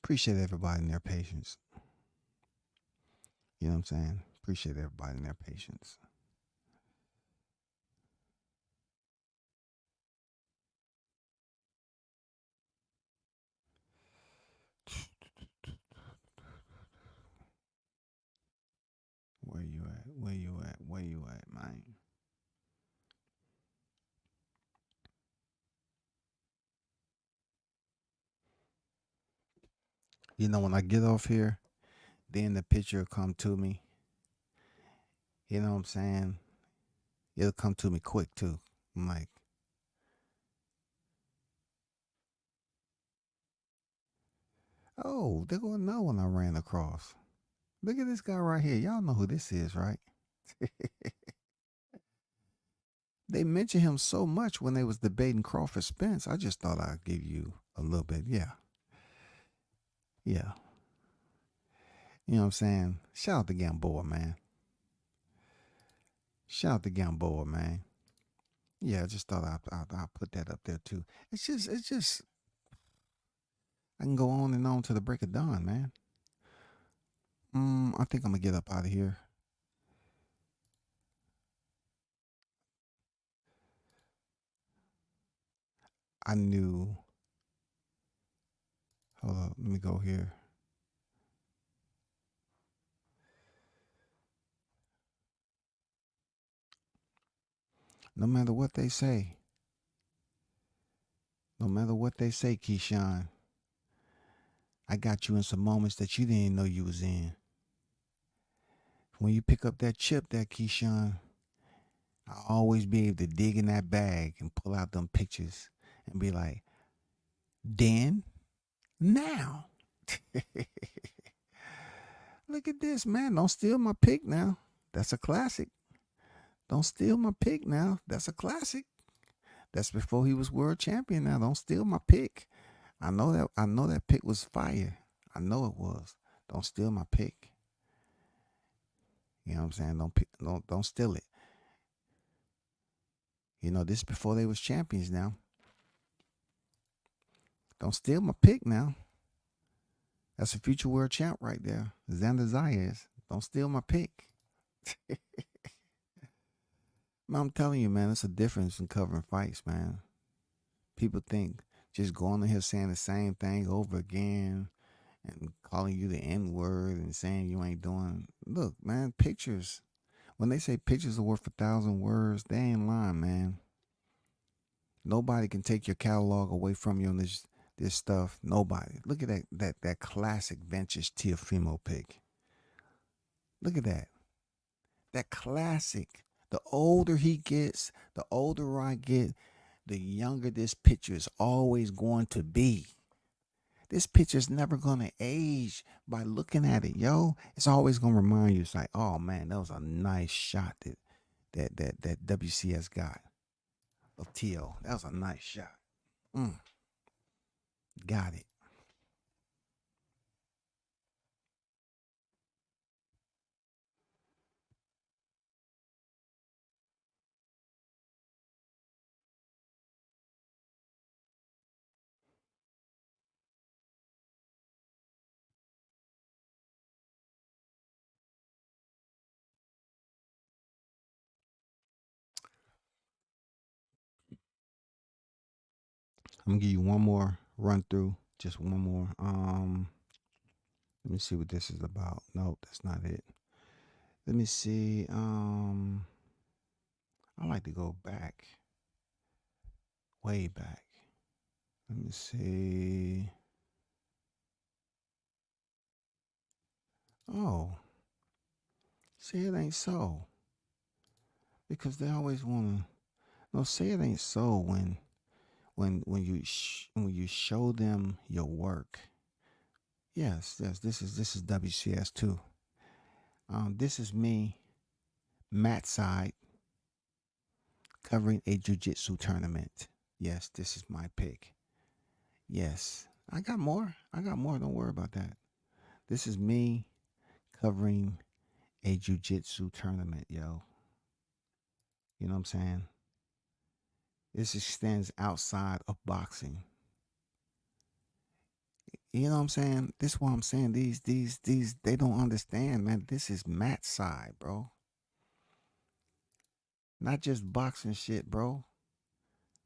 Appreciate everybody and their patience. You know what I'm saying? Appreciate everybody and their patience. Where you at? Where you at? Where you at, man? When I get off here, then the picture will come to me. You know what I'm saying? It'll come to me quick too. I'm like, oh, they're gonna know when I ran across. Look at this guy right here. Y'all know who this is, right? They mentioned him so much when they was debating Crawford Spence. I just thought I'd give you a little bit. Yeah. Yeah. You know what I'm saying? Shout out to Gamboa, man. Shout out to Gamboa, man. Yeah, I just thought I'd put that up there too. It's just, I can go on and on to the break of dawn, man. I think I'm gonna get up out of here. I knew. Hold up, let me go here. No matter what they say, Keyshawn, I got you in some moments that you didn't know you was in. When you pick up that chip, that Keyshawn, I always be able to dig in that bag and pull out them pictures and be like, then, now. Look at this, man. Don't steal my pick now. That's a classic. Don't steal my pick now. That's a classic. That's before he was world champion now. Don't steal my pick. I know that pick was fire. I know it was. Don't steal my pick. You know what I'm saying? Don't steal it. This before they was champions now. Don't steal my pick now. That's a future world champ right there. Xander Zayas. Don't steal my pick. I'm telling you, man, it's a difference in covering fights, man. People think just going in here saying the same thing over again and calling you the N word and saying you ain't doing. Look, man, pictures. When they say pictures are worth 1,000 words, they ain't lying, man. Nobody can take your catalog away from you on this stuff. Nobody. Look at that classic vintage Teofimo pick. Look at that. That classic. The older he gets, the older I get, the younger this picture is always going to be. This picture's never going to age by looking at it, yo. It's always going to remind you. It's like, oh, man, that was a nice shot that WCS got of T.O. That was a nice shot. Got it. I'm going to give you one more run through. Just one more. Let me see what this is about. Nope, that's not it. Let me see. I like to go back, way back. Let me see. Oh, say it ain't so. Because they always want to. No, say it ain't so when you show them your work. Yes, yes. This is WCS too. This is me, Matt side, covering a jiu-jitsu tournament. Yes, this is my pick. Yes, I got more. I got more. Don't worry about that. This is me covering a jiu-jitsu tournament, yo. You know what I'm saying? This extends outside of boxing. You know what I'm saying? This is what I'm saying. These they don't understand, man. This is Matt's side, bro. Not just boxing shit, bro.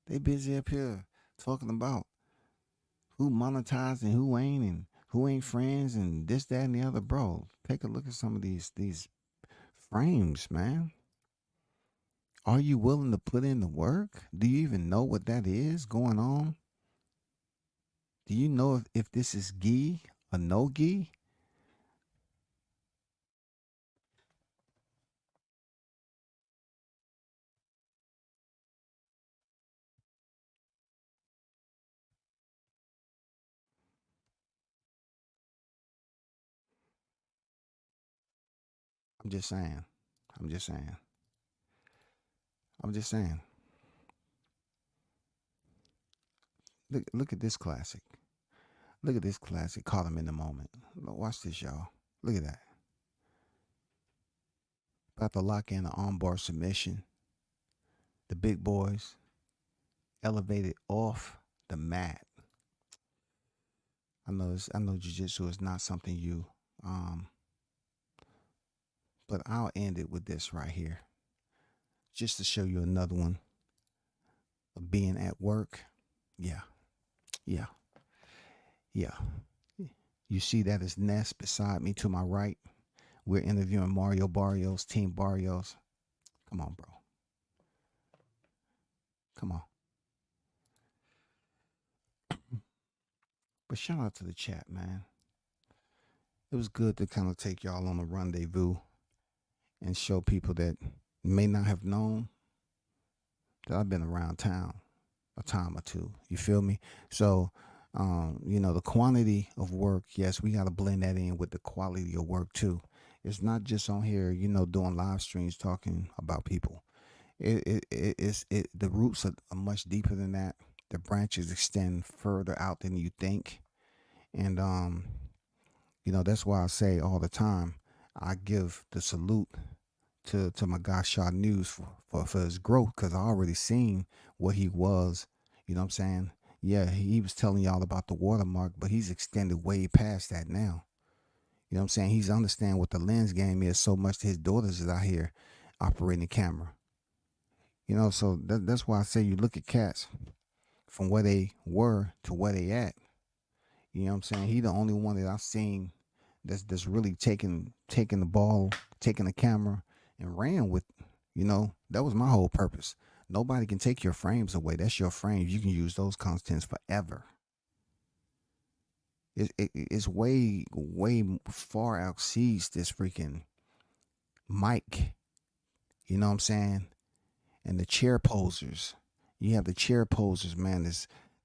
They busy up here talking about who monetized and who ain't friends and this, that, and the other, bro. Take a look at some of these frames, man. Are you willing to put in the work? Do you even know what that is going on? Do you know if this is gi or no gi? I'm just saying. I'm just saying. I'm just saying. Look at this classic. Look at this classic. Caught him in the moment. Watch this, y'all. Look at that. About to lock in an armbar submission. The big boys elevated off the mat. I know jiu-jitsu is not something you but I'll end it with this right here. Just to show you another one of being at work. Yeah. Yeah. Yeah. You see that is Ness beside me to my right. We're interviewing Mario Barrios, Team Barrios. Come on, bro. Come on. But shout out to the chat, man. It was good to kind of take y'all on a rendezvous and show people that may not have known that I've been around town a time or two. You feel me? So, the quantity of work, yes, we got to blend that in with the quality of work too. It's not just on here, doing live streams talking about people. The roots are much deeper than that. The branches extend further out than you think. And, that's why I say all the time, I give the salute to my guy Shaw News for his growth, because I already seen what he was. You know what I'm saying? Yeah, he was telling y'all about the watermark, but he's extended way past that now. You know what I'm saying? He's understand what the lens game is so much that his daughters is out here operating the camera. So that's why I say you look at cats from where they were to where they at. You know what I'm saying? He the only one that I've seen that's really taking the ball, taking the camera and ran with. That was my whole purpose. Nobody can take your frames away. That's your frames. You can use those contents forever. It's way far exceeds this freaking mic. You know what I'm saying? And the chair posers. You have the chair posers, man.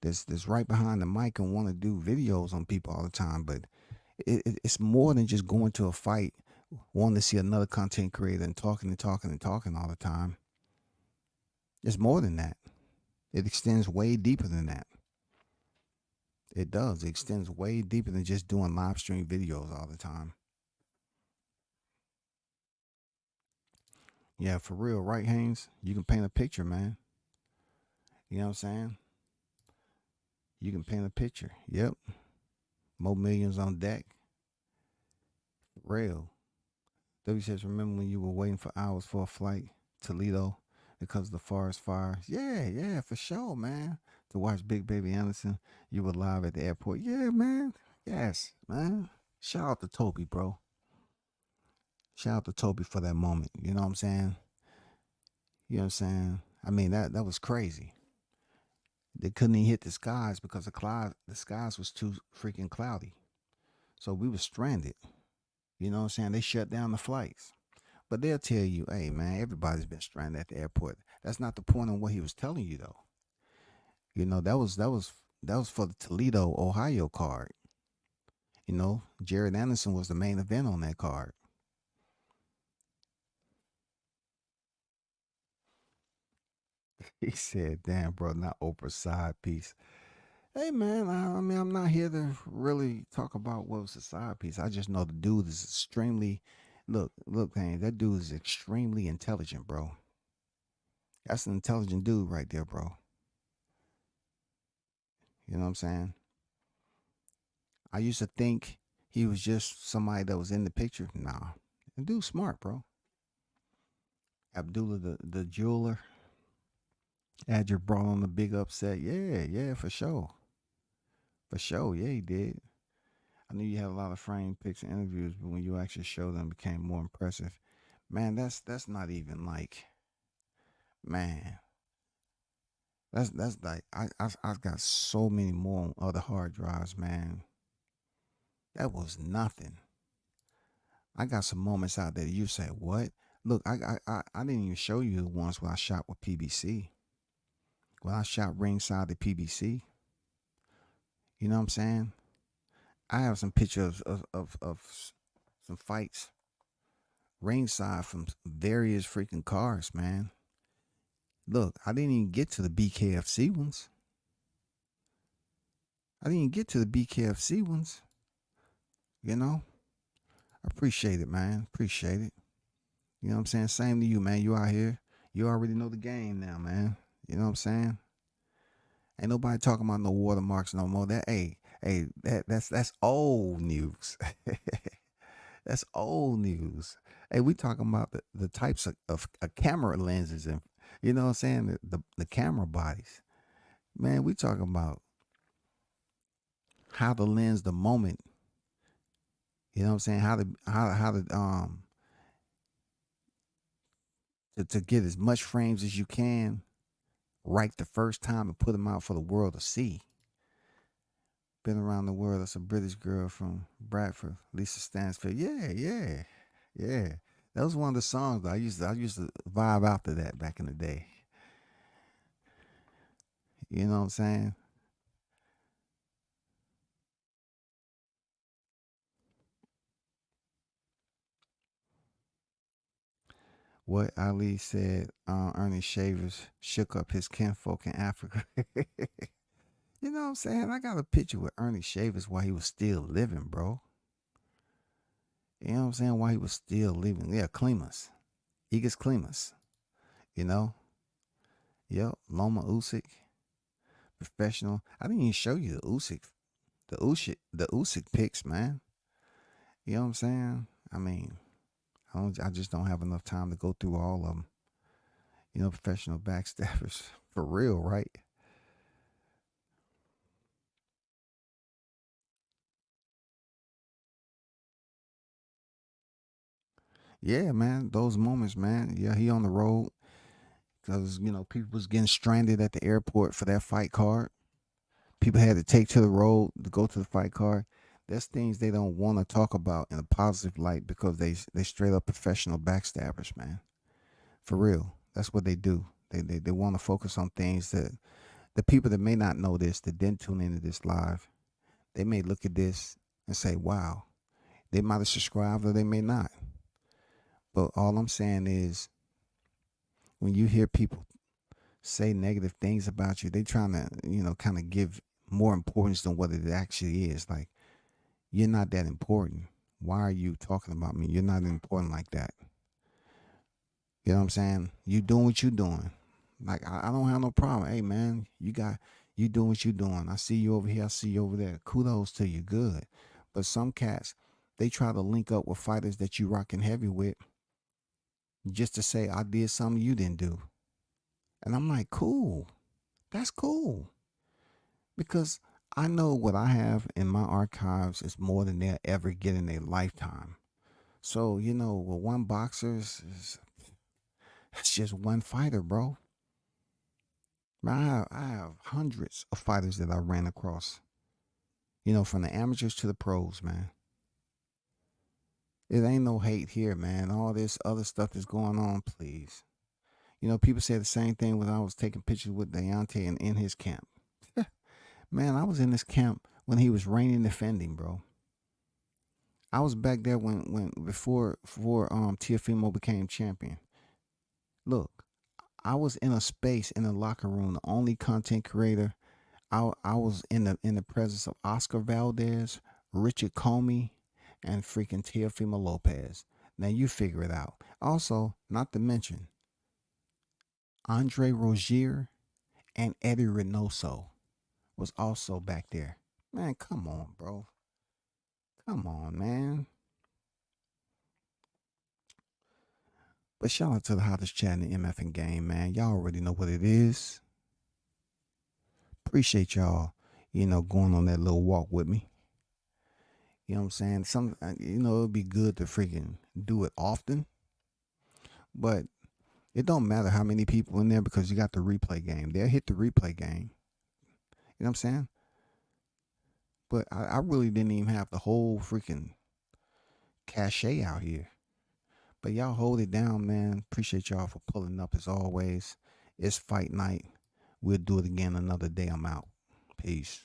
That's right behind the mic and want to do videos on people all the time. But it's more than just going to a fight, wanting to see another content creator and talking all the time. It's more than that. It extends way deeper than that. It does. It extends way deeper than just doing live stream videos all the time. Yeah, for real, right, Haynes? You can paint a picture, man. You know what I'm saying? You can paint a picture. Yep. More millions on deck. Real. W says, remember when you were waiting for hours for a flight, Toledo, because of the forest fires? Yeah, for sure, man. To watch Big Baby Anderson, you were live at the airport. Yeah, man. Yes, man. Shout out to Toby, bro. Shout out to Toby for that moment. You know what I'm saying? You know what I'm saying? I mean, that was crazy. They couldn't even hit the skies because the skies was too freaking cloudy. So we were stranded. You know what I'm saying? They shut down the flights. But they'll tell you, hey man, everybody's been stranded at the airport. That's not the point of what he was telling you though. You know, that was for the Toledo, Ohio card. You know, Jared Anderson was the main event on that card. He said, damn, bro, not Oprah's side piece. Hey, man, I mean, I'm not here to really talk about what was the side piece. I just know the dude is extremely, look, man, that dude is extremely intelligent, bro. That's an intelligent dude right there, bro. You know what I'm saying? I used to think he was just somebody that was in the picture. Nah, the dude's smart, bro. Abdullah, the jeweler, Adger brought on the big upset. Yeah, yeah, for sure. For sure. Yeah, he did. I knew you had a lot of frame pics and interviews, but when you actually showed them, it became more impressive. Man, that's not even like, man. That's like I've got so many more on other hard drives, man. That was nothing. I got some moments out there. You say what? Look, I didn't even show you the ones when I shot with PBC. When I shot ringside at PBC, you know what I'm saying? I have some pictures of some fights ringside from various freaking cars, man. Look, I didn't even get to the BKFC ones. I didn't even get to the BKFC ones. You know, I appreciate it, man. Appreciate it. You know what I'm saying? Same to you, man. You out here. You already know the game now, man. You know what I'm saying? Ain't nobody talking about no watermarks no more. That's old news. That's old news. Hey, we talking about the types of camera lenses and you know what I'm saying? The camera bodies. Man, we talking about how to lens the moment. You know what I'm saying? To get as much frames as you can right the first time and put them out for the world to see. Been around the world. That's a British girl from Bradford, Lisa Stansfield. Yeah, yeah, yeah. That was one of the songs that I used to vibe out to that back in the day. You know what I'm saying? What Ali said, Ernest Shavers shook up his kinfolk in Africa. You know what I'm saying? I got a picture with Ernest Shavers while he was still living, bro. You know what I'm saying? While he was still living. Yeah, Klimas. Igis Klimas. You know? Yep. Loma Usyk. Professional. I didn't even show you the Usyk pics, man. You know what I'm saying? I mean, I just don't have enough time to go through all of them. You know, professional backstabbers. For real, right? Yeah, man. Those moments, man. Yeah, he on the road because people was getting stranded at the airport for that fight card. People had to take to the road to go to the fight card. That's things they don't want to talk about in a positive light because they straight up professional backstabbers, man. For real, that's what they do. They want to focus on things that the people that may not know this, that didn't tune into this live, they may look at this and say, "Wow." They might have subscribed or they may not. But all I'm saying is, when you hear people say negative things about you, they trying to, kind of give more importance than what it actually is. Like, you're not that important. Why are you talking about me? You're not important like that. You know what I'm saying? You doing what you doing. Like, I don't have no problem. Hey man, you doing what you doing. I see you over here, I see you over there. Kudos to you, good. But some cats, they try to link up with fighters that you rocking heavy with just to say I did something you didn't do. And I'm like, cool. That's cool. Because I know what I have in my archives is more than they'll ever get in their lifetime. So, with one boxer, it's just one fighter, bro. Man, I have hundreds of fighters that I ran across. You know, from the amateurs to the pros, man. It ain't no hate here, man. All this other stuff that's going on, please. You know, people say the same thing when I was taking pictures with Deontay and in his camp. Man, I was in this camp when he was reigning defending, bro. I was back there when before Teofimo became champion. Look, I was in a space in the locker room, the only content creator. I was in the presence of Oscar Valdez, Richard Comey, and freaking Teofimo Lopez. Now you figure it out. Also, not to mention Andre Rozier and Eddie Reynoso was also back there. Man, come on, bro. Come on, man. But shout out to the hottest chat in the MFing game, man. Y'all already know what it is. Appreciate y'all, going on that little walk with me. You know what I'm saying? It'd be good to freaking do it often. But it don't matter how many people in there because you got the replay game. They'll hit the replay game. You know what I'm saying? But I really didn't even have the whole freaking cachet out here. But y'all hold it down, man. Appreciate y'all for pulling up as always. It's fight night. We'll do it again another day. I'm out. Peace.